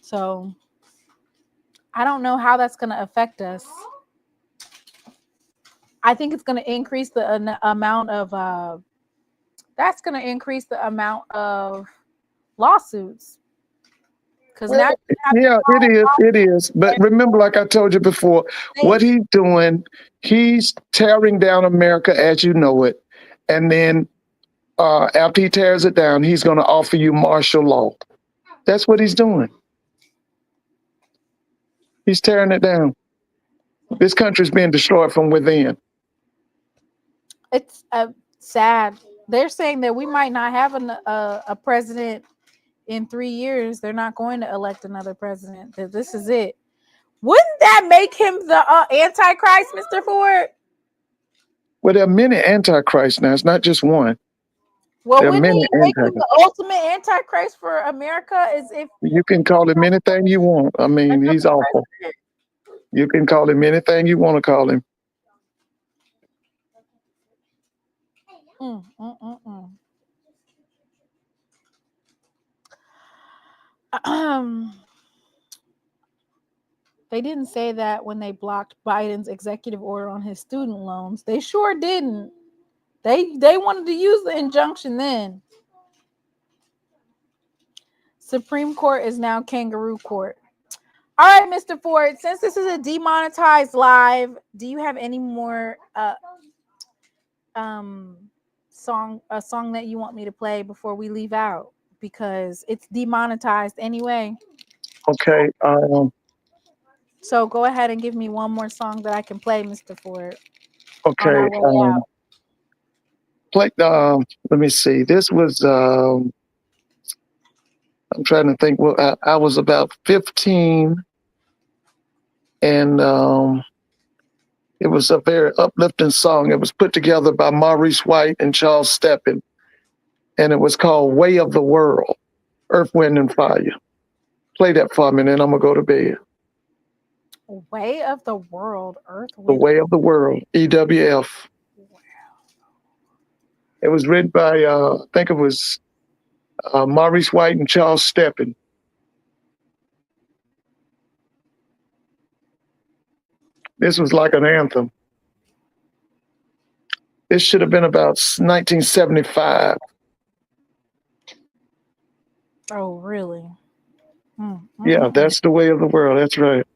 So I don't know how that's going to affect us. I think it's going to increase the amount of lawsuits. Because now, yeah, it is. But remember, like I told you before, what he's doing, he's tearing down America as you know it. And then after he tears it down, he's going to offer you martial law. That's what he's doing. He's tearing it down. This country's being destroyed from within. It's sad. They're saying that we might not have a president in 3 years. They're not going to elect another president. This is it. Wouldn't that make him the Antichrist, Mr. Ford? Well, there are many Antichrists now. It's not just one. Well, wouldn't he make him the ultimate Antichrist for America? Is if you can call him anything you want. I mean, he's awful. You can call him anything you want to call him. They didn't say that when they blocked Biden's executive order on his student loans. They sure didn't. They wanted to use the injunction then. Supreme Court is now Kangaroo Court. All right, Mr. Ford, since this is a demonetized live, do you have any more song that you want me to play before we leave out? Because it's demonetized anyway. Okay. So go ahead and give me one more song that I can play, Mr. Ford. Okay. On our way out. Play. Let me see. This was. I'm trying to think. Well, I was about 15, and it was a very uplifting song. It was put together by Maurice White and Charles Steppen, and it was called "Way of the World," Earth, Wind, and Fire. Play that for me, and then I'm gonna go to bed. Way of the World, Earth, Wind. The Way of the World, EWF. Wow. It was written by, I think it was Maurice White and Charles Steppen. This was like an anthem. This should have been about 1975. Oh, really? Yeah, that's the way of the world. That's right.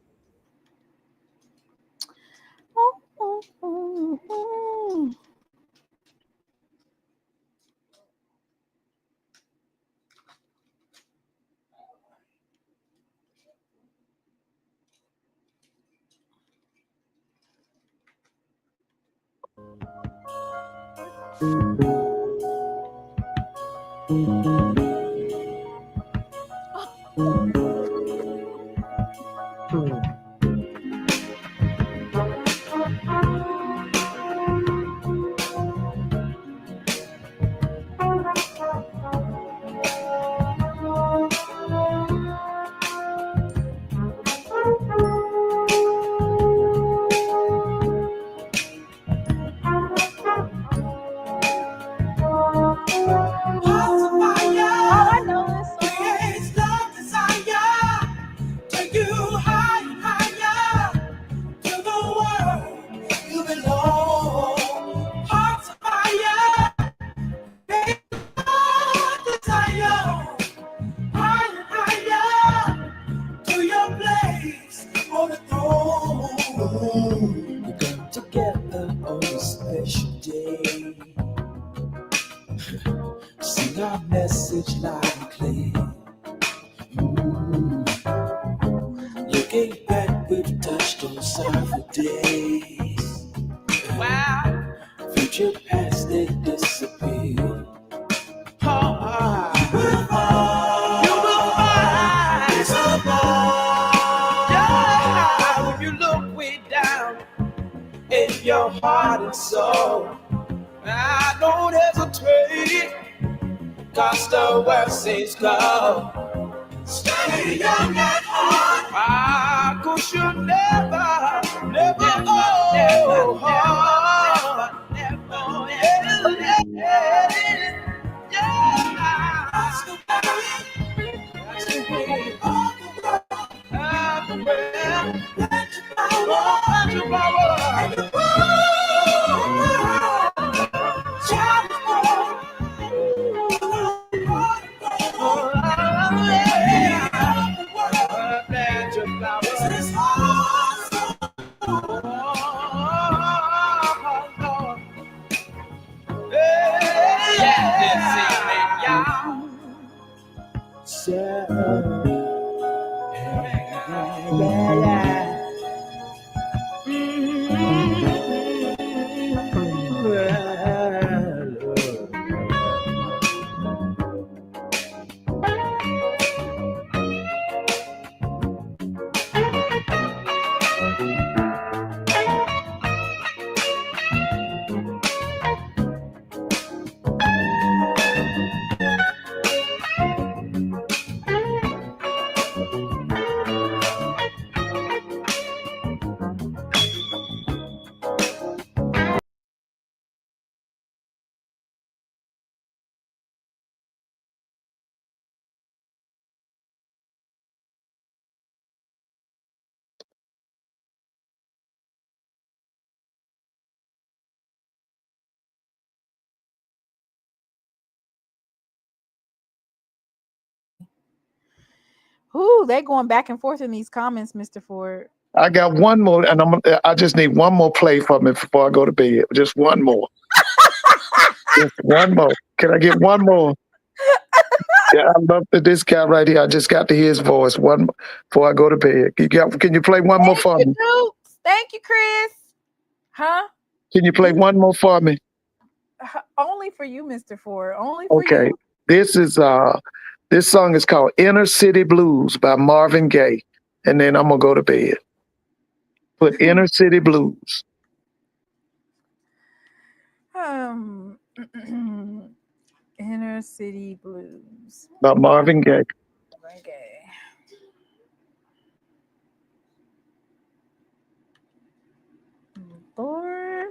Who they going back and forth in these comments, Mr. Ford. I got one more, and I just need one more play from it before I go to bed. Just one more. Just one more. Can I get one more? Yeah, I love this guy right here. I just got to hear his voice one before I go to bed. Can you play one more for me? Dukes. Thank you, Chris. Huh? Can you play one more for me? Only for you, Mr. Ford. Only for Okay. you. This song is called Inner City Blues by Marvin Gaye. And then I'm gonna go to bed. Put Inner City Blues. Inner City Blues By Marvin Gaye. Okay. Lord.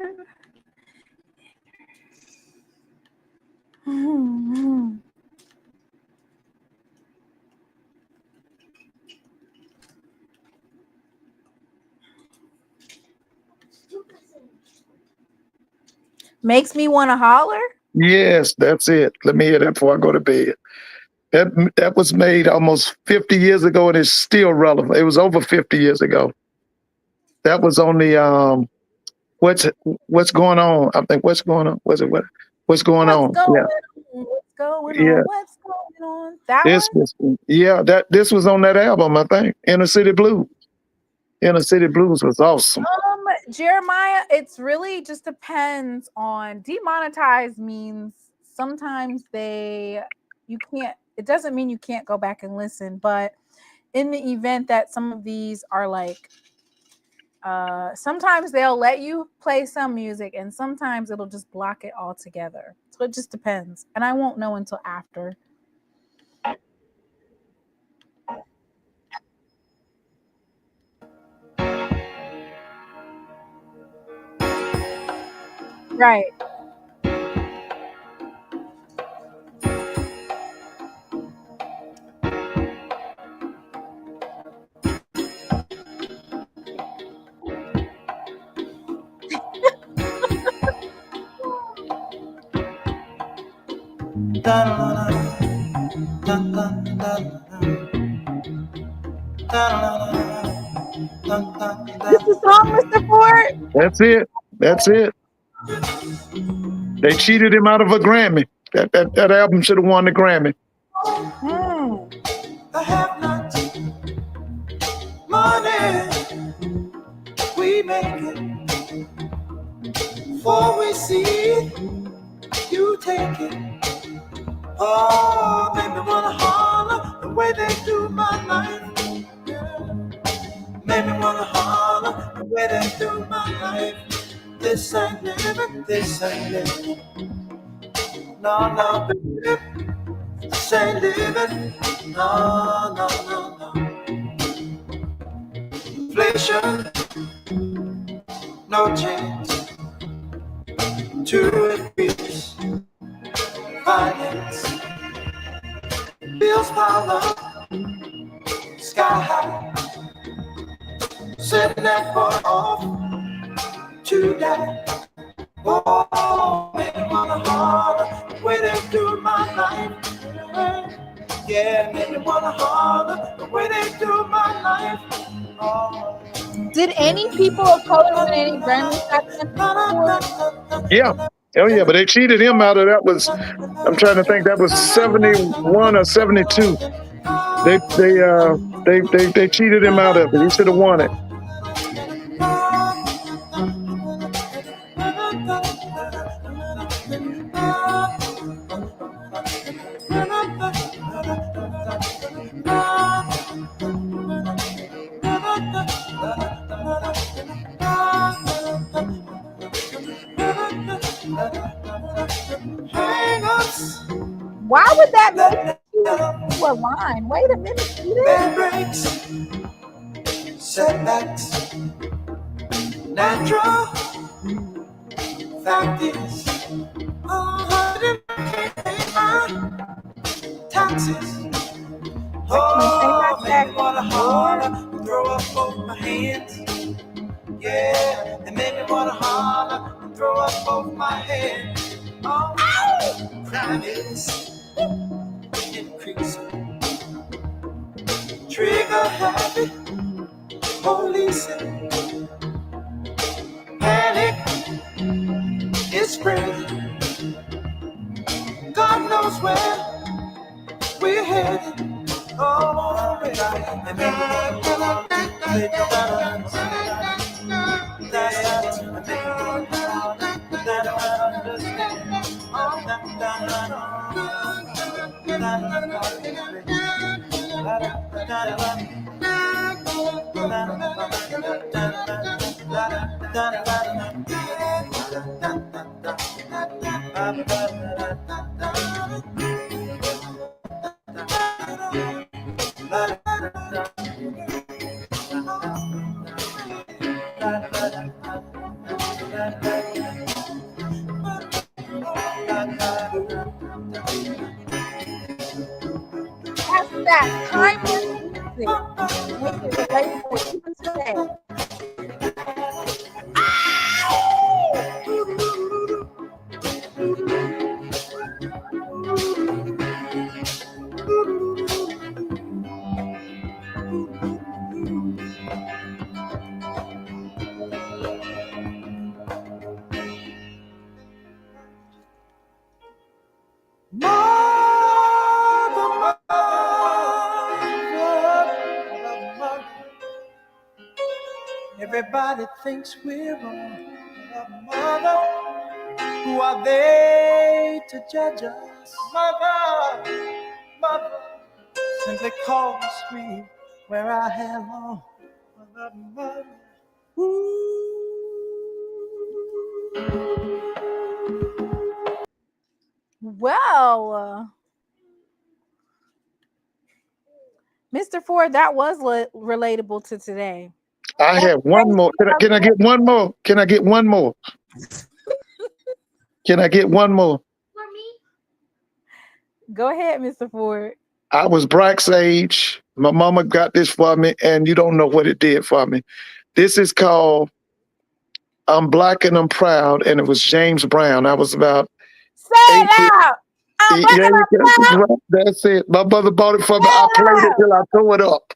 Makes me want to holler. Yes, that's it. Let me hear that before I go to bed. That was made almost 50 years ago, and it's still relevant. It was over 50 years ago. That was on the what's going on? I think what's going on? What's going on? What's going Yeah. on? What's going Yeah. on? What's going on? That This one? was this was on that album, I think. Inner City Blues. Inner City Blues was awesome. Jeremiah, it's really just depends on demonetized means sometimes it doesn't mean you can't go back and listen, but in the event that some of these are like sometimes they'll let you play some music and sometimes it'll just block it altogether. So it just depends. And I won't know until after. Right. This is song, Mr. Ford? That's it. That's it. They cheated him out of a Grammy. That album should have won the Grammy. I have not money. We make it before we see it. You take it. Oh, make me wanna holler the way they do my life. Yeah. Make me wanna holler the way they do my life. This ain't living, this ain't living. No, no, baby. This ain't living. No, no, no, no. Inflation, no chance to increase finance. Bills pile up, sky high. Send that boy off to die. Oh, make me wanna holler the way they do my life. Yeah, make me wanna holler the way they do my life. Oh. Did any people of color win any Grammys back then? Yeah. Oh yeah, but they cheated him out of that. I'm trying to think, that was 71 or 72. They cheated him out of it. He should have won it. Why would that make you to a line? Wait a minute, Peter. Breaks, setbacks, natural. Fact is, I can't pay my taxes. Oh, make me wanna holler, throw up both my hands. Yeah, and make me wanna holler and throw up both my hands. Oh, crime is increasing. trigger happy, police panic is spreading. God knows where we're headed. Oh, That's that timeless music. Make it relatable even today. Everybody thinks we're wrong. Mother, who are they to judge us? Mother, simply cause we wear our hair long. Mother, Well, Mr. Ford, that was relatable to today. I have one more. Can I get one more? Can I get one more? Can I get one more? For me? Go ahead, Mr. Ford. I was Brack's age. My mama got this for me, and you don't know what it did for me. This is called I'm Black and I'm Proud, and it was James Brown. I was about Say it loud. I'm Black and I'm Proud. That's it. My mother bought it for me. I played it till I threw it up.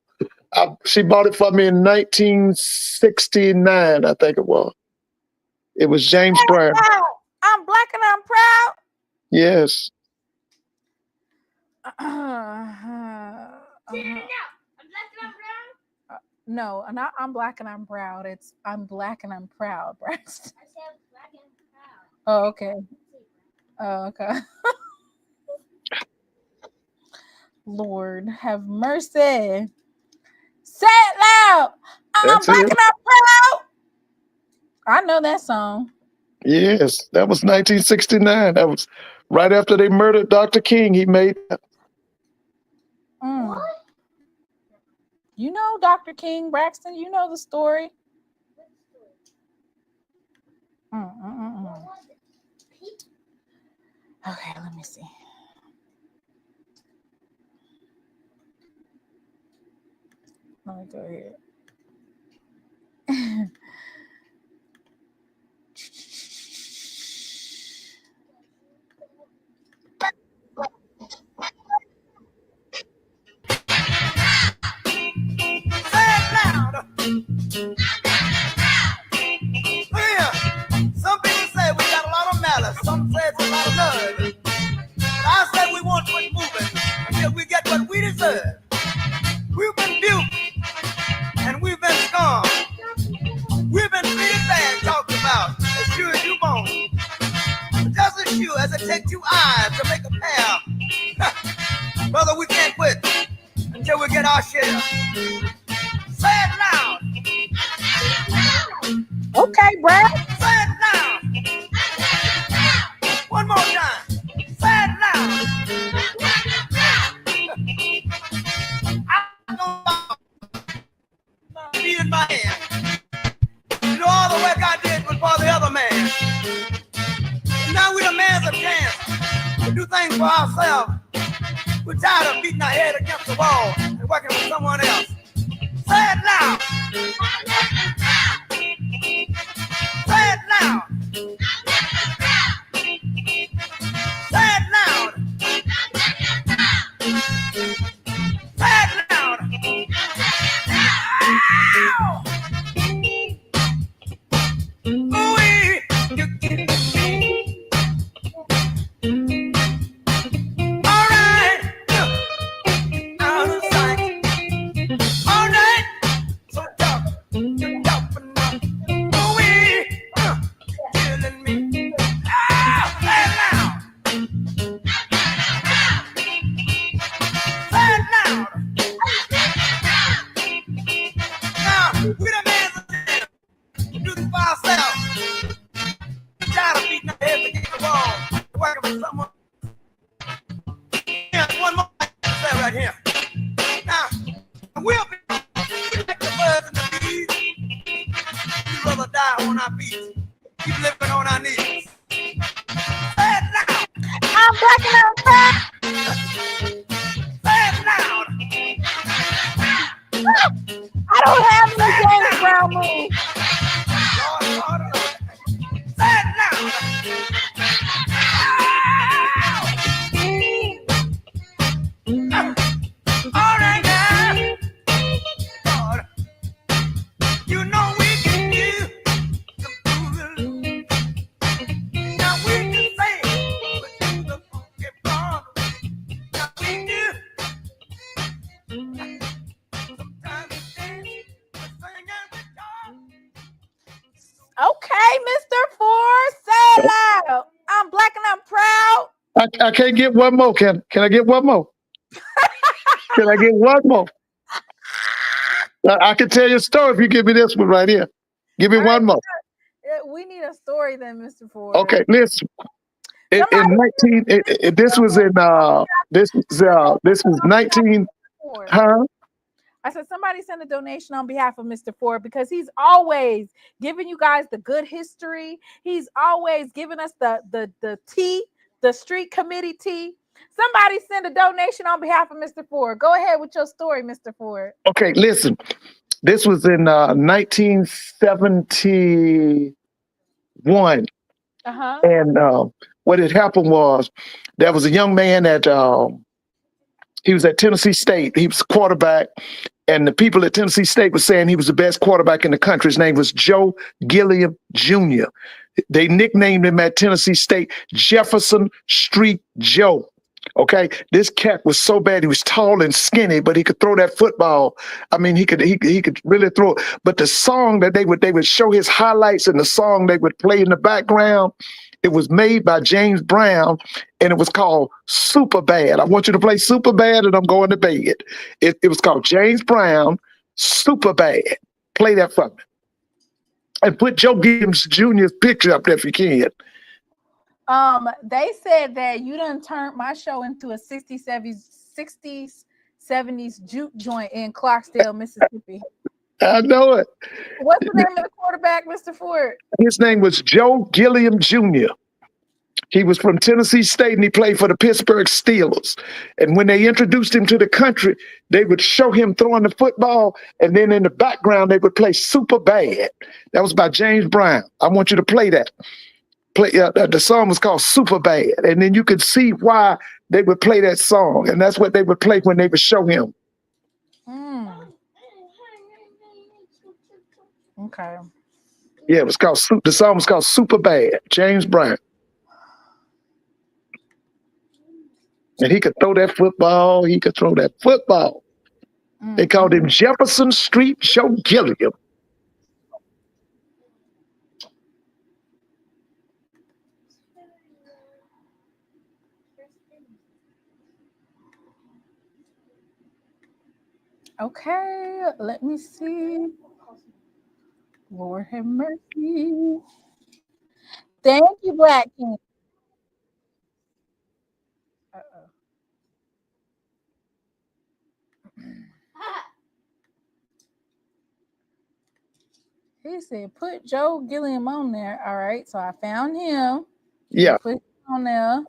She bought it for me in 1969, I think it was. It was James Brown. I'm Black and I'm Proud. Yes. Say it now. I'm black and I'm brown. No, not I'm Black and I'm Proud. It's I'm Black and I'm Proud, Braxton. I said I'm black and proud. Oh, okay. Oh, okay. Lord, have mercy. Say it loud. I'm That's Black it. and I'm Proud. I know that song. Yes, that was 1969. That was right after they murdered Dr. King. He made that. Mm. You know Dr. King, Braxton. You know the story. Okay, let me see. Let me go ahead. Some people say we got a lot of malice. Some say it's a lot of love. But I say we won't quit moving until we get what we deserve. We've been duped and we've been scorned. We've been treated bad, talked about as sure as you born. But just as sure as it takes 2 eyes to make a pair, brother, we can't quit until we get our share. Say it loud. Okay, Brad. Say it loud. One more time. Say it loud. I'm gonna be in my hand. You know, all the work I did was for the other man. And now we the man's a chance to do things for ourselves. We're tired of beating our head against the wall and working with someone else. Say it loud. Say it loud. Say it loud. Say it loud. I can't get one more. Can I get one more? Can I get one more? I can tell you a story if you give me this one right here. Give me one more. We need a story then, Mr. Ford. Okay, listen. This was 19. Huh? I said somebody send a donation on behalf of Mr. Ford because he's always giving you guys the good history. He's always giving us the tea, the street committee tea. Somebody send a donation on behalf of Mr. Ford. Go ahead with your story, Mr. Ford. Okay, listen. This was in 1971. And what had happened was there was a young man that he was at Tennessee State. He was a quarterback. And the people at Tennessee State were saying he was the best quarterback in the country. His name was Joe Gilliam Jr. They nicknamed him at Tennessee State Jefferson Street Joe. Okay, this cat was so bad. He was tall and skinny, but he could throw that football. I mean, he could really throw it. But the song that they would show his highlights, and the song they would play in the background, it was made by James Brown, and it was called Super Bad. I want you to play Super Bad, and I'm going to bed. It was called James Brown, Super Bad. Play that for me. And put Joe Gibbs Jr.'s picture up there if you can. They said that you done turned my show into a 60s, 70s juke joint in Clarksdale, Mississippi. I know it. What's the name of the quarterback, Mr. Ford? His name was Joe Gilliam Jr. He was from Tennessee State, and he played for the Pittsburgh Steelers. And when they introduced him to the country, they would show him throwing the football, and then in the background, they would play Super Bad. That was by James Brown. I want you to play that. The song was called Super Bad, and then you could see why they would play that song, and that's what they would play when they would show him. Okay. Yeah, it was called. The song was called Super Bad. James Brown, and he could throw that football. He could throw that football. They called him Jefferson Street Joe Gilliam. Okay, let me see. Lord have mercy. Thank you, Black King. He said, put Joe Gilliam on there. All right, so I found him. Yeah. Put him on there.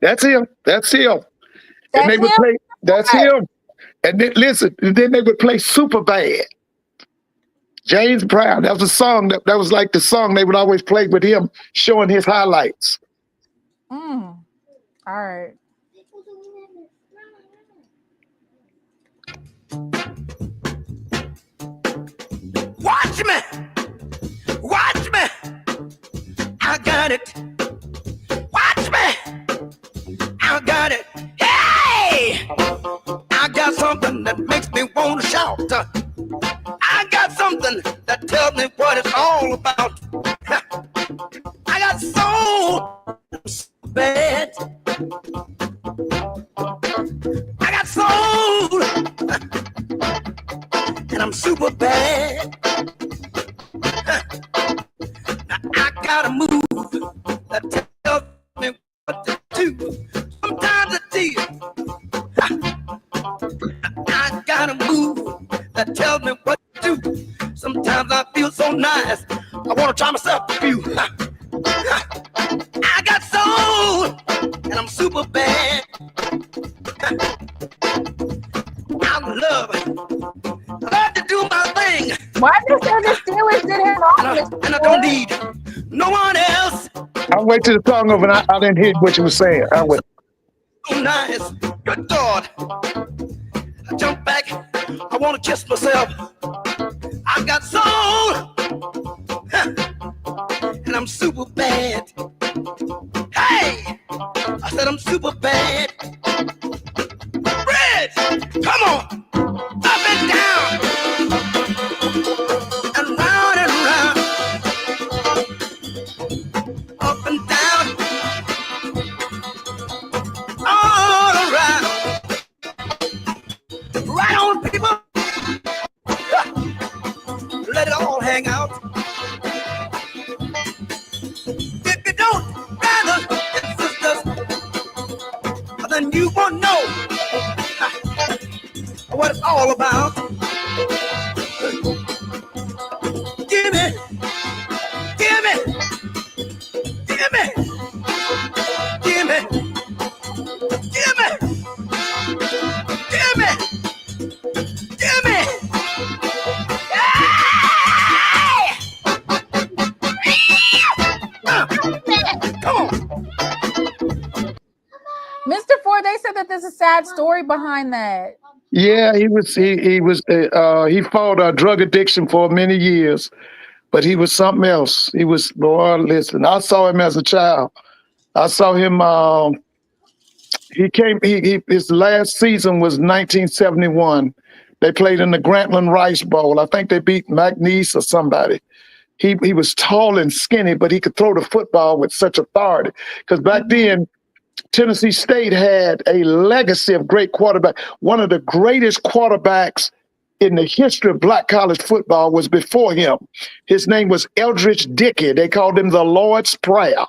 That's him. That's him. And they would play. That's him. And then listen. And then they would play Super Bad. James Brown. That was a song that was like the song they would always play with him, showing his highlights. All right. something that makes me want to shout. I got something that tells me what it's all about. I got soul so bad. I got soul, and I'm super bad. Now I gotta move that tells me what to do. Sometimes it's deal. I gotta move that tells me what to do. Sometimes I feel so nice, I wanna try myself a few. I got soul, and I'm super bad. I love to do my thing. Why did they say the Steelers did him off? And I don't need no one else. I'll wait till the song over. And I didn't hear what you were saying. I wait. So nice, good God. I jump back, I want to kiss myself. I got soul, and I'm super bad. Hey, I said I'm super bad. Red, come on, up and down, and round and round, up and down, all around. Right on, people. Let it all hang out. If you don't, brothers and sisters, then you won't know what it's all about. Give me, give me, give me, give me, give me, give me, give me. Come on. Mr. Ford, they said that there's a sad story behind that. Yeah, he fought drug addiction for many years, but he was something else. He was, boy, listen, I saw him as a child. I saw him, his last season was 1971. They played in the Grantland Rice Bowl. I think they beat McNeese or somebody. He was tall and skinny, but he could throw the football with such authority. Because back then, Tennessee State had a legacy of great quarterback. One of the greatest quarterbacks in the history of black college football was before him. His name was Eldridge Dickey. They called him the Lord's Prayer.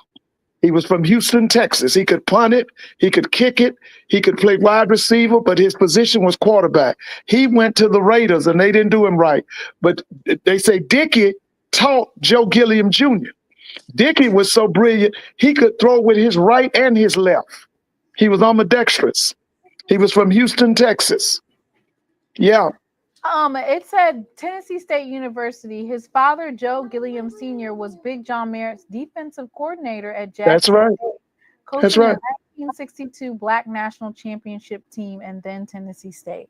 He was from Houston, Texas. He could punt it, he could kick it, he could play wide receiver, but his position was quarterback. He went to the Raiders, and they didn't do him right. But they say Dickey taught Joe Gilliam Jr. Dickey was so brilliant, he could throw with his right and his left. He was ambidextrous. He was from Houston, Texas. Yeah. It said Tennessee State University. His father, Joe Gilliam Sr., was Big John Merritt's defensive coordinator at Jackson. That's right. Coaching That's right. the 1962 Black National Championship team and then Tennessee State.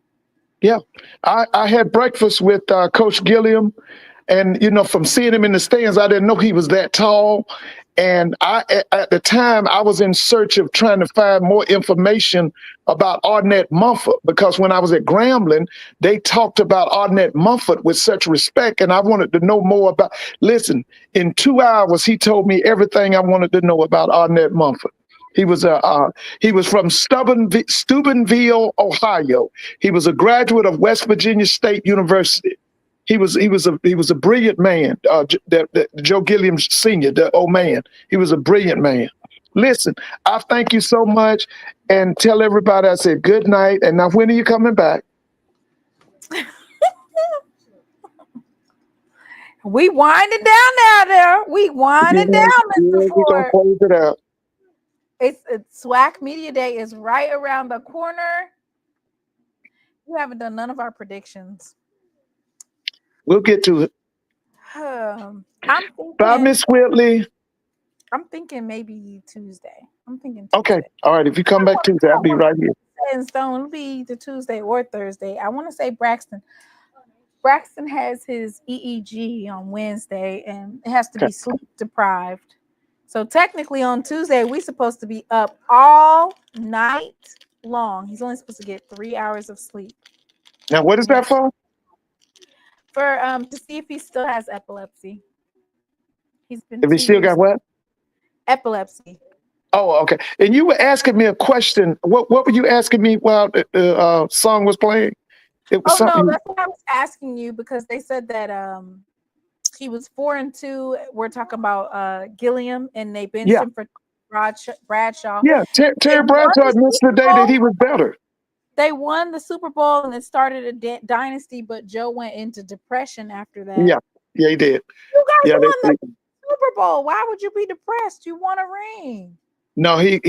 Yeah. I had breakfast with Coach Gilliam. And, you know, from seeing him in the stands, I didn't know he was that tall. And at the time, I was in search of trying to find more information about Arnett Mumford, because when I was at Grambling, they talked about Arnett Mumford with such respect, and I wanted to know more about. Listen, in 2 hours, he told me everything I wanted to know about Arnett Mumford. He was from Steubenville, Ohio. He was a graduate of West Virginia State University. He was a brilliant man, Joe Gilliam Sr., the old man. He was a brilliant man. Listen, I thank you so much, and tell everybody I said good night. And now, when are you coming back? We winding down now there. We winding down, Mr. We're going to Ford. close it out. It's SWAC Media Day is right around the corner. You haven't done none of our predictions. We'll get to it. I'm Bye, thinking, Miss Whitley. I'm thinking maybe Tuesday. I'm thinking Tuesday. Okay. All right. If you come back Tuesday, I'll be right here. Set in stone. It'll be either Tuesday or Thursday. I want to say Braxton. Braxton has his EEG on Wednesday, and it has to be sleep deprived. So technically on Tuesday, we're supposed to be up all night long. He's only supposed to get 3 hours of sleep. Now, what is that for? For to see if he still has epilepsy. He's been If he 2 still years got what? epilepsy. Oh, okay. And you were asking me a question. What were you asking me while the song was playing? It was Oh no, something. that's what I was asking you because they said that he was 4-2. We're talking about Gilliam, and they benched Yeah, him for Bradshaw. yeah. They Terry won Bradshaw the admits Super today that Bowl. he was better. They won the Super Bowl and it started a dynasty, but Joe went into depression after that. Yeah, yeah, he did. You guys Yeah, won the Super Bowl. Why would you be depressed? You won a ring. no, they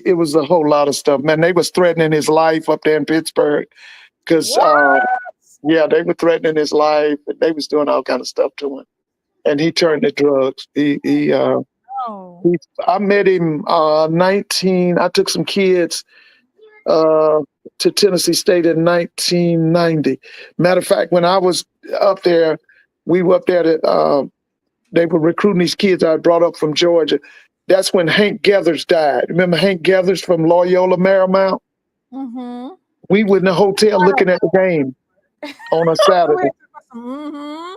it was a whole lot of stuff, man. They was threatening his life up there in Pittsburgh because What? yeah, they were threatening his life. They was doing all kind of stuff to him, and he turned to drugs. Oh. I met him 19. I took some kids to Tennessee State in 1990. Matter of fact, when I was up there, we were up there to they were recruiting these kids I had brought up from Georgia. That's when Hank Gathers died. Remember Hank Gathers from Loyola Marymount? Mm-hmm. We were in the hotel looking at the game on a Saturday. Mm-hmm.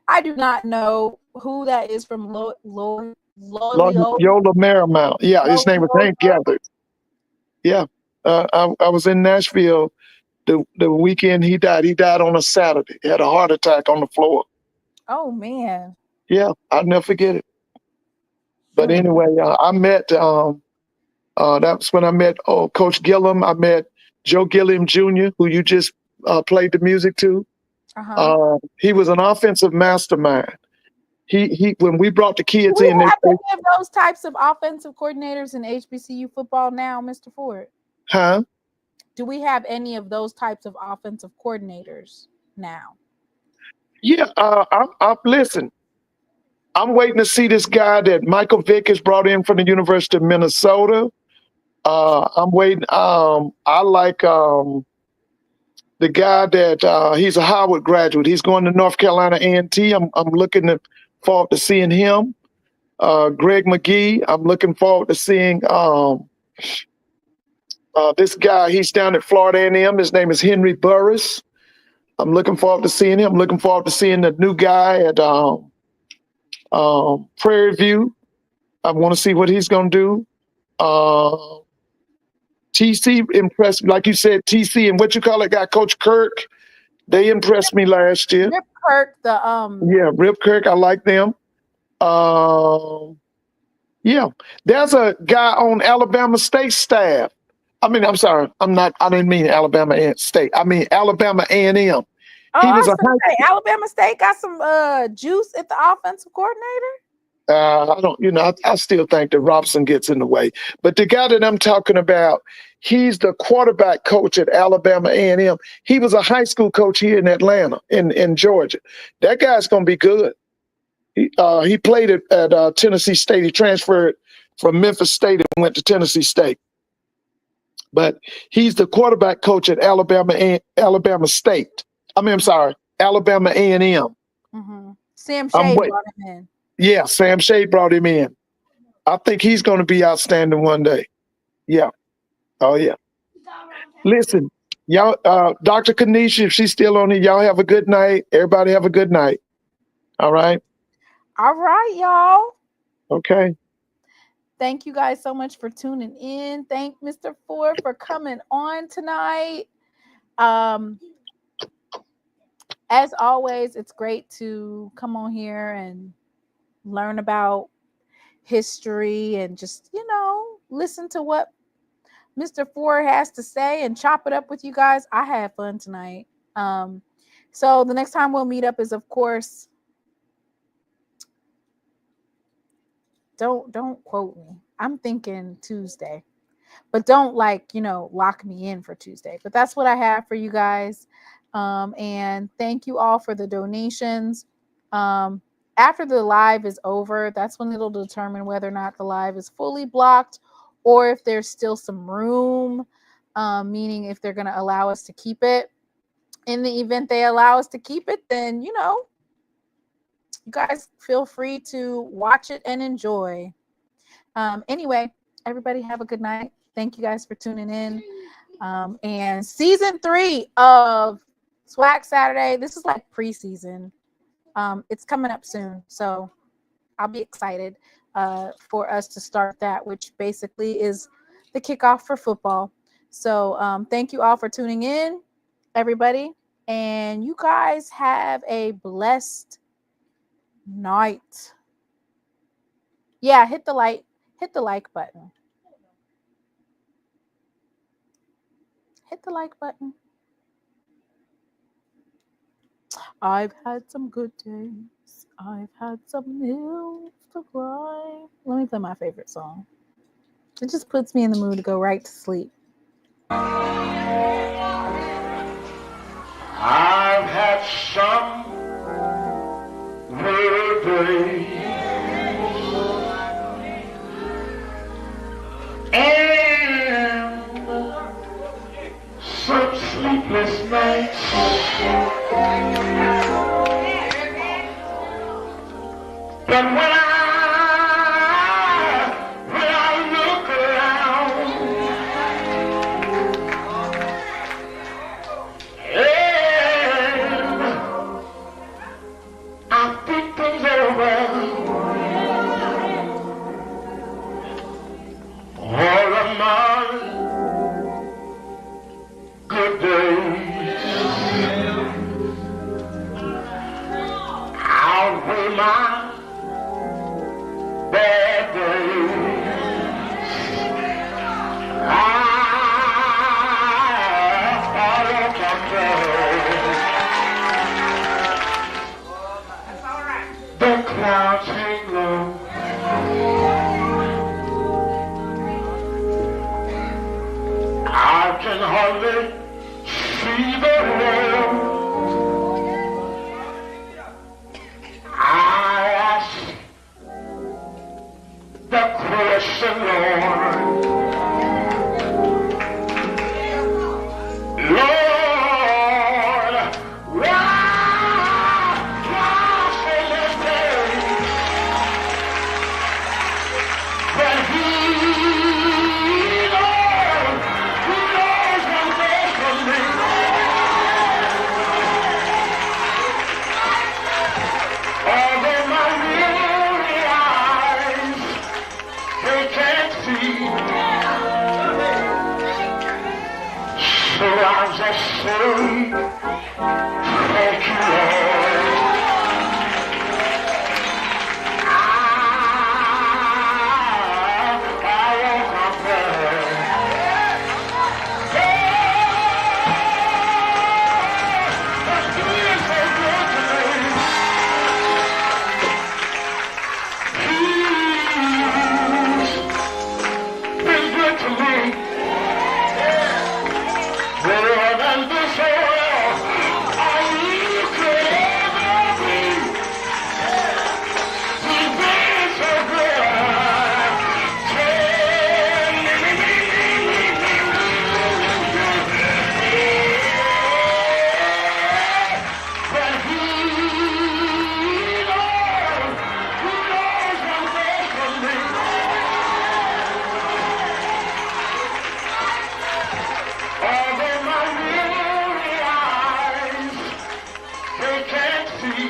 I do not know who that is from Loyola. Loyola Marymount. Yeah, his name was Hank Gathers. Yeah. I was in Nashville the weekend he died. He died on a Saturday. He had a heart attack on the floor. Oh man. Yeah, I'll never forget it. But anyway, I met that's when I met Coach Gillum. I met Joe Gilliam Jr., who you just played the music to. He was an offensive mastermind. He when we brought the kids in, do we have any of those types of offensive coordinators in HBCU football now, Mr. Ford? Huh? Do we have any of those types of offensive coordinators now? Yeah, listen. I'm waiting to see this guy that Michael Vick has brought in from the University of Minnesota. I'm waiting. I like the guy that he's a Howard graduate. He's going to North Carolina A&T. I'm looking forward to seeing him. Greg McGee. I'm looking forward to seeing this guy. He's down at Florida A&M. His name is Henry Burris. I'm looking forward to seeing him. I'm looking forward to seeing the new guy at Prairie View. I want to see what he's going to do. TC impressed me. Like you said, TC and what you call it guy, Coach Kirk. They impressed me last year. Rip Kirk, yeah, Rip Kirk. I like them. Yeah, there's a guy on Alabama State staff. I mean, I'm sorry, I didn't mean Alabama State. I mean Alabama A&M. Oh, I was gonna say Alabama State got some juice at the offensive coordinator. I don't, I still think that Robson gets in the way. But the guy that I'm talking about, he's the quarterback coach at Alabama A&M. He was a high school coach here in Atlanta, in Georgia. That guy's going to be good. He played at Tennessee State. He transferred from Memphis State and went to Tennessee State. But he's the quarterback coach at Alabama State. Alabama A&M. Mm-hmm. Sam Shea brought him in. Yeah, Sam Shea brought him in. I think he's going to be outstanding one day. Yeah. Oh, yeah. Listen, y'all, Dr. Kanisha, if she's still on here, y'all have a good night. Everybody have a good night. All right? All right, y'all. Okay. Thank you guys so much for tuning in. Thank Mr. Ford for coming on tonight. As always, it's great to come on here and learn about history and just, listen to what Mr. Ford has to say and chop it up with you guys. I had fun tonight. So the next time we'll meet up is, of course, don't quote me. I'm thinking Tuesday, but don't lock me in for Tuesday. But that's what I have for you guys. And thank you all for the donations. After the live is over, that's when it'll determine whether or not the live is fully blocked or if there's still some room, meaning if they're going to allow us to keep it. In the event they allow us to keep it, then, you guys feel free to watch it and enjoy. Anyway, everybody have a good night. Thank you guys for tuning in. And season 3 of SWAC Saturday. This is like preseason. It's coming up soon, so I'll be excited for us to start that, which basically is the kickoff for football. So thank you all for tuning in, everybody, and you guys have a blessed night. Yeah, hit the like button. Hit the like button. I've had some good days. I've had some hills to climb. Let me play my favorite song. It just puts me in the mood to go right to sleep. I've had some good days and some sleepless nights. But when I look around, and I think things over, all of my good days outweigh my bad days. I don't control. The clouds hang low. I can hardly see the road. I ask the question, Lord. Lord, why so much pain? But He knows what's best for me. Although my weary eyes, they can't see, so I'll just say, thank you, Lord. I won't complain. But He is so good to me. He's been good to me. Better than this world all you could ever be. He's been so good. But He knows what's best for me. Although my weary eyes, they can't see,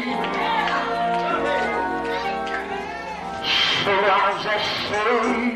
so I'll just say